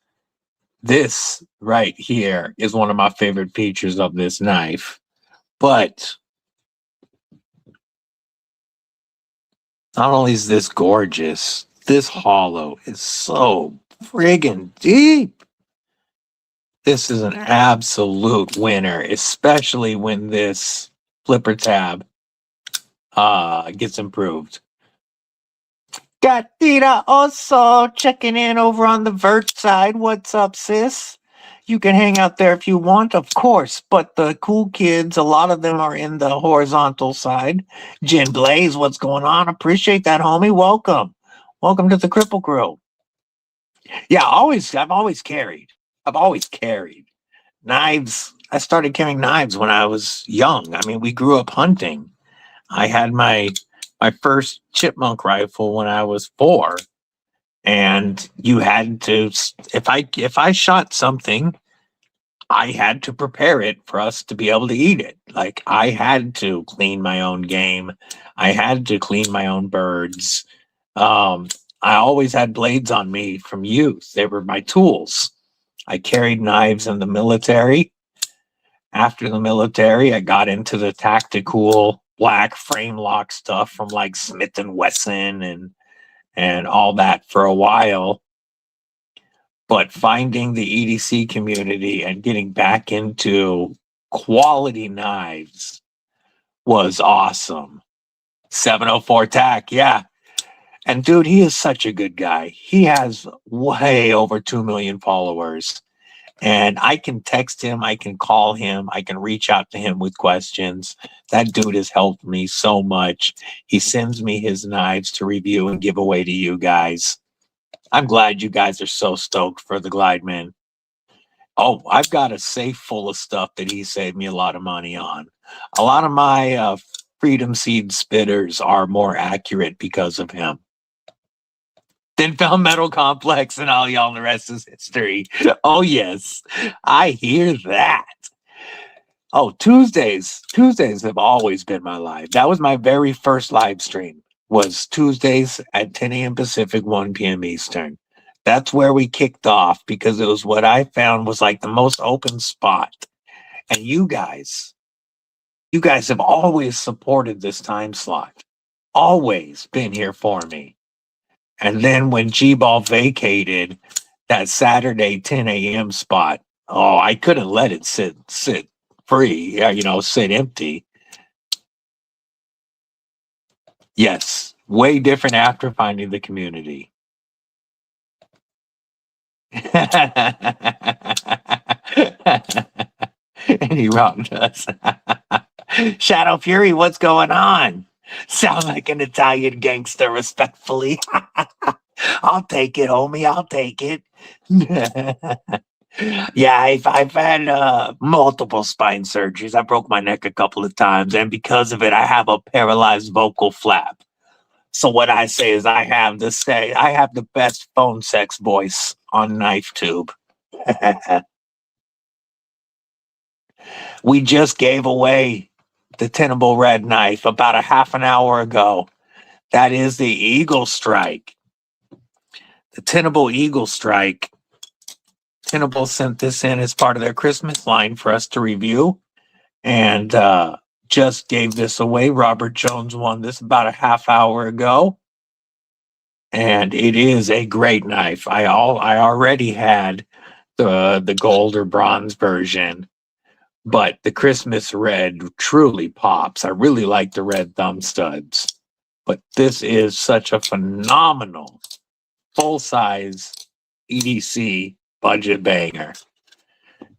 right here is one of my favorite features of this knife. But not only is this gorgeous, this hollow is so friggin' deep. This is an absolute winner, especially when this flipper tab gets improved. Gatita also checking in over on the vert side. What's up, sis? You can hang out there if you want, of course, but the cool kids, a lot of them are in the horizontal side. Jen Blaze, what's going on? Appreciate that, homie. Welcome. Welcome to the Kripple Crew. Yeah, I've always carried knives. I started carrying knives when I was young. I mean, we grew up hunting. I had my first chipmunk rifle when I was 4, and you had to, if I shot something, I had to prepare it for us to be able to eat it. Like, I had to clean my own game. I had to clean my own birds. I always had blades on me from youth. They were my tools. I carried knives in the military. After the military, I got into the tactical black frame lock stuff from like Smith and Wesson and all that for a while. But finding the EDC community and getting back into quality knives was awesome. 704 TAC, yeah. And dude, he is such a good guy. He has way over 2 million followers. And I can text him, I can call him, I can reach out to him with questions. That dude has helped me so much. He sends me his knives to review and give away to you guys. I'm glad you guys are so stoked for the Glideman. Oh, I've got a safe full of stuff that he saved me a lot of money on. A lot of my Freedom Seed spitters are more accurate because of him. Then found Metal Complex and all y'all, and the rest is history. Oh, yes. I hear that. Oh, Tuesdays have always been my live. That was my very first live stream, was Tuesdays at 10 a.m. Pacific, 1 p.m. Eastern. That's where we kicked off because it was what I found was like the most open spot. And you guys have always supported this time slot. Always been here for me. And then when G-Ball vacated that Saturday 10 a.m. spot, oh, I couldn't let it sit free, sit empty. Yes, way different after finding the community. And he rocked us. Shadow Fury, what's going on? Sound like an Italian gangster, respectfully. I'll take it, homie. I'll take it. Yeah, I've had multiple spine surgeries. I broke my neck a couple of times, and because of it, I have a paralyzed vocal flap. So what I say is I have the best phone sex voice on KnifeTube. We just gave away the Tenable Red knife about a half an hour ago. That is the Eaglestrike. The Tenable Eaglestrike. Tenable sent this in as part of their Christmas line for us to review, and just gave this away. Robert Jones won this about a half hour ago, and it is a great knife. I already had the gold or bronze version, but the Christmas Red truly pops. I really like the red thumb studs, but this is such a phenomenal full-size EDC budget banger.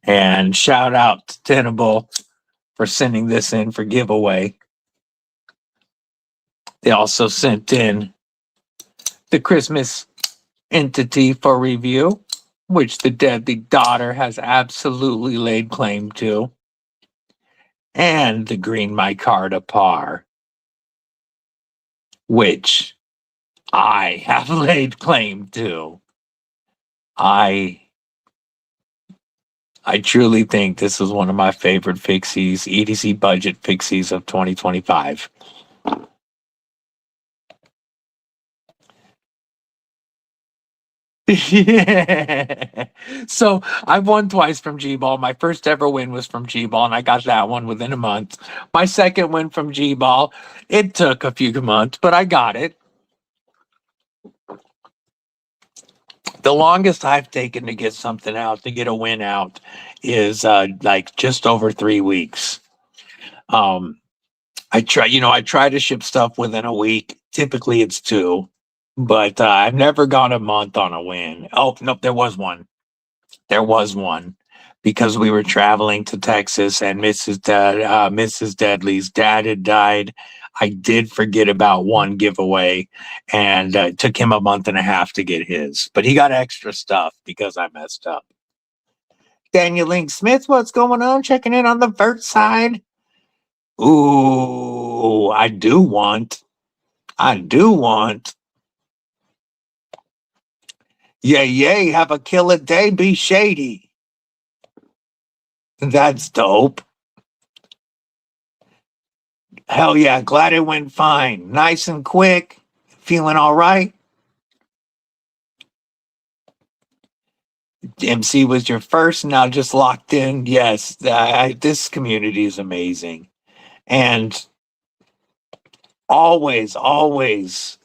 And shout out to Tenable for sending this in for giveaway. They also sent in the Christmas entity for review, which the deadly daughter has absolutely laid claim to, and the green micarta par, which I have laid claim to. I truly think this is one of my favorite fixies, EDC budget fixies of 2025. Yeah. So I've won twice from G-Ball. My first ever win was from G-Ball, and I got that one within a month. My second win from G-Ball, it took a few months, but I got it. The longest I've taken to get something out, to get a win out, is like just over 3 weeks. I try to ship stuff within a week. Typically it's 2, but I've never gone a month on a win. Oh, nope, there was one. There was one because we were traveling to Texas and Mrs. Deadly's dad had died. I did forget about one giveaway, and it took him a month and a half to get his, but he got extra stuff because I messed up. Daniel Link Smith, what's going on? Checking in on the vert side. Ooh, I do want. Yay, have a killer day, be shady. That's dope. Hell yeah, glad it went fine. Nice and quick. Feeling all right? MC was your first, now just locked in. Yes, this community is amazing. And always,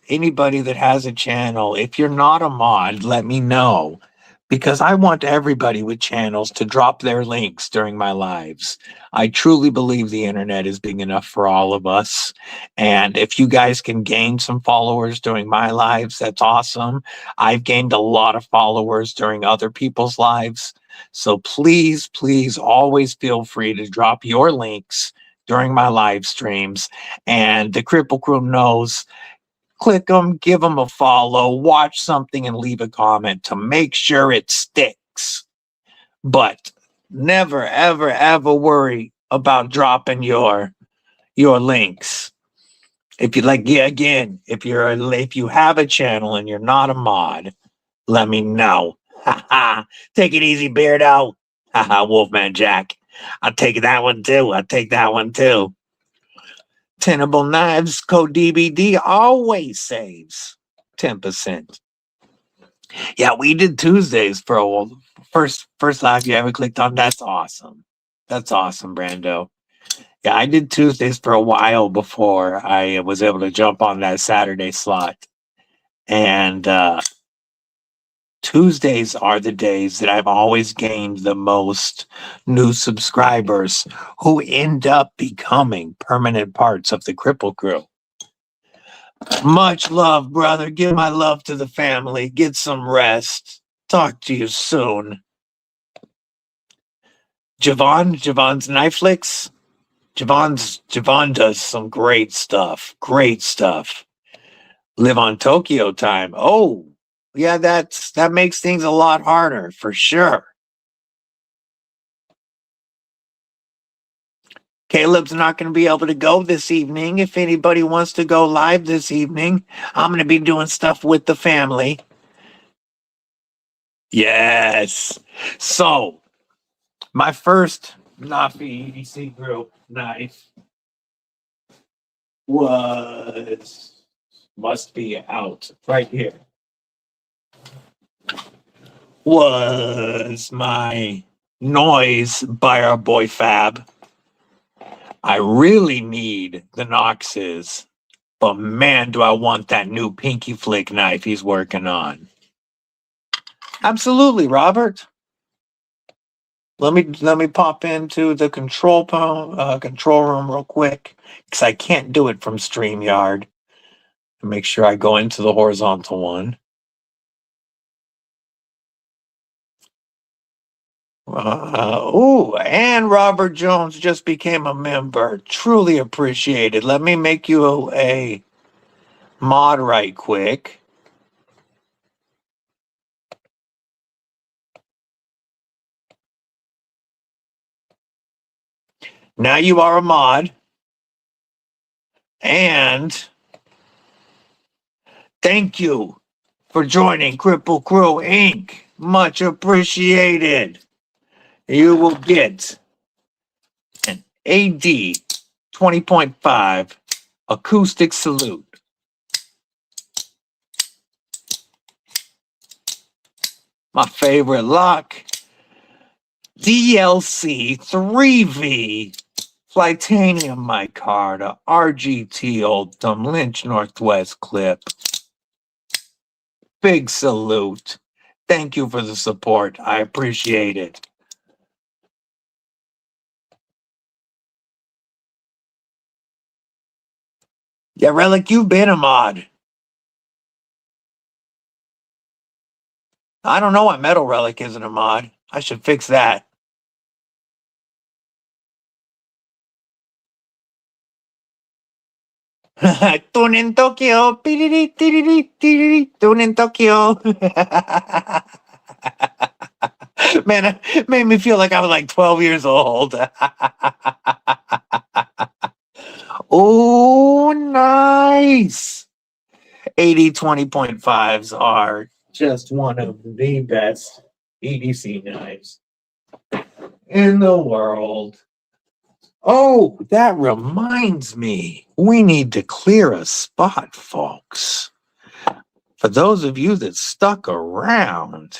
anybody that has a channel, if you're not a mod, let me know. Because I want everybody with channels to drop their links during my lives. I truly believe the internet is big enough for all of us. And if you guys can gain some followers during my lives, that's awesome. I've gained a lot of followers during other people's lives. So please, always feel free to drop your links during my live streams. And the Kripple Crew knows, click them, give them a follow, watch something and leave a comment to make sure it sticks. But never, ever worry about dropping your links. If you if you have a channel and you're not a mod, let me know. Take it easy, Beardo. Wolfman Jack. I'll take that one too. Tenable Knives code DBD always saves 10%. Yeah, we did Tuesdays for a while. First live you ever clicked on. That's awesome. That's awesome, Brando. Yeah, I did Tuesdays for a while before I was able to jump on that Saturday slot. And Tuesdays are the days that I've always gained the most new subscribers who end up becoming permanent parts of the Kripple Crew. Much love, brother. Give my love to the family. Get some rest. Talk to you soon. Javon's Knifeworks. Javon does some great stuff. Live on Tokyo time. Oh, yeah, that makes things a lot harder for sure. Caleb's not going to be able to go this evening. If anybody wants to go live this evening, I'm going to be doing stuff with the family. Yes. So, my first Nafi EDC group knife must be out right here. Was my Noise by our boy Fab. I really need the Noxes, but man, do I want that new pinky flick knife he's working on. Absolutely, Robert. Let me pop into the control room real quick because I can't do it from StreamYard. Make sure I go into the horizontal one. And Robert Jones just became a member. Truly appreciated. Let me make you a mod right quick. Now you are a mod. And thank you for joining Kripple Krew Inc. Much appreciated. You will get an AD 20.5 acoustic salute. My favorite lock, DLC 3V Flightanium mic card, a RGT Oldham Lynch Northwest clip. Big salute. Thank you for the support. I appreciate it. Yeah, Relic, you've been a mod. I don't know why Metal Relic isn't a mod. I should fix that. Tune in Tokyo. Tune in Tokyo. Man, it made me feel like I was like 12 years old. Oh, nice. 80/20.5s are just one of the best EDC knives in the world. Oh, that reminds me. We need to clear a spot, folks. For those of you that stuck around,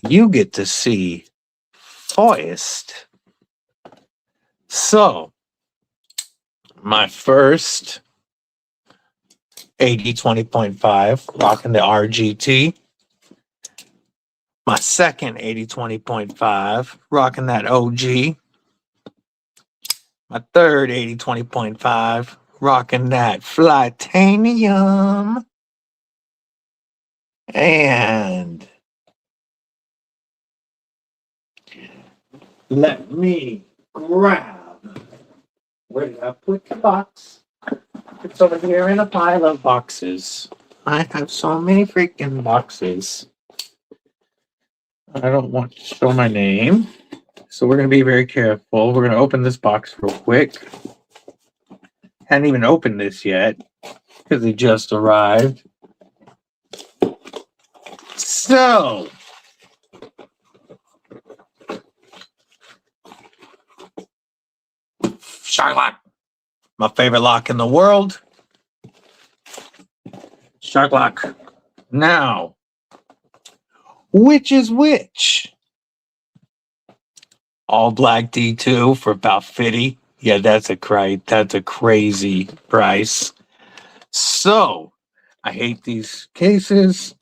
you get to see Foist. So, my first 80/20.5, rocking the RGT. My second 80/20.5, rocking that OG. My third 80/20.5, rocking that Flightanium. And let me grab. Where did I put the box? It's over here in a pile of boxes. I have so many freaking boxes. I don't want to show my name. So we're going to be very careful. We're going to open this box real quick. Hadn't even opened this yet because it just arrived. So, Shark Lock. My favorite lock in the world. Shark Lock. Now, which is which? All black D2 for about 50. Yeah, that's a crazy price. So, I hate these cases.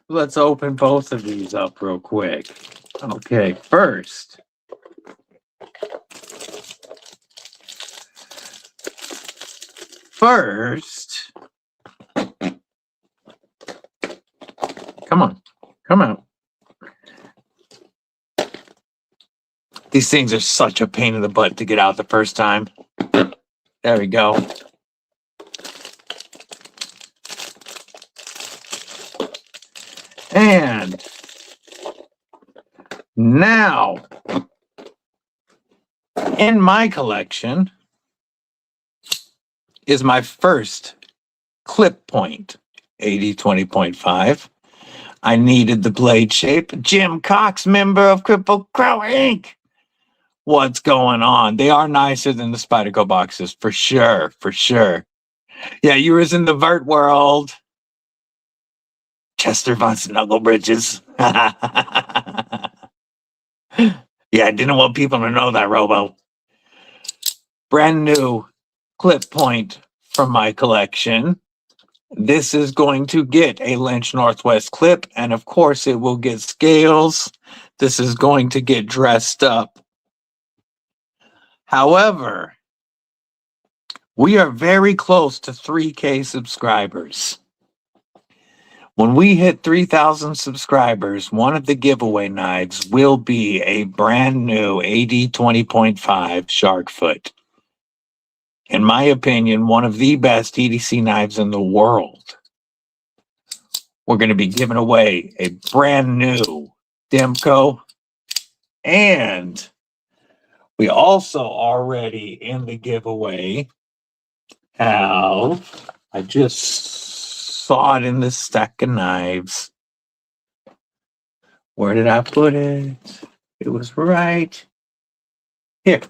Let's open both of these up real quick. Okay, first. Come on, come out. These things are such a pain in the butt to get out the first time. There we go. And now, in my collection is my first clip point, 80/20.5. I needed the blade shape. Jim Cox, member of Kripple Krew Inc. What's going on? They are nicer than the Spyderco boxes, for sure, for sure. Yeah, you was in the vert world. Chester Von Snugglebridges. Yeah, I didn't want people to know that, Robo. Brand new clip point from my collection. This is going to get a Lynch Northwest clip, and of course it will get scales. This is going to get dressed up. However, we are very close to 3K subscribers. When we hit 3,000 subscribers, one of the giveaway knives will be a brand new AD 20.5 shark foot. In my opinion, one of the best EDC knives in the world. We're going to be giving away a brand new Demco, and we also already in the giveaway have, I just saw it in this stack of knives. Where did I put it? It was right here.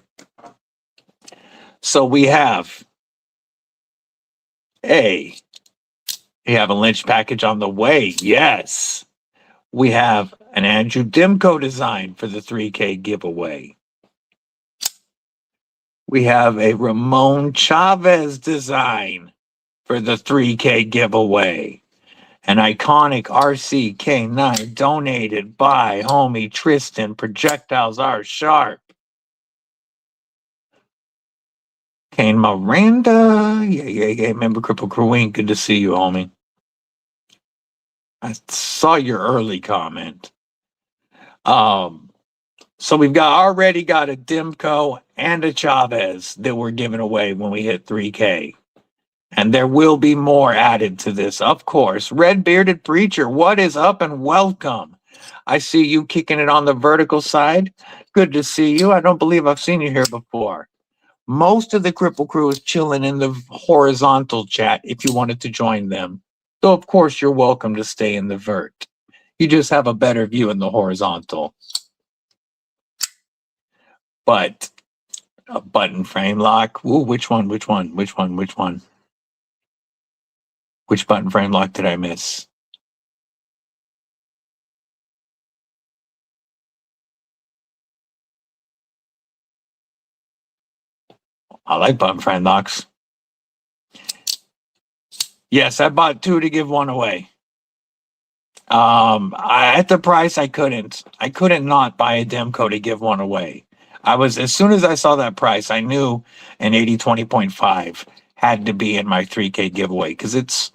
So we have a Lynch package on the way. Yes. We have an Andrew Demco design for the 3K giveaway. We have a Ramon Chavez design for the 3K giveaway. An iconic RCK9 donated by homie Tristan. Projectiles are sharp. Kane Miranda. Yeah. Remember Kripple Krew. Good to see you, homie. I saw your early comment. So we've already got a Demco and a Chavez that we're giving away when we hit 3K. And there will be more added to this, of course. Red Bearded Preacher, what is up and welcome? I see you kicking it on the vertical side. Good to see you. I don't believe I've seen you here before. Most of the Kripple Crew is chilling in the horizontal chat if you wanted to join them. So, of course, you're welcome to stay in the vert. You just have a better view in the horizontal. But a button frame lock. Ooh, which one? Which button frame lock did I miss? I like button frame locks. Yes, I bought 2 to give 1 away. At the price, I couldn't not buy a Demco to give 1 away. As soon as I saw that price, I knew an 80/20.5 had to be in my 3K giveaway because it's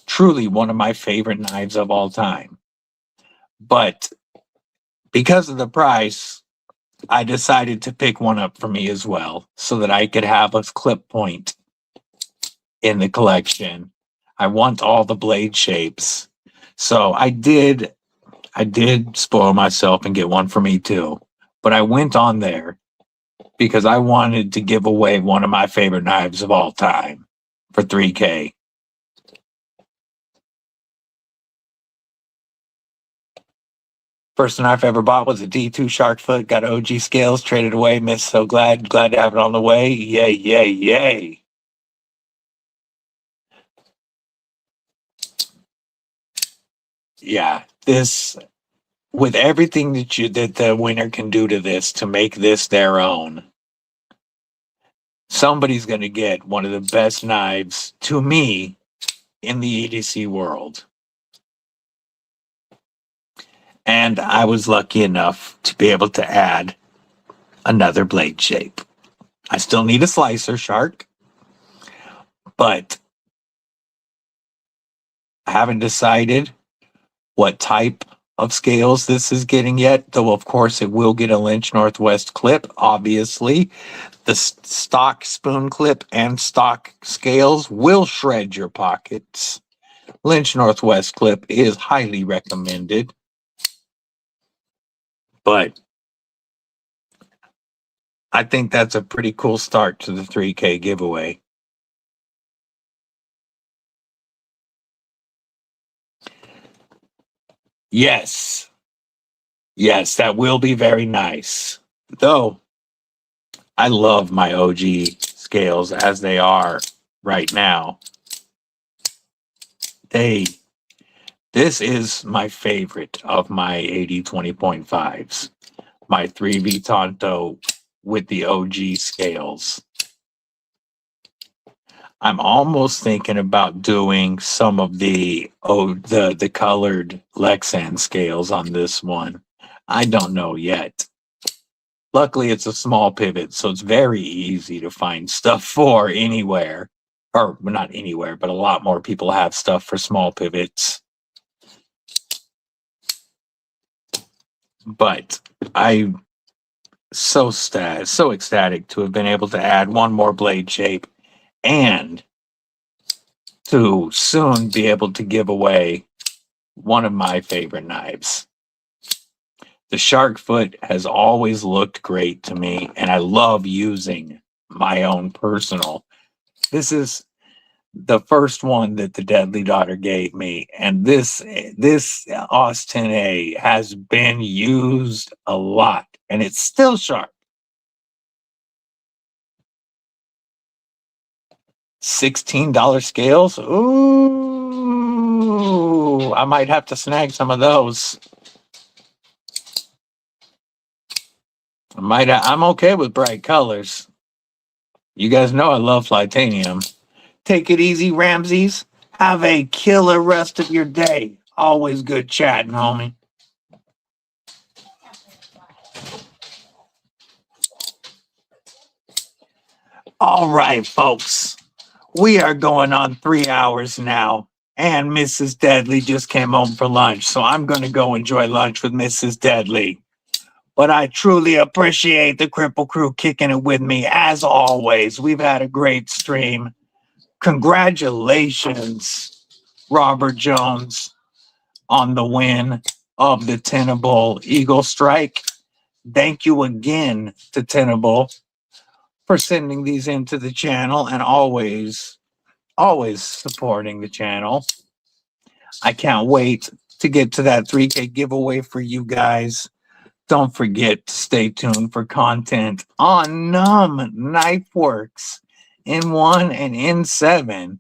truly one of my favorite knives of all time. But because of the price, I decided to pick one up for me as well so that I could have a clip point in the collection. I want all the blade shapes. So I did spoil myself and get one for me too. But I went on there because I wanted to give away one of my favorite knives of all time for 3K. First knife I ever bought was a D2 Sharkfoot. Got OG scales, traded away. Miss, so glad to have it on the way. Yay. Yeah, this, with everything that the winner can do to this to make this their own, somebody's going to get one of the best knives to me in the EDC world. And I was lucky enough to be able to add another blade shape. I still need a slicer shark, but I haven't decided what type of scales this is getting yet, though of course it will get a Lynch Northwest clip. Obviously, the stock spoon clip and stock scales will shred your pockets. Lynch Northwest clip is highly recommended, but I think that's a pretty cool start to the 3K giveaway. Yes, that will be very nice. Though, I love my OG scales as they are right now. This is my favorite of my 80/20.5s. My 3V Tonto with the OG scales. I'm almost thinking about doing some of the colored Lexan scales on this one. I don't know yet. Luckily, it's a small pivot, so it's very easy to find stuff for anywhere. Or not anywhere, but a lot more people have stuff for small pivots. But I'm so ecstatic to have been able to add one more blade shape and to soon be able to give away one of my favorite knives. The shark foot has always looked great to me, and I love using my own personal. This is the first one that the Deadly Daughter gave me, and this Austin A has been used a lot, and it's still sharp. $16 scales. Ooh, I might have to snag some of those. I'm okay with bright colors. You guys know I love Flightanium. Take it easy, Ramses. Have a killer rest of your day. Always good chatting, homie. All right, folks. We are going on 3 hours now, and Mrs. Deadly just came home for lunch, so I'm going to go enjoy lunch with Mrs. Deadly. But I truly appreciate the Kripple crew kicking it with me, as always. We've had a great stream. Congratulations, Robert Jones, on the win of the Tenable Eaglestrike. Thank you again to Tenable for sending these into the channel and always supporting the channel. I can't wait to get to that 3K giveaway for you guys. Don't forget to stay tuned for content on Numb Knife Works N1 and N7.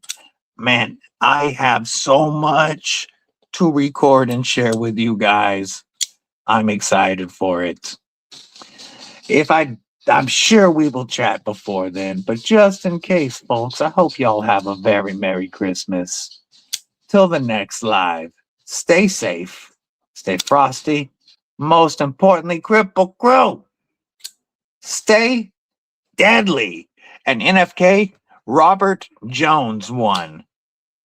Man, I have so much to record and share with you guys. I'm excited for it. I'm sure we will chat before then, but just in case, folks, I hope y'all have a very Merry Christmas. Till the next live, stay safe, stay frosty. Most importantly, Kripple Krew, stay deadly. And NFK, Robert Jones won.